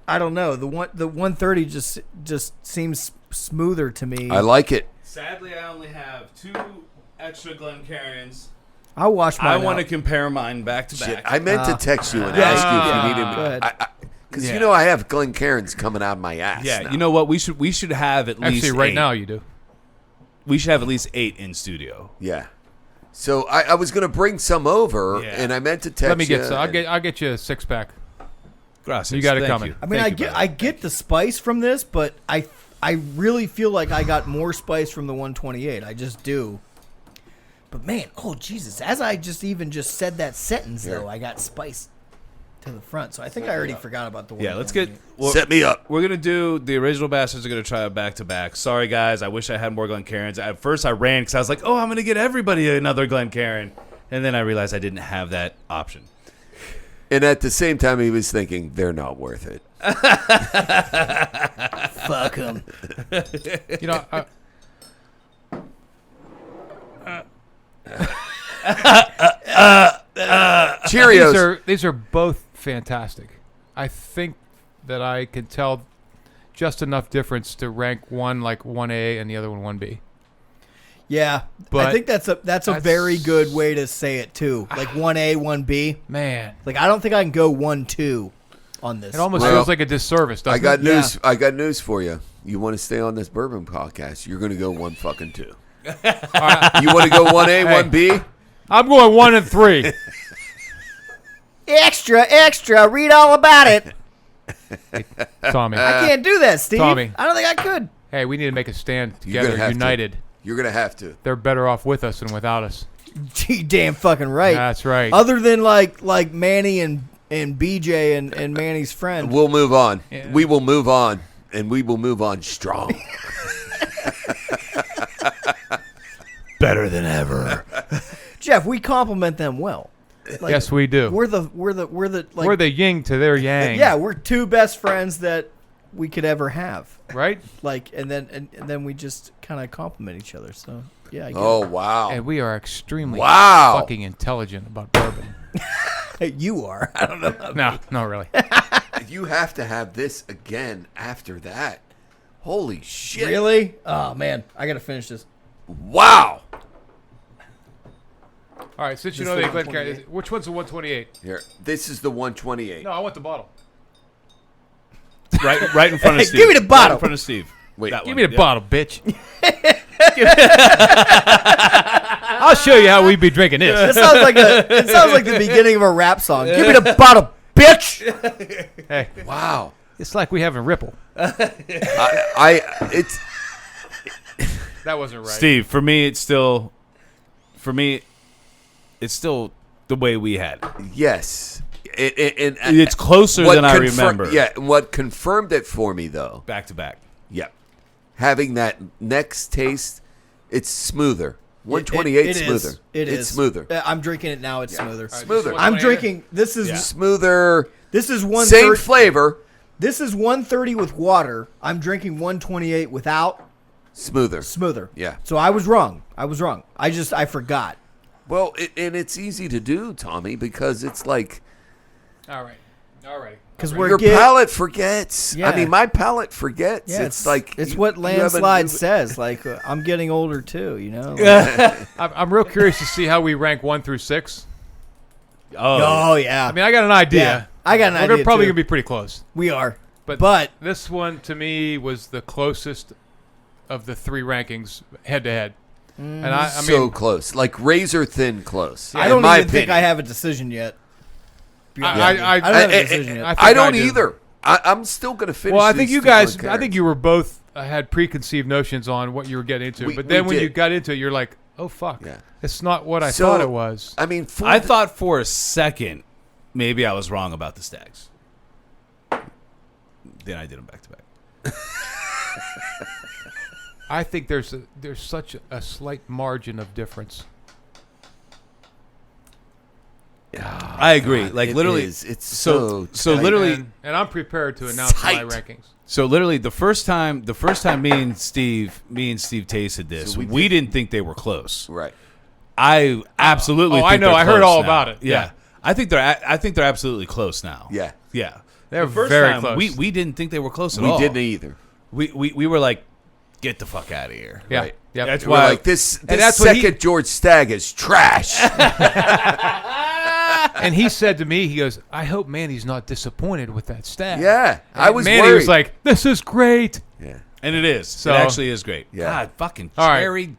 S2: I don't know, the 130 just seems smoother to me.
S3: I like it.
S1: Sadly, I only have 2 extra Glencairns.
S2: I'll wash mine
S1: I want to
S2: out.
S1: compare mine back to
S3: Shit,
S1: back.
S3: I meant to text you and
S2: Yeah,
S3: ask you if
S2: yeah.
S3: you needed
S2: Go
S3: me.
S2: ahead.
S3: Because
S1: Yeah.
S3: you know I have Glencairns coming out of my ass.
S1: Yeah,
S3: now.
S1: you know what? We should have at least
S4: Actually, right
S1: 8.
S4: now you do.
S1: We should have at least 8 in studio.
S3: Yeah. So I was going to bring some over,
S1: Yeah.
S3: and I meant to text
S4: Let me get
S3: you.
S4: some. I'll get you a 6-pack.
S1: Gracias.
S4: You got it
S1: Thank
S4: coming.
S1: you.
S2: I mean,
S1: Thank you,
S2: I
S1: brother.
S2: get the spice from this, but I really feel like I got more spice from the 128. I just do. But man, oh Jesus! As I just said that sentence
S3: Here.
S2: though, I got spice to the front. So I think I already forgot about the 128.
S1: Yeah, let's get. Well,
S3: Set me up.
S1: we're gonna do the original bastards are gonna try it back to back. Sorry guys, I wish I had more Glencairns. At first I ran because I was like, oh, I'm gonna get everybody another Glencairn, and then I realized I didn't have that option.
S3: And at the same time, he was thinking, they're not worth it.
S2: Fuck him.
S4: You know,
S3: Cheerios.
S4: these are both fantastic. I think that I can tell just enough difference to rank one like 1A and the other one 1B.
S2: Yeah,
S4: But
S2: I think that's a very good way to say it too. Like 1A, 1B.
S4: Man,
S2: Like I don't think I can go 1-2 on this.
S4: it almost
S3: Well,
S4: feels like a disservice, doesn't
S3: I got
S4: it?
S3: news. I got news for you. You want to stay on this bourbon podcast? You're going to go 1-2. You want to go 1A, 1B?
S4: I'm going 1 and 3.
S2: Extra, read all about it.
S4: Tommy.
S2: I can't do that, Steve.
S4: Tommy.
S2: I don't think I could.
S4: Hey, we need to make a stand
S3: You're gonna
S4: together,
S3: have to.
S4: united.
S3: You're going to have to.
S4: They're better off with us than without us.
S2: Gee, damn fucking right.
S4: That's right.
S2: Other than like Manny and BJ and Manny's friend.
S3: We'll move on.
S4: Yeah.
S3: We will move on, and we will move on strong.
S1: Better than ever.
S2: Jeff, we compliment them well. Like,
S4: Yes, we do.
S2: We're the like
S4: We're the yin to their yang.
S2: yeah, we're two best friends that we could ever have.
S4: Right?
S2: Like and then we just kind of compliment each other. So yeah, I get
S3: Oh, wow.
S4: And we are extremely
S3: Wow.
S4: fucking intelligent about bourbon.
S2: it. You are. I don't know.
S4: No, not really.
S3: You have to have this again after that. Holy shit.
S2: Really? Oh man, I gotta finish this.
S3: Wow.
S4: All right, since you
S2: This
S4: know
S2: the
S4: the Glencairn,
S2: 128?
S4: which one's the 128?
S3: Here. This is the 128.
S4: No, I want the bottle.
S1: right in front of
S2: Hey,
S1: Steve.
S2: give me the
S1: Right
S2: bottle.
S1: in front of Steve.
S3: Wait.
S1: That
S4: Give
S1: one,
S4: me the
S1: yeah.
S4: bottle, bitch. I'll show you how we be drinking this.
S2: It sounds like the beginning of a rap song. Give me the bottle, bitch.
S4: Hey,
S3: Wow.
S4: it's like we having Ripple.
S3: It's
S4: That wasn't right.
S1: Steve, for me, it's still the way we had it.
S3: yes. It's
S1: closer than I remember.
S3: Yeah, what confirmed it for me, though.
S1: Back to back.
S3: Yeah. Having that next taste, it's smoother. 128 smoother. It's smoother.
S2: I'm drinking it now. It's smoother.
S4: All right,
S3: Smoother.
S4: this
S2: I'm
S4: one
S2: drinking. This is
S3: Smoother.
S2: this is
S3: Same
S2: 130.
S3: flavor.
S2: This is 130 with water. I'm drinking 128 without.
S3: Smoother.
S2: Yeah.
S3: Yeah.
S2: So I was wrong. I forgot.
S3: Well, and it's easy to do, Tommy, because it's like
S4: All right.
S2: Because
S3: your palate forgets.
S2: Yeah.
S3: I mean, my palate forgets.
S2: Yeah,
S3: it's like
S2: it's
S3: you-
S2: what
S3: you haven't
S2: Landslide
S3: moved-
S2: says. Like I'm getting older too. You know. Like,
S4: I'm real curious to see how we rank 1 through 6.
S2: oh yeah.
S4: I mean, I got an idea.
S2: Yeah, I got an idea.
S4: We're probably
S2: too.
S4: gonna be pretty close.
S2: We are.
S4: But this one to me was the closest of the 3 rankings head to head. And I
S3: so
S4: mean,
S3: close, like razor thin close.
S2: I
S3: in
S2: don't
S3: my
S2: even think
S3: opinion.
S2: I have a decision yet.
S4: I
S2: don't have a decision yet.
S3: I don't
S4: I do.
S3: either. I'm still going to finish.
S4: well, I think
S3: these
S4: you
S3: two
S4: guys.
S3: on
S4: I think you were both had preconceived notions on what you were getting into. But then
S3: we
S4: when you
S3: did.
S4: got into it, you're like, oh fuck,
S3: Yeah.
S4: it's not what I
S3: So,
S4: thought it was.
S3: I mean,
S1: I thought for a second maybe I was wrong about the Stags. Then I did them back to back.
S4: I think there's such a slight margin of difference.
S1: I agree. Like
S3: it
S1: literally,
S3: is. It's
S1: so
S3: tight.
S1: literally,
S4: And I'm prepared to announce my
S3: Tight.
S4: rankings.
S1: so literally, the first time me and Steve tasted this,
S3: So
S1: we,
S3: we
S1: didn't think they were close.
S3: right.
S1: I absolutely.
S4: Oh,
S1: think
S4: I know.
S1: they're
S4: I heard
S1: close
S4: all
S1: now.
S4: about it.
S1: Yeah.
S4: Yeah.
S1: I think they're absolutely close now.
S3: Yeah,
S1: Yeah.
S4: They're
S1: The first
S4: very
S1: time,
S4: close.
S1: We didn't think they were close at
S3: we
S1: all.
S3: didn't either.
S1: We were like, get the fuck out of here.
S4: Yeah.
S3: Right.
S4: Yep.
S1: That's
S3: We're
S1: why.
S3: like this
S4: that's what
S3: second George Stagg is trash.
S4: And he said to me, he goes, I hope Manny's not disappointed with that stat.
S3: Yeah, I was
S4: Manny
S3: worried.
S4: was like, this is great.
S3: yeah,
S1: And it is.
S4: So-
S1: it actually is great.
S3: Yeah.
S1: God, fucking
S4: All right.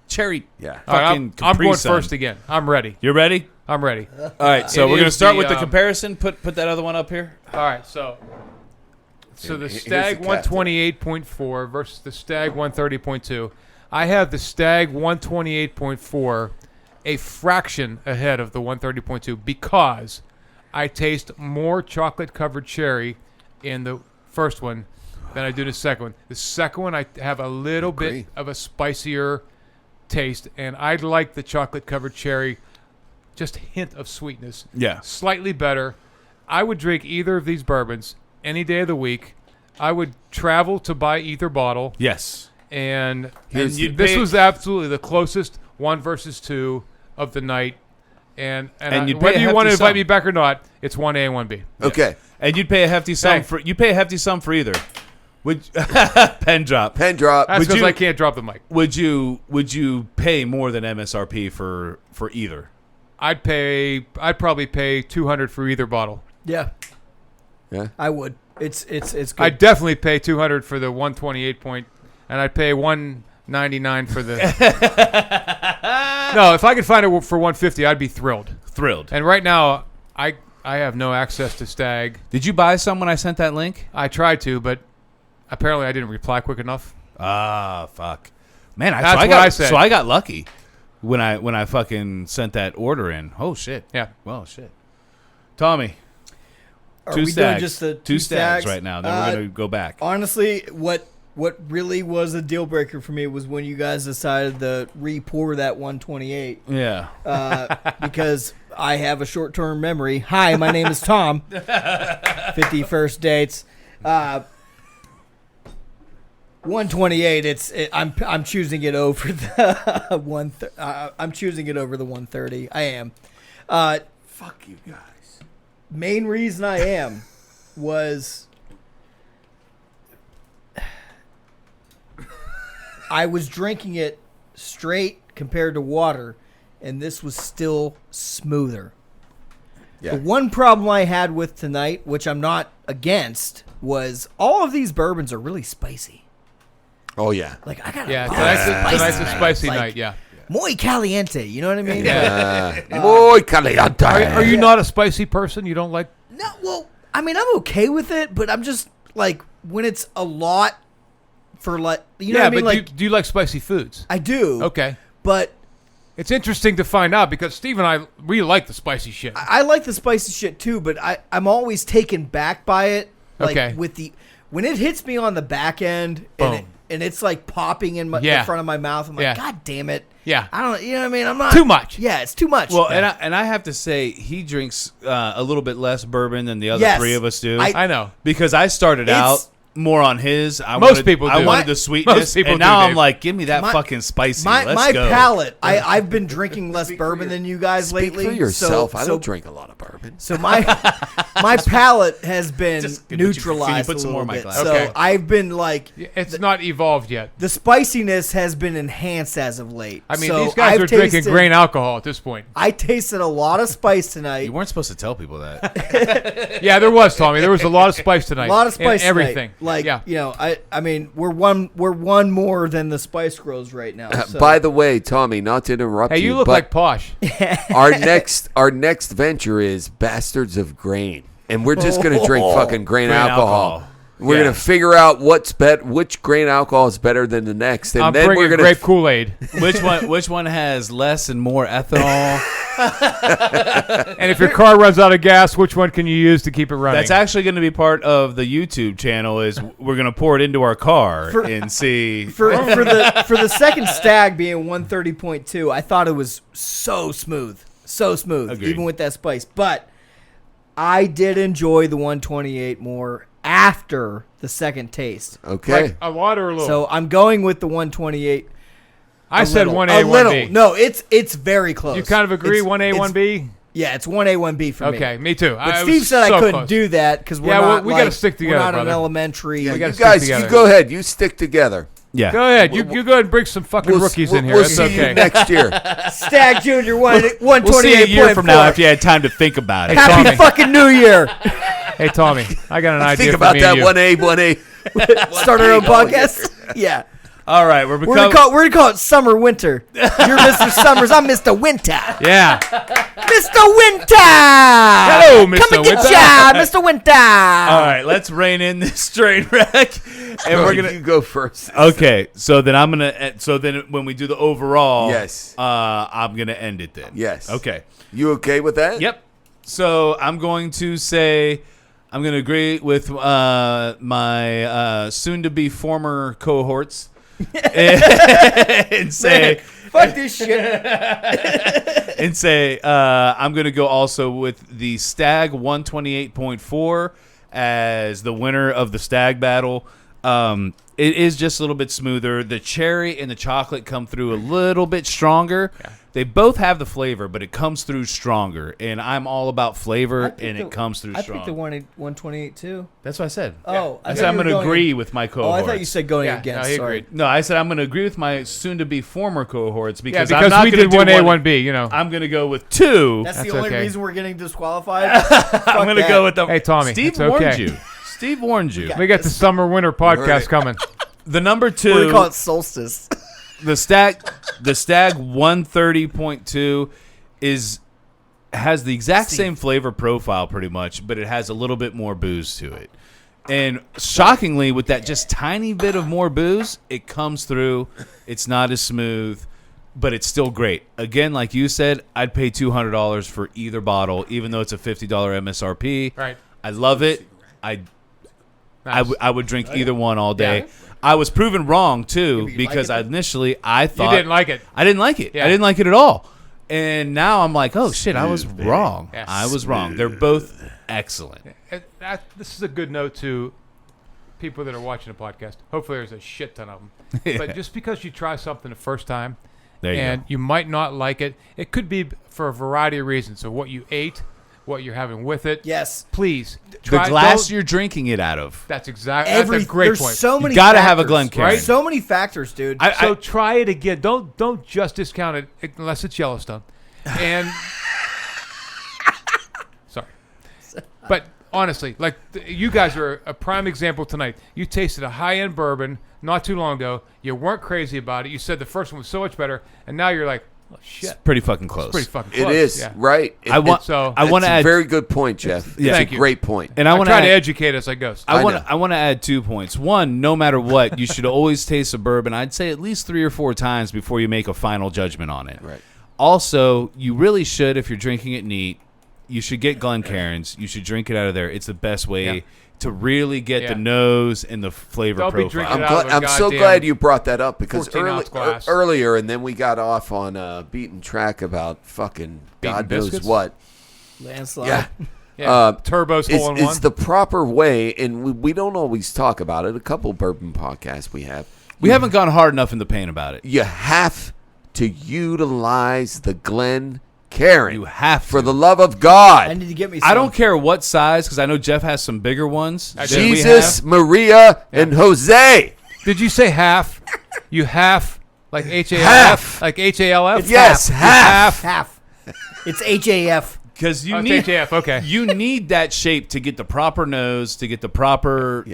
S1: cherry.
S3: yeah.
S4: All right,
S1: Fucking
S4: I'm
S1: Capri
S4: going
S1: Sun.
S4: first again. I'm ready.
S1: You're ready?
S4: I'm ready.
S1: All right. So
S4: It
S1: we're gonna
S4: is
S1: start
S4: the,
S1: with the comparison. Put that other one up here.
S4: All right, so the
S3: Here's
S4: Stag
S3: the captain.
S4: 128.4 versus the Stag 130.2. I have the Stag 128.4 a fraction ahead of the 130.2 because I taste more chocolate-covered cherry in the first one than I do the second one. The second one, I have a little bit
S3: Agree.
S4: of a spicier taste, and I like the chocolate-covered cherry, just a hint of sweetness.
S1: Yeah.
S4: Slightly better. I would drink either of these bourbons any day of the week. I would travel to buy either bottle,
S1: Yes.
S4: and
S1: Here's the-
S4: this was absolutely the closest 1 versus 2 of the night. And
S1: you'd pay
S4: whether
S1: a
S4: you want to
S1: hefty
S4: invite
S1: sum.
S4: me back or not, it's 1A and 1B.
S3: Okay,
S1: And you'd pay a hefty sum
S4: Hey.
S1: for either. Would pen drop?
S3: pen drop.
S4: That's
S1: Would
S4: because
S1: you-
S4: I can't drop the mic.
S1: Would you pay more than MSRP for either?
S4: I'd probably pay $200 for either bottle.
S2: Yeah,
S3: Yeah.
S2: I would. It's good.
S4: I'd definitely pay $200 for the 128 point, and I'd pay $199 for the. No, if I could find it for $150, I'd be thrilled.
S1: Thrilled.
S4: And right now, I have no access to Stag.
S1: Did you buy some when I sent that link?
S4: I tried to, but apparently I didn't reply quick enough.
S1: Ah, fuck. Man,
S4: That's
S1: so
S4: what
S1: got,
S4: I said.
S1: So I got lucky when I fucking sent that order in. Oh shit.
S4: Yeah.
S1: Well, shit. Tommy,
S2: Are
S1: two
S2: we
S1: stags.
S2: doing just the
S1: two stags
S2: stags
S1: right now. Then we're gonna go back.
S2: Honestly, what really was a deal breaker for me was when you guys decided to re-pour that 128.
S1: Yeah.
S2: Because I have a short-term memory. Hi, my name is Tom. 51st dates. 128. I'm choosing it over the I'm choosing it over the 130. I am.
S3: Fuck you guys.
S2: Main reason I am was I was drinking it straight compared to water, and this was still smoother.
S3: Yeah.
S2: The one problem I had with tonight, which I'm not against, was all of these bourbons are really spicy.
S3: Oh yeah.
S2: Like I got
S4: Yeah,
S2: a lot
S4: tonight's
S2: of
S4: a
S2: spicy
S4: spicy
S2: Like,
S4: night. Yeah.
S2: muy caliente. You know what I mean?
S3: Muy caliente.
S4: Are you not a spicy person? You don't like?
S2: No, well, I mean, I'm okay with it, but I'm just like when it's a lot for like, you know what I mean?
S4: but
S2: Like
S4: do you like spicy foods?
S2: I do.
S4: Okay.
S2: But
S4: It's interesting to find out because Steve and I really like the spicy shit.
S2: I like the spicy shit too, but I'm always taken back by it. Like
S4: Okay.
S2: When it hits me on the back end
S4: Boom.
S2: and it's like popping in the front of my mouth, I'm like,
S4: Yeah.
S2: God damn it.
S4: Yeah.
S2: I don't, you know what I mean? I'm not
S4: Too much.
S2: Yeah, it's too much.
S1: Well, and I have to say, he drinks a little bit less bourbon than the other
S2: Yes.
S1: three of us do.
S4: I know.
S1: Because I started
S2: It's-
S1: out more on his.
S4: People
S1: I
S4: do.
S1: wanted the
S4: Most
S1: sweetness,
S4: people
S1: and
S4: do,
S1: now I'm
S4: Dave.
S1: like, give me that
S2: My-
S1: fucking spicy.
S2: my
S1: Let's go.
S2: palate, I've been drinking less bourbon than you guys
S3: Speak
S2: lately.
S3: for yourself.
S2: So,
S3: I don't drink a lot of bourbon.
S2: So my palate has been
S1: Just- can you
S2: neutralized
S1: put some
S2: a
S1: more in
S2: little
S1: my
S2: bit.
S1: glass?
S2: So
S4: Okay.
S2: I've been like,
S4: It's not evolved yet.
S2: the spiciness has been enhanced as of late.
S4: I mean,
S2: So
S4: these guys
S2: I've
S4: are drinking
S2: tasted-
S4: grain alcohol at this point.
S2: I tasted a lot of spice tonight.
S1: You weren't supposed to tell people that.
S4: Yeah, there was, Tommy. There was a lot of spice tonight.
S2: A lot of spice
S4: in everything.
S2: tonight. Like,
S4: yeah.
S2: you know, I mean, we're one more than the Spice Girls right now. So.
S3: By the way, Tommy, not to interrupt
S4: Hey,
S3: you,
S4: you look
S3: but
S4: like Posh.
S3: our next venture is Bastards of Grain, and we're just gonna drink fucking grain alcohol. We're
S1: Yeah.
S3: gonna figure out which grain alcohol is better than the next, and
S4: I'm
S3: then
S4: bringing
S3: we're gonna
S4: grape Kool-Aid.
S1: Which one has less and more ethanol?
S4: And if your car runs out of gas, which one can you use to keep it running?
S1: That's actually going to be part of the YouTube channel. Is we're going to pour it into our car and see.
S2: for the second Stag being 130.2, I thought it was so smooth,
S1: Agreed.
S2: even with that spice. But I did enjoy the 128 more after the second taste.
S3: okay.
S4: Like a lot or a little.
S2: So I'm going with the 128.
S4: I said 1A,
S2: a little.
S4: 1B.
S2: No, it's very close.
S4: You kind of agree,
S2: It's-
S4: 1A,
S2: it's-
S4: 1B?
S2: Yeah, it's 1A, 1B for me.
S4: Okay, me too.
S2: But Steve said I couldn't do that because we're
S4: Yeah,
S2: not.
S4: we gotta
S2: like,
S4: stick together,
S2: We're not
S4: brother.
S2: an elementary.
S3: Yeah,
S4: we
S3: you
S4: gotta stick
S3: guys,
S4: together.
S3: you go ahead. You stick together.
S1: Yeah.
S4: Go ahead. You go ahead and bring some fucking rookies in here.
S3: We'll
S4: That's
S3: see
S4: okay.
S3: you next year.
S2: Stag Jr. 128.4.
S1: We'll see a year from now if you had time to think about it.
S2: Happy
S4: Tommy.
S2: fucking New Year!
S4: Hey, Tommy, I got an idea
S3: Think
S4: for
S3: about
S4: me
S3: that
S4: and you.
S3: 1A.
S2: Start our own podcast. Yeah,
S1: All right,
S2: we're gonna call it Summer Winter. You're Mr. Summers. I'm Mr. Winter.
S4: Yeah.
S2: Mr. Winter.
S4: Hello, Mr.
S2: Come and get
S4: Winter.
S2: ya, Mr. Winter.
S1: All right, let's rein in this train wreck, and we're gonna.
S3: You go first.
S1: Okay, so then I'm gonna. So then when we do the overall,
S3: Yes.
S1: I'm gonna end it then.
S3: Yes.
S1: Okay.
S3: You okay with that?
S1: Yep. So I'm going to say I'm going to agree with my soon-to-be former cohorts and say
S2: Fuck this shit.
S1: I'm going to go also with the Stag 128.4 as the winner of the Stag battle. It is just a little bit smoother. The cherry and the chocolate come through a little bit stronger. Yeah. They both have the flavor, but it comes through stronger. And I'm all about flavor, and it comes through strong.
S2: I picked the 128 too.
S1: That's what I said.
S2: Oh,
S1: I said I'm going to agree with my
S2: Oh,
S1: cohorts.
S2: I thought you said going
S4: Yeah,
S2: against.
S4: no, he
S2: Sorry.
S4: agreed.
S1: No, I said I'm going to agree with my soon-to-be former cohorts
S4: Yeah,
S1: because I'm
S4: because
S1: not
S4: we
S1: going to
S4: did
S1: do
S4: 1A,
S1: one.
S4: 1B, you know.
S1: I'm going to go with two.
S2: That's
S4: That's
S2: the only
S4: okay.
S2: reason we're getting disqualified.
S1: I'm going to go with the.
S4: Hey, Tommy,
S1: Steve
S4: it's
S1: warned
S4: okay.
S1: you. Steve warned you.
S4: We got the summer-winter podcast coming.
S1: The number
S2: We're gonna
S1: two,
S2: call it solstice.
S1: the Stag 130.2 has the exact same flavor profile pretty much, but it has a little bit more booze to it. And shockingly, with that just tiny bit of more booze, it comes through. It's not as smooth, but it's still great. Again, like you said, I'd pay $200 for either bottle, even though it's a $50 MSRP.
S4: Right.
S1: I love it. I would drink either one all day.
S4: Yeah.
S1: I was proven wrong too
S2: you
S1: because
S2: like it?
S1: initially I thought
S4: You didn't like it.
S1: I didn't like it.
S4: Yeah.
S1: I didn't like it at all. And now I'm like, oh shit, I was wrong.
S4: Yeah.
S1: I was wrong. They're both excellent.
S4: This is a good note to people that are watching the podcast. Hopefully there's a shit ton of them. But just because you try something the first time
S1: There you
S4: and
S1: go.
S4: you might not like it, it could be for a variety of reasons. So what you ate, what you're having with it.
S2: Yes.
S4: Please.
S1: The glass you're drinking it out of.
S4: That's exactly that's a great
S2: There's
S4: point.
S2: so many.
S1: You gotta have a
S2: factors,
S1: Glencairn.
S2: right? So many factors, dude.
S4: So try it again. Don't just discount it unless it's Yellowstone. And sorry, but honestly, like you guys are a prime example tonight. You tasted a high-end bourbon not too long ago. You weren't crazy about it. You said the first one was so much better, and now you're like, oh shit,
S1: It's pretty fucking close.
S4: it's pretty fucking
S3: It
S4: close.
S3: is,
S4: Yeah.
S3: right.
S1: I want
S4: so-
S1: I want to
S3: It's a
S1: add
S3: very good point, Jeff.
S1: Yeah.
S3: It's
S4: Thank
S3: a
S4: you.
S3: great point.
S1: and I
S4: I
S1: want
S4: try to
S1: add,
S4: educate as I go.
S1: I want
S3: know.
S1: I want to add 2 points. One, no matter what, you should always taste a bourbon. I'd say at least 3 or 4 times before you make a final judgment on it.
S3: Right.
S1: Also, you really should, if you're drinking it neat, you should get Glencairns. You should drink it out of there. It's the best way to really get the nose and the flavor
S4: Don't be
S1: profile.
S4: drinking out of a
S3: I'm so
S4: goddamn
S3: glad you brought that up because
S4: 14-ounce glass.
S3: earlier, and then we got off on a beaten track about fucking God knows
S4: Biscuits?
S3: what.
S2: Landslide.
S3: Yeah.
S4: Turbo's hole in one.
S3: It's the proper way, and we don't always talk about it. A couple bourbon podcasts we have.
S1: We haven't gone hard enough in the paint about it.
S3: You have to utilize the Glencairn.
S1: You have to.
S3: For the love of God.
S2: I need to get me some.
S1: I don't care what size, because I know Jeff has some bigger ones. than we
S3: Jesus,
S1: have.
S3: Maria, and Jose.
S4: Did you say half? You half like HALF?
S3: Half.
S4: Like HALF?
S3: Yes, half.
S2: Half. It's HAF.
S1: Because you
S4: Oh, it's
S1: need
S4: HAF, okay.
S1: you need that shape to get the proper nose, to get the proper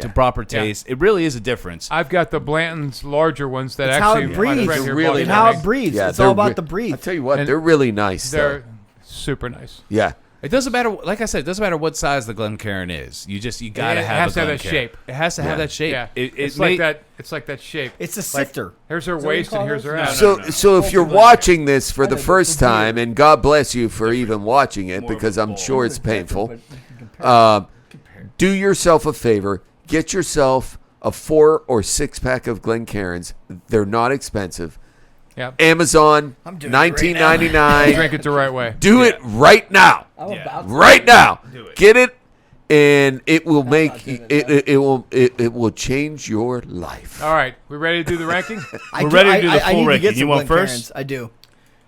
S1: taste. It really is a difference.
S4: I've got the Blanton's larger ones that
S2: It's how
S4: actually
S2: it breathes.
S4: my friend
S3: They're
S4: here
S3: really
S4: bought
S2: And
S4: for
S2: how
S4: me.
S2: it breathes.
S3: Yeah,
S2: It's all
S3: they're
S2: about the breathe.
S3: I tell you what,
S4: And
S3: they're really nice.
S4: They're
S3: Though.
S4: super nice.
S3: Yeah.
S1: It doesn't matter. Like I said, it doesn't matter what size the Glencairn is. You gotta
S4: It
S1: have.
S4: has
S1: the
S4: to have that
S1: Glencairn.
S4: shape.
S1: It has to have that shape.
S4: Yeah,
S1: It
S4: it's
S1: may-
S4: like that. It's like that shape.
S2: It's a
S4: Like,
S2: sifter.
S4: here's her
S2: Is that what you
S4: waist
S2: call
S4: and here's
S2: those?
S4: her
S2: No,
S4: ass.
S3: So if you're watching this for the first
S2: Weird.
S3: time, and God bless you for even watching it,
S1: More of
S3: because
S1: a
S3: I'm
S1: bowl.
S3: sure it's painful.
S2: But you can compare.
S3: Do yourself a favor. Get yourself a 4 or 6 pack of Glencairns. They're not expensive.
S4: Yeah.
S3: Amazon,
S2: I'm doing it right
S3: $19.99.
S4: Drink it the right way.
S3: Do it right now.
S2: I'm about to.
S3: Right now.
S1: Do it.
S3: Get it, and it will make
S2: not doing
S3: it will change your life.
S4: All right, we ready to do the ranking?
S2: I
S1: We're
S2: do-
S1: ready to do the
S2: I
S1: full
S2: need to
S1: ranking.
S2: get
S1: You
S2: some
S1: want first?
S2: Glencairns. I do.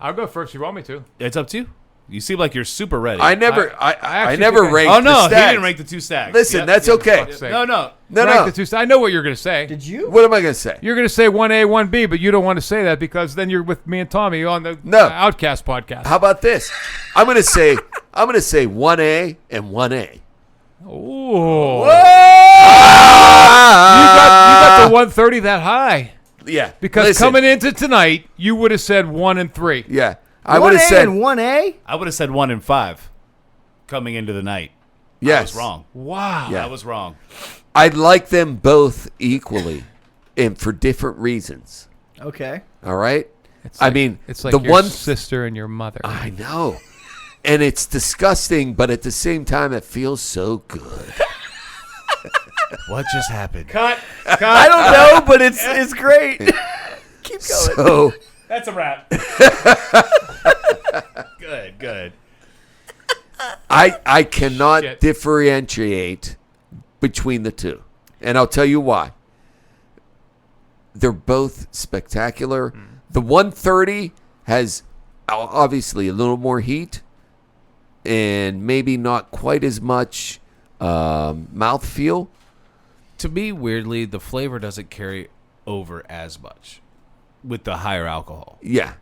S4: I'll go first. You want me to?
S1: It's up to you. You seem like you're super ready.
S3: I never
S4: I actually
S3: never
S4: think I-
S3: ranked
S1: Oh no,
S3: the
S1: he
S3: stacks.
S1: didn't rank the 2 stacks.
S3: Listen,
S1: Yep.
S3: that's okay.
S4: Fuck's sake.
S1: No.
S3: No,
S4: Rank
S3: no.
S4: the two. I know what you're going to say.
S2: Did you?
S3: What am I going to say?
S4: You're going to say 1A, 1B, but you don't want to say that because then you're with me and Tommy on the
S3: No.
S4: Outcast podcast.
S3: How about this? I'm going to say 1A and 1A.
S4: Ooh.
S3: Ah!
S4: You got the 130 that high.
S3: Yeah.
S4: Because
S3: listen,
S4: coming into tonight, you would have said 1 and 3.
S3: Yeah. I would
S2: 1A
S3: have said
S2: and 1A?
S1: I would have said 1 and 5 coming into the night. I
S3: yes.
S1: was wrong.
S4: Wow.
S3: Yeah.
S1: I was wrong.
S3: I like them both equally and for different reasons.
S2: Okay.
S3: All right?
S4: It's
S3: I
S4: like-
S3: mean,
S4: it's like
S3: the
S4: your
S3: one
S4: sister and your mother.
S3: I know. And it's disgusting, but at the same time it feels so good.
S1: What just happened?
S4: Cut.
S2: I don't know, but it's great. Keep going.
S3: So
S1: That's a wrap. Good.
S3: I cannot
S4: Shit.
S3: differentiate between the two. And I'll tell you why. They're both spectacular. The 130 has obviously a little more heat and maybe not quite as much mouthfeel.
S1: To me, weirdly, the flavor doesn't carry over as much with the higher alcohol.
S3: Yeah.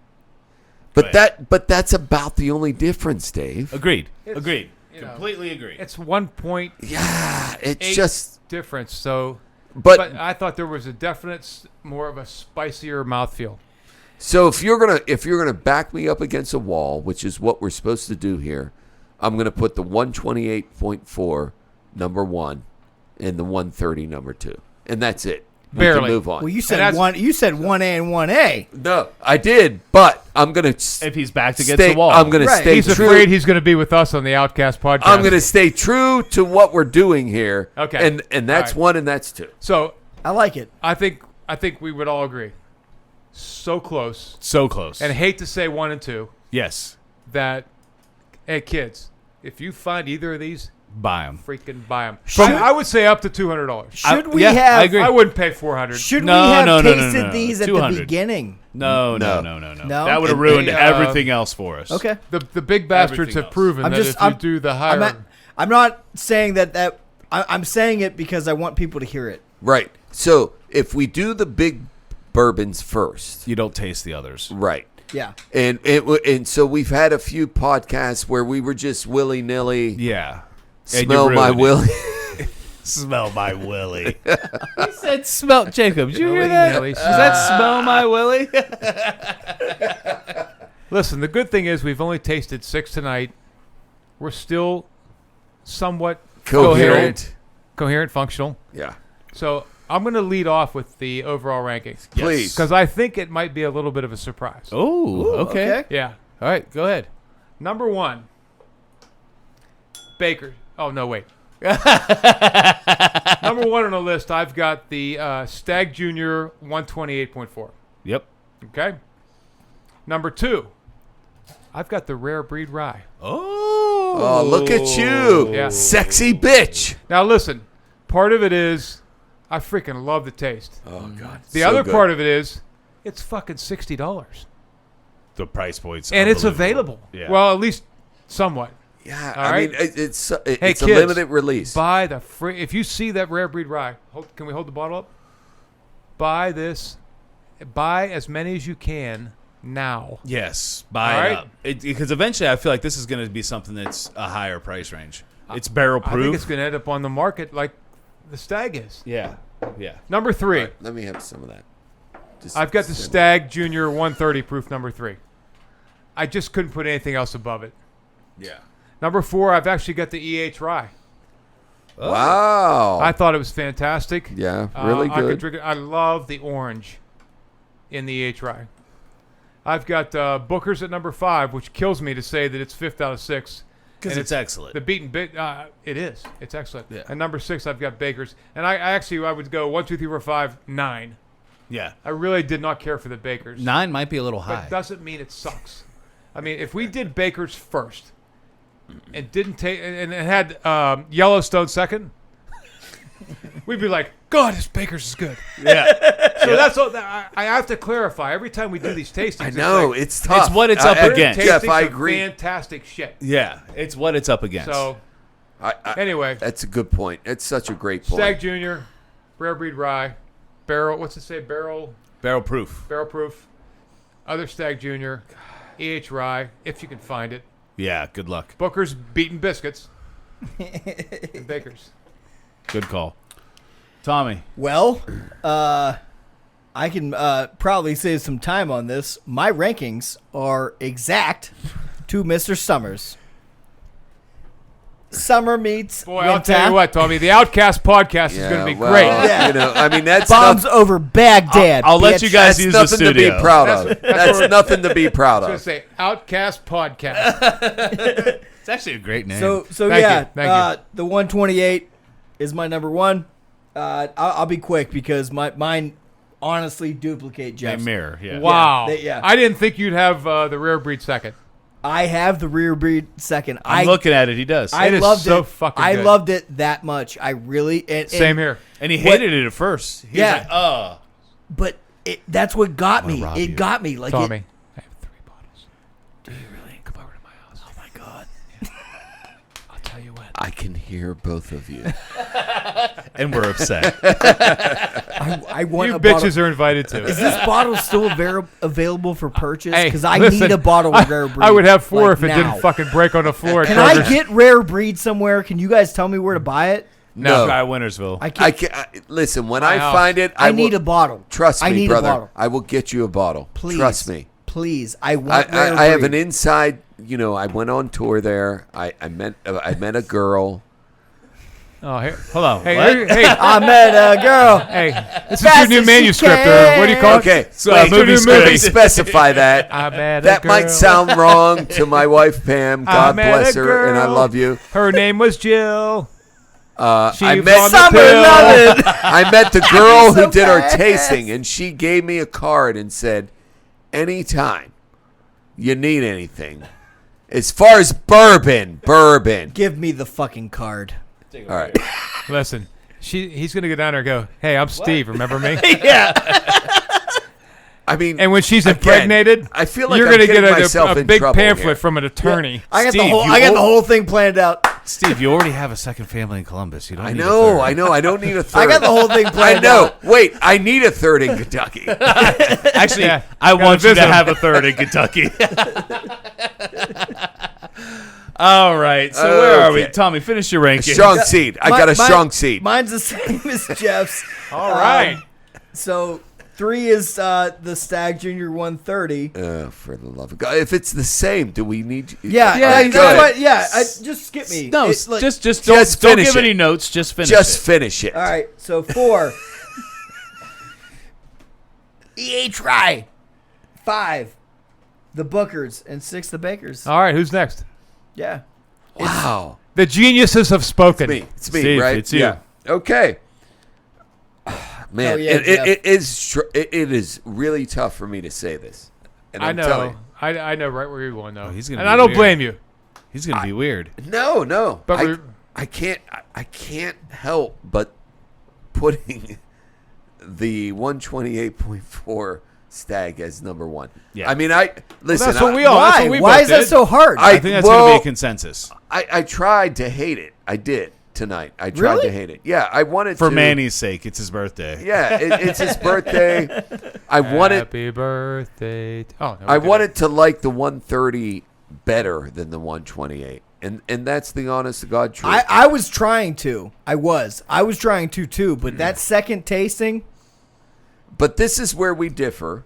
S3: But
S1: Right.
S3: that's about the only difference, Dave.
S1: Agreed.
S4: It's-
S1: Agreed.
S4: you know,
S1: Completely agree.
S4: It's 1.8
S3: Yeah, it's just
S4: difference. So,
S3: but
S4: I thought there was a definite more of a spicier mouthfeel.
S3: so if you're gonna back me up against a wall, which is what we're supposed to do here, I'm gonna put the 128.4 number 1 and the 130 number 2, and that's it. We
S4: Barely.
S3: can move on.
S2: Well, you
S4: And
S2: said
S4: that's-
S2: one. You said 1A and 1A.
S3: No, I did, but I'm gonna
S1: if he's backed against
S3: stay.
S1: the wall.
S3: I'm gonna
S2: Right.
S3: stay
S4: He's
S3: true.
S4: afraid he's going to be with us on the Outcast podcast.
S3: I'm gonna stay true to what we're doing here.
S4: Okay.
S3: and that's
S4: All right.
S3: 1 and that's 2.
S4: So
S2: I like it.
S4: I think we would all agree. So close,
S1: So close.
S4: and I hate to say 1 and 2
S1: yes.
S4: that. Hey kids, if you find either of these,
S1: Buy them.
S4: freaking buy them.
S2: Should-
S4: I would say up to $200.
S2: Should we
S1: yeah, I
S2: have?
S1: agree.
S4: I wouldn't pay $400.
S2: Should
S1: No,
S2: we have
S1: no, no, no,
S2: tasted
S1: no.
S2: these at
S1: 200.
S2: the beginning?
S1: No.
S3: No.
S2: No?
S1: That would have ruined
S4: And,
S1: everything else for us.
S2: Okay.
S4: The big bastards
S1: Everything
S4: have
S1: else.
S4: proven
S2: I'm
S4: that
S2: just.
S4: if you
S2: I'm,
S4: do the higher.
S2: I'm not saying that. I'm saying it because I want people to hear it.
S3: Right. So if we do the big bourbons first,
S1: You don't taste the others.
S3: right?
S2: Yeah.
S3: And so we've had a few podcasts where we were just willy nilly.
S1: Yeah. And
S3: Smell
S1: you
S3: my
S1: ruined it.
S3: willy.
S1: Smell my willy. He said smell. Jacob, did you hear that?
S4: Willy-nilly.
S1: Is that smell my willy?
S4: Listen, the good thing is we've only tasted 6 tonight. We're still somewhat
S3: Coherent.
S4: coherent, functional.
S3: Yeah.
S4: So I'm going to lead off with the overall rankings
S3: Please.
S4: because I think it might be a little bit of a surprise.
S1: Oh, okay.
S4: Yeah.
S1: All right, go ahead.
S4: Number 1, Baker. Oh, no, wait. Number 1 on the list, I've got the Stagg Jr. 128.4.
S1: Yep.
S4: Okay. Number 2, I've got the Rare Breed Rye.
S3: Oh, look at you.
S4: Yeah.
S3: Sexy bitch.
S4: Now, listen, part of it is I freaking love the taste.
S3: Oh, God.
S4: The other part of it is it's fucking $60.
S1: The price point's
S4: And it's
S1: unbelievable.
S4: available.
S1: Yeah.
S4: Well, at least somewhat.
S3: Yeah,
S4: All
S3: I
S4: right.
S3: mean, it's a
S4: kids,
S3: limited release.
S4: Buy the free. If you see that Rare Breed Rye, can we hold the bottle up? Buy this. Buy as many as you can now.
S1: Yes, buy
S4: All
S1: it
S4: right.
S1: up. Because eventually I feel like this is going to be something that's a higher price range. It's barrel proof.
S4: I think it's going to end up on the market like the Stagg is.
S1: Yeah, yeah.
S4: Number 3.
S3: All right, let me have some of that. Just
S4: I've got the
S3: sip.
S4: Stagg Jr. 130 proof number 3. I just couldn't put anything else above it.
S1: Yeah.
S4: Number 4, I've actually got the EH Rye.
S3: Wow.
S4: I thought it was fantastic.
S3: Yeah, really
S4: I could
S3: good.
S4: drink it. I love the orange in the EH Rye. I've got Booker's at number 5, which kills me to say that it's 5th out of 6.
S1: Because
S4: And
S1: it's excellent.
S4: The Beaten it is. It's excellent.
S1: Yeah.
S4: And number 6, I've got Baker's. And I would go 1, 2, 3, 4, 5, 9.
S1: Yeah.
S4: I really did not care for the Baker's.
S1: 9 might be a little high.
S4: But doesn't mean it sucks. I mean, if we did Baker's first and didn't take and it had Yellowstone second, we'd be like, God, this Baker's is good.
S1: Yeah.
S4: So that's all. I have to clarify every time we do these tastings.
S3: I know, it's tough.
S1: It's what it's up against.
S3: Jeff,
S4: Tastings
S3: I
S4: are
S3: agree.
S4: Fantastic shit.
S1: Yeah. It's what it's up against.
S4: So anyway,
S3: That's a good point. It's such a great point.
S4: Stagg Jr., Rare Breed Rye, barrel. What's it say? Barrel
S1: proof.
S4: proof. Other Stagg Jr., EH Rye, if you can find it.
S1: Yeah. Good luck.
S4: Booker's Beaten Biscuits. And Baker's.
S1: Good call. Tommy.
S2: Well, I can probably save some time on this. My rankings are exact to Mr. Sommers. Summer meets
S4: Boy,
S2: winter.
S4: I'll tell you what, Tommy. The Outcast podcast is going to be
S3: well,
S4: great.
S2: Yeah.
S3: You know, I mean, that's
S2: Bombs over Baghdad.
S1: I'll let
S2: bitch.
S1: you guys
S3: that's
S1: use the
S3: nothing to
S1: studio.
S3: be proud of. That's
S4: what-
S3: nothing to be proud
S4: I was going
S3: of.
S4: to say Outcast podcast.
S1: It's actually a great name.
S2: So
S4: Thank
S2: yeah,
S4: you. Thank you.
S2: the 128 is my number 1. I'll be quick because mine honestly duplicate
S1: a
S2: Jeff's.
S1: mirror. Yeah.
S4: Wow.
S2: yeah.
S4: I didn't think you'd have the Rare Breed second.
S2: I have the Rare Breed second.
S1: I'm looking at it. He does.
S2: I
S4: It is
S2: loved
S4: so
S2: it.
S4: fucking
S2: I
S4: good.
S2: loved it that much. I really
S4: Same here.
S1: and he hated it at first. He
S2: Yeah.
S1: was like,
S2: But that's what got
S1: wanna
S2: me.
S1: rob
S2: It
S1: you.
S2: got me. Like
S4: Tommy,
S2: it,
S4: I have 3 bottles.
S2: do you really?
S4: Come over to my house.
S2: Oh my god.
S4: I'll tell you when.
S3: I can hear both of you.
S1: and we're upset.
S2: I want
S4: You
S2: a
S4: bitches
S2: bottle.
S4: are invited to.
S2: Is this bottle still available for purchase?
S4: Hey,
S2: Because I
S4: listen,
S2: need a bottle of Rare Breed.
S4: I would have 4
S2: like,
S4: if it
S2: now.
S4: didn't fucking break on the floor. at
S2: Can I
S4: Kroger's.
S2: get Rare Breed somewhere? Can you guys tell me where to buy it?
S1: No,
S3: No.
S1: guy Wintersville.
S2: I can't.
S3: Listen, when
S4: My
S3: I
S4: house.
S3: find it,
S2: I
S3: will,
S2: need a bottle.
S3: Trust
S2: I
S3: me,
S2: need
S3: brother.
S2: a bottle.
S3: I will get you a bottle.
S2: Please.
S3: Trust me.
S2: Please. I want Rare
S3: I have
S2: Breed.
S3: an inside. You know, I went on tour there. I met a girl.
S4: Oh, here.
S1: Hold on.
S4: Hey,
S1: what?
S4: hey,
S2: I met a girl.
S4: hey. This is
S2: Fast
S4: your new
S2: as she
S4: manuscript, or what do you call it?
S3: Okay,
S1: So,
S3: wait,
S1: movie
S3: let me
S1: script.
S3: specify that.
S4: I met a
S3: That might
S4: girl.
S3: sound wrong to my wife Pam.
S4: I
S3: God
S4: met
S3: bless
S4: a
S3: her, and I
S4: girl.
S3: love you.
S4: Her name was Jill. She
S3: I
S4: was on
S3: met
S4: the
S2: Summer
S4: pill.
S2: loving.
S3: I met the girl
S2: so
S3: who did our
S2: fast.
S3: tasting, and she gave me a card and said, "Anytime you need anything, as far as bourbon.
S2: Give me the fucking card.
S3: All right,
S4: Listen, he's going to go down there and go, hey, I'm Steve, remember me?
S3: I mean,
S4: And when she's
S3: again,
S4: impregnated,
S3: I feel like
S4: you're
S3: I'm
S4: gonna
S3: getting
S4: get
S3: myself
S4: a
S3: in
S4: big
S3: trouble
S4: pamphlet
S3: here.
S4: from an attorney.
S2: I got
S1: Steve,
S2: the whole thing planned out.
S1: Steve, you already have a second family in Columbus. You don't
S3: I
S1: need a
S3: know,
S1: third.
S3: I know. I don't need a third.
S2: I got the whole thing
S3: I
S2: planned
S3: know.
S2: out.
S3: Wait, I need a third in Kentucky.
S1: Actually,
S4: Yeah,
S1: I
S4: gotta
S1: want you to
S4: visit him.
S1: have a third in Kentucky. All right. So where are we?
S3: Okay.
S1: Tommy, finish your ranking.
S3: Strong seed. I got a strong seed.
S2: Mine's the same as Jeff's.
S4: All right.
S2: So 3 is the Stagg Jr. 130.
S3: For the love of God, if it's the same, do we need?
S2: Yeah,
S3: All
S2: that's
S3: go ahead.
S2: what. Yeah, just skip me.
S1: No,
S2: It's like-
S1: just
S3: Just
S1: don't
S3: finish
S1: give
S3: it.
S1: any notes. Just finish
S3: Just
S1: it.
S3: finish it.
S2: All right. So 4. EH Rye. 5. the Bookers, and 6 the Bakers.
S4: All right, who's next?
S2: Yeah.
S3: Wow.
S4: The geniuses have spoken.
S3: It's me,
S1: Steve,
S3: right?
S1: it's you.
S3: Yeah. Okay. Man,
S2: Oh, yeah,
S3: it is really tough for me to say this. And
S4: I
S3: I'm telling
S4: know.
S3: you.
S4: I know right where you're going, though.
S1: Oh, he's gonna
S4: and
S1: be
S4: I don't
S1: weird.
S4: blame you.
S1: He's gonna be weird.
S3: No.
S4: But we're-
S3: I can't help but putting the 128.4 Stagg as number 1.
S1: Yeah.
S3: I mean, listen.
S4: that's what we all. That's
S2: Why?
S4: what we
S2: Why
S4: both
S2: is that
S4: did.
S2: so hard?
S1: I think that's gonna be a consensus
S3: I tried to hate it. I did tonight. I tried
S2: Really?
S3: to hate it. Yeah, I wanted
S1: for
S3: to.
S1: Manny's sake. It's his birthday.
S3: Yeah, it's his birthday. I wanted.
S4: Happy birthday. Oh, no,
S3: I
S4: we didn't.
S3: wanted to like the 130 better than the 128, and that's the honest to God truth.
S2: I was trying to. I was trying to too, but that second tasting,
S3: But this is where we differ,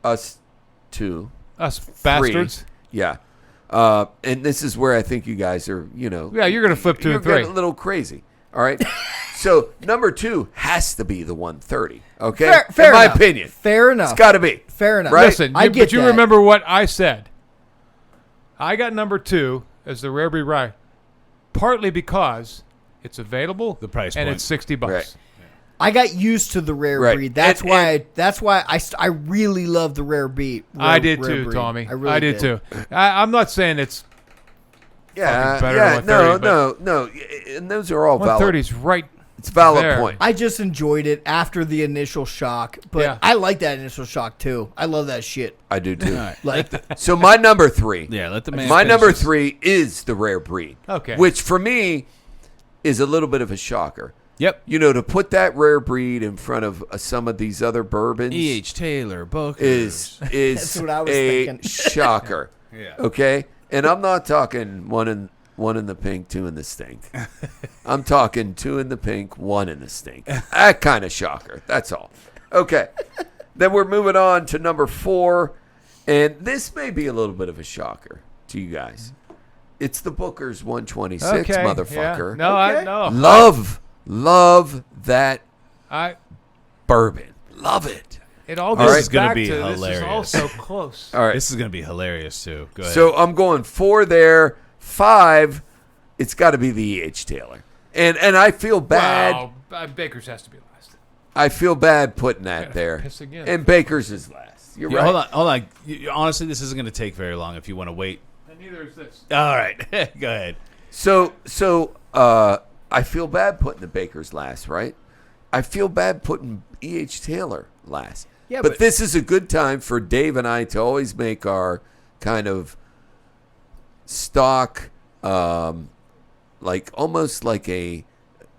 S3: us two,
S4: Us
S3: three.
S4: bastards.
S3: Yeah. And this is where I think you guys are,
S4: Yeah, you're going to flip 2
S3: you're
S4: and 3.
S3: getting a little crazy. All right. So number 2 has to be the 130. Okay.
S2: fair
S3: In my
S2: enough.
S3: opinion,
S2: Fair enough.
S3: it's got to be.
S2: Fair enough.
S3: Right?
S4: Listen,
S2: I get
S4: but you
S2: that.
S4: remember what I said. I got number 2 as the Rare Breed Rye, partly because it's available,
S1: The price
S4: and
S1: point.
S4: it's $60.
S3: Right.
S2: I got used to the rare
S3: Right.
S2: breed. That's
S3: And-
S2: why. That's why I really love the rare breed.
S4: I did
S2: rare
S4: too,
S2: breed.
S4: Tommy.
S2: really
S4: I did too. I'm not saying it's
S3: Yeah.
S4: Fucking better
S3: Yeah.
S4: than
S3: No.
S4: 130,
S3: No. And those are all valid.
S4: 130's right.
S3: It's a valid
S4: there.
S3: point.
S2: I just enjoyed it after the initial shock, but
S4: Yeah.
S2: I like that initial shock too. I love that shit.
S3: I do too.
S1: All right.
S2: Like,
S3: So my number 3.
S1: Yeah, let the man.
S3: My
S1: finish
S3: number
S1: this.
S3: 3 is the rare breed.
S4: Okay.
S3: Which for me is a little bit of a shocker.
S1: Yep.
S3: To put that rare breed in front of some of these other bourbons
S1: E.H. Taylor, Booker
S3: is
S2: That's what I was
S3: a
S2: thinking.
S3: shocker.
S1: Yeah.
S3: Okay? And I'm not talking one in the pink, 2 in the stink. I'm talking 2 in the pink, 1 in the stink. That kind of shocker. That's all. Okay. Then we're moving on to number 4. And this may be a little bit of a shocker to you guys. It's the Booker's 126,
S4: Okay.
S3: motherfucker.
S4: Yeah. No,
S2: Okay.
S4: I no.
S3: Love that
S4: I.
S3: bourbon. Love it.
S4: It all
S3: This
S4: goes
S3: is
S1: gonna
S4: back
S1: be
S4: to this is
S1: hilarious.
S4: all so close.
S3: All right.
S1: This is gonna be hilarious too. Go ahead.
S3: So I'm going 4 there. 5, it's got to be the E.H. Taylor. And I feel bad.
S4: Wow, Baker's has to be last.
S3: I feel bad putting that
S4: Gotta
S3: there.
S4: piss again.
S3: And Baker's is last. You're
S1: Yeah,
S3: right.
S1: hold on. Honestly, this isn't gonna take very long if you want to wait.
S4: And neither is this.
S1: All right, go ahead.
S3: So I feel bad putting the Baker's last, right? I feel bad putting E.H. Taylor last.
S2: Yeah,
S3: but
S2: but-
S3: this is a good time for Dave and I to always make our kind of stock, like almost like a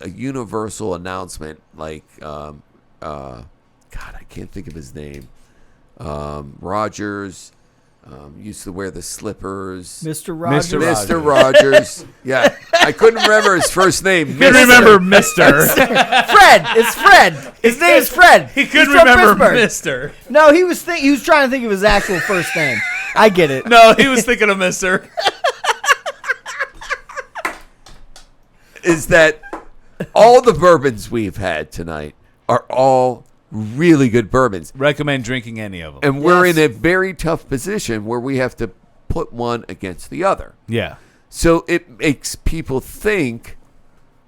S3: universal announcement, like God, I can't think of his name. Rogers used to wear the slippers.
S2: Mr. Rogers.
S3: Mr. Rogers. Yeah, I couldn't remember his first name.
S1: Couldn't
S3: Mr.
S1: remember Mister.
S2: Fred. It's Fred. His name is Fred.
S1: He
S2: He's
S1: couldn't
S2: from
S1: remember
S2: Pittsburgh.
S1: Mister.
S2: No, he was trying to think of his actual first name. I get it.
S1: No, he was thinking of Mister.
S3: Is that all the bourbons we've had tonight are all really good bourbons.
S1: Recommend drinking any of them.
S3: And we're
S2: Yes.
S3: in a very tough position where we have to put one against the other.
S1: Yeah.
S3: So it makes people think,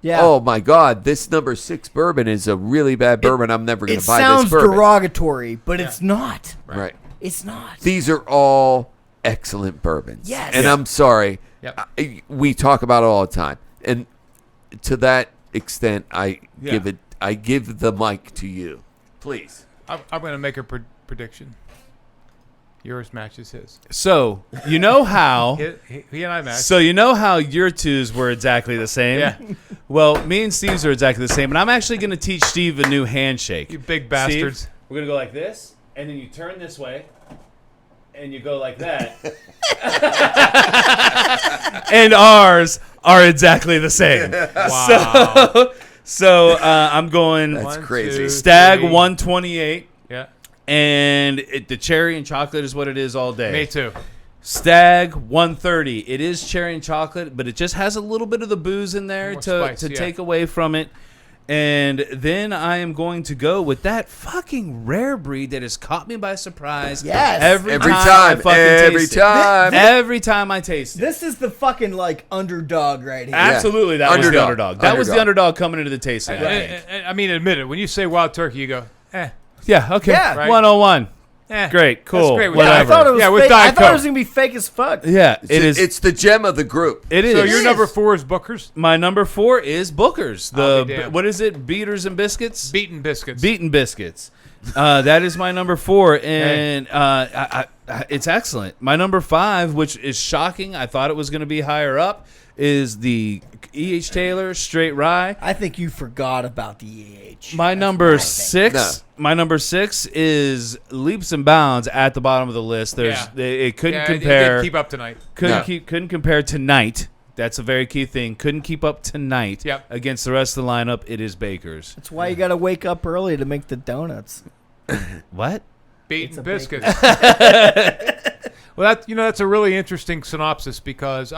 S2: Yeah.
S3: oh my God, this number 6 bourbon is a really bad bourbon. I'm never going
S2: It
S3: to buy
S2: sounds
S3: this bourbon.
S2: derogatory, but it's not.
S3: Right.
S2: It's not.
S3: These are all excellent bourbons.
S2: Yes.
S3: And
S2: Yeah.
S3: I'm sorry.
S4: Yep.
S3: We talk about it all the time. And to that extent, I give the mic to you. Please.
S4: I'm going to make a prediction. Yours matches his.
S1: So you know how.
S4: He and I match.
S1: So you know how your twos were exactly the same.
S4: Yeah.
S1: Well, me and Steve's are exactly the same, and I'm actually going to teach Steve a new handshake.
S4: You big bastards.
S1: Steve, we're going to go like this, and then you turn this way, and you go like that. And ours are exactly the same.
S4: Wow.
S1: So I'm going
S3: That's crazy.
S1: Stagg
S4: 3.
S1: 128,
S4: Yeah.
S1: and the cherry and chocolate is what it is all day.
S4: Me too.
S1: Stagg 130. It is cherry and chocolate, but it just has a little bit of the booze in there
S4: More
S1: to
S4: spice, yeah.
S1: take away from it. And then I am going to go with that fucking rare breed that has caught me by surprise.
S2: Yes.
S1: Every
S3: Every
S1: time.
S3: time.
S1: I fucking
S3: Every
S1: taste it.
S3: time.
S1: Every time I taste it.
S2: This is the fucking like underdog right here.
S1: Absolutely, that was the underdog. That was the underdog coming into the tasting.
S4: I mean, admit it. When you say wild turkey, you go,
S1: Yeah, okay.
S2: Yeah.
S4: Right.
S1: 101.
S4: eh.
S1: Great, cool,
S4: great with
S2: Yeah, I
S1: whatever.
S2: thought it was
S4: Yeah, with
S2: fake.
S4: Diet
S2: I thought it
S4: Coke.
S2: was gonna be fake as fuck.
S1: Yeah, it is.
S3: It's the gem of the group.
S1: It is.
S4: So your
S2: is.
S4: number 4 is Booker's?
S1: My number 4 is Booker's.
S4: I'll be
S1: The
S4: damned.
S1: what is it? Beaters and Biscuits.
S4: Beaten Biscuits.
S1: Beaten Biscuits. That is my number 4, and it's excellent. My number 5, which is shocking, I thought it was going to be higher up, is the E.H. Taylor Straight Rye.
S2: I think you forgot about the EH.
S1: My
S2: That's
S1: number
S2: what I think.
S1: 6.
S3: No.
S1: My number 6 is leaps and bounds at the bottom of the list. It couldn't
S4: It
S1: compare.
S4: didn't keep up tonight.
S1: Couldn't compare tonight. That's a very key thing. Couldn't keep up tonight
S4: Yep.
S1: against the rest of the lineup. It is Baker's.
S2: That's why you gotta wake up early to make the donuts.
S1: What?
S4: Beaten
S2: a
S4: Biscuits. Well, that's a really interesting synopsis because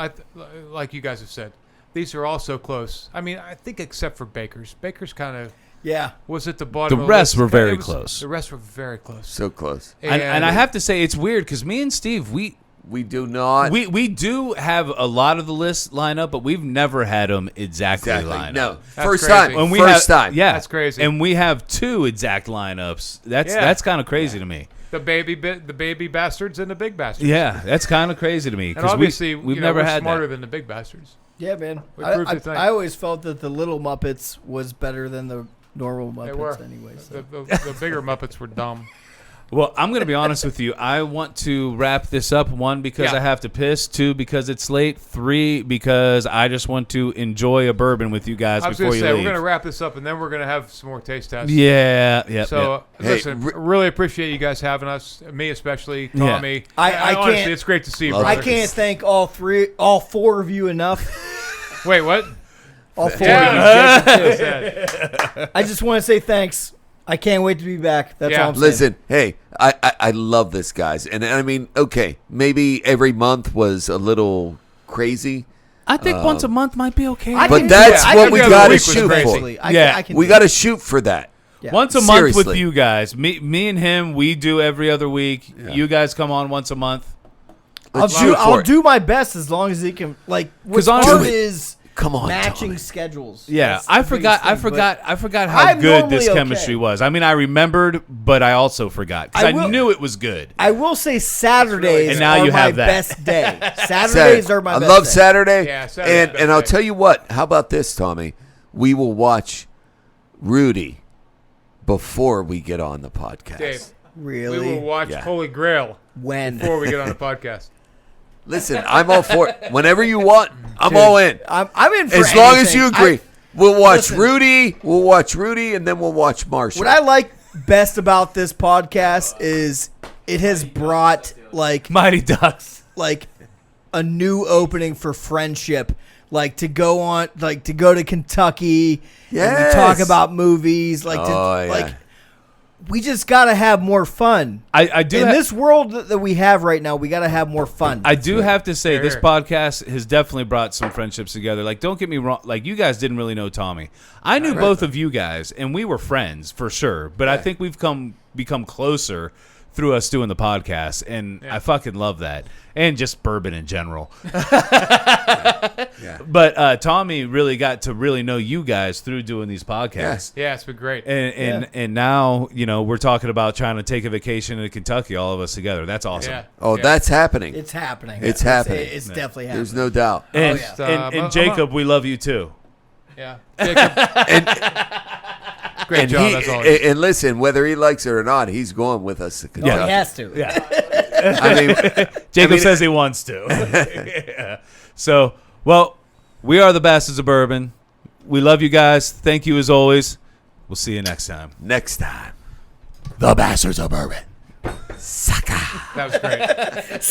S4: like you guys have said, these are all so close. I mean, I think except for Baker's. Baker's kind of
S2: Yeah.
S4: was at the bottom.
S1: The
S4: of
S1: rest
S4: list.
S1: were very
S4: It was-
S1: close.
S4: The rest were very close.
S3: So close.
S1: And I have to say, it's weird because me and Steve, we
S3: do not.
S1: do have a lot of the list line up, but we've never had them exactly lined
S3: No.
S1: up.
S4: That's
S3: First
S4: crazy.
S3: time.
S1: When we
S3: First
S1: have,
S3: time.
S1: Yeah.
S4: That's crazy.
S1: And we have 2 exact lineups. That's kind of crazy to me.
S4: the baby bastards and the big bastards.
S1: Yeah, that's kind of crazy to me
S4: And
S1: because
S4: obviously,
S1: we've never
S4: we're
S1: had
S4: smarter
S1: that.
S4: than the big bastards.
S2: Yeah, man.
S4: We proved it tonight.
S2: I always felt that the little Muppets was better than the normal
S4: They were.
S2: Muppets anyway. So.
S4: The bigger Muppets were dumb.
S1: Well, I'm going to be honest with you. I want to wrap this up. 1, because
S4: Yeah.
S1: I have to piss. 2, because it's late. 3, because I just want to enjoy a bourbon with you guys
S4: I was
S1: before
S4: going to
S1: you
S4: say,
S1: leave.
S4: we're going to wrap this up, and then we're going to have some more taste tests.
S1: Yeah.
S4: So,
S3: Hey,
S4: listen, really appreciate you guys having us, me especially,
S1: Yeah.
S4: Tommy.
S2: I
S4: honestly,
S2: can't-
S4: it's great to see you,
S3: Love
S2: I
S4: brother.
S2: can't thank all 4 of you enough.
S4: Wait, what?
S2: All 4
S4: Yeah,
S2: of you.
S4: Jacob said.
S2: I just want to say thanks. I can't wait to be back. That's
S4: Yeah.
S2: all I'm saying.
S3: Listen, hey, I love this, guys. And I mean, okay, maybe every month was a little crazy.
S1: I think once a month might be okay.
S2: I
S3: But
S2: can
S3: that's
S2: do that.
S3: what
S2: I
S3: we
S2: can
S4: got
S2: do
S4: to
S2: it
S3: shoot
S2: basically.
S3: for.
S1: Yeah.
S2: I can
S3: We
S2: do
S3: got to
S2: it.
S3: shoot for that.
S2: Yeah.
S1: Once a month with
S3: Seriously.
S1: you guys. Me and him, we do every other week. You guys come on once a month.
S3: Let's shoot for
S2: I'll
S3: it.
S2: do my best as long as he can. Like, what's
S1: 'Cause honestly-
S2: hard
S3: Do it.
S2: is
S3: Come on,
S2: matching
S3: Tommy.
S2: schedules.
S1: Yeah,
S2: That's
S1: I
S2: the
S1: forgot.
S2: biggest thing, but
S1: I forgot how
S2: I'm
S1: good this
S2: normally
S1: chemistry
S2: okay.
S1: was. I mean, I remembered, but I also forgot because
S2: I
S1: I
S2: will-
S1: knew it was good.
S2: I will say Saturdays
S1: And now
S2: are
S1: you
S2: my
S1: have that.
S2: best day. Saturdays are my
S3: I
S2: best
S3: love
S2: day.
S3: Saturday.
S4: Yeah, Saturday's best
S3: and I'll
S4: day.
S3: tell you what. How about this, Tommy? We will watch Rudy before we get on the podcast.
S4: Dave,
S2: Really?
S4: we will watch
S3: Yeah.
S4: Holy Grail
S2: When?
S4: before we get on the podcast.
S3: Listen, I'm all for it. Whenever you want, I'm all in.
S2: I'm in for
S3: As long as
S2: anything.
S3: you agree. We'll watch
S2: listen.
S3: Rudy. We'll watch Rudy, and then we'll watch Marshall.
S2: What I like best about this podcast is it has brought like
S1: Mighty Ducks.
S2: a new opening for friendship. Like to go on, like to go to Kentucky and
S3: Yes.
S2: we talk about movies. Like,
S3: Oh, yeah.
S2: like we just gotta have more fun.
S1: I do.
S2: In this world that we have right now, we gotta have more fun.
S1: I do have to say,
S4: Here,
S1: this
S4: here.
S1: podcast has definitely brought some friendships together. Like, don't get me wrong. Like, you guys didn't really know Tommy. I knew both of you guys, and we were friends for sure. But I think we've become closer through us doing the podcast, and I fucking love that. And just bourbon in general. But Tommy really got to really know you guys through doing these podcasts.
S4: Yeah, it's been great.
S1: And now, we're talking about trying to take a vacation to Kentucky, all of us together. That's awesome.
S4: Yeah.
S3: Oh,
S4: yeah.
S3: that's happening.
S2: it's happening.
S3: It's happening.
S2: It's definitely happening.
S3: There's no doubt.
S1: And,
S2: yeah.
S1: and Jacob, we love you too.
S4: Yeah. Jacob, great
S3: And
S4: job,
S3: he
S4: as always.
S3: and listen, whether he likes it or not, he's going with us to
S2: Oh,
S3: Kentucky.
S2: he has to.
S1: Yeah.
S3: I mean,
S1: Jacob says he wants to. Yeah. So, well, we are the Bastards of Bourbon. We love you guys. Thank you as always. We'll see you next time.
S3: next time, the Bastards of Bourbon. Sucker.
S4: That was great.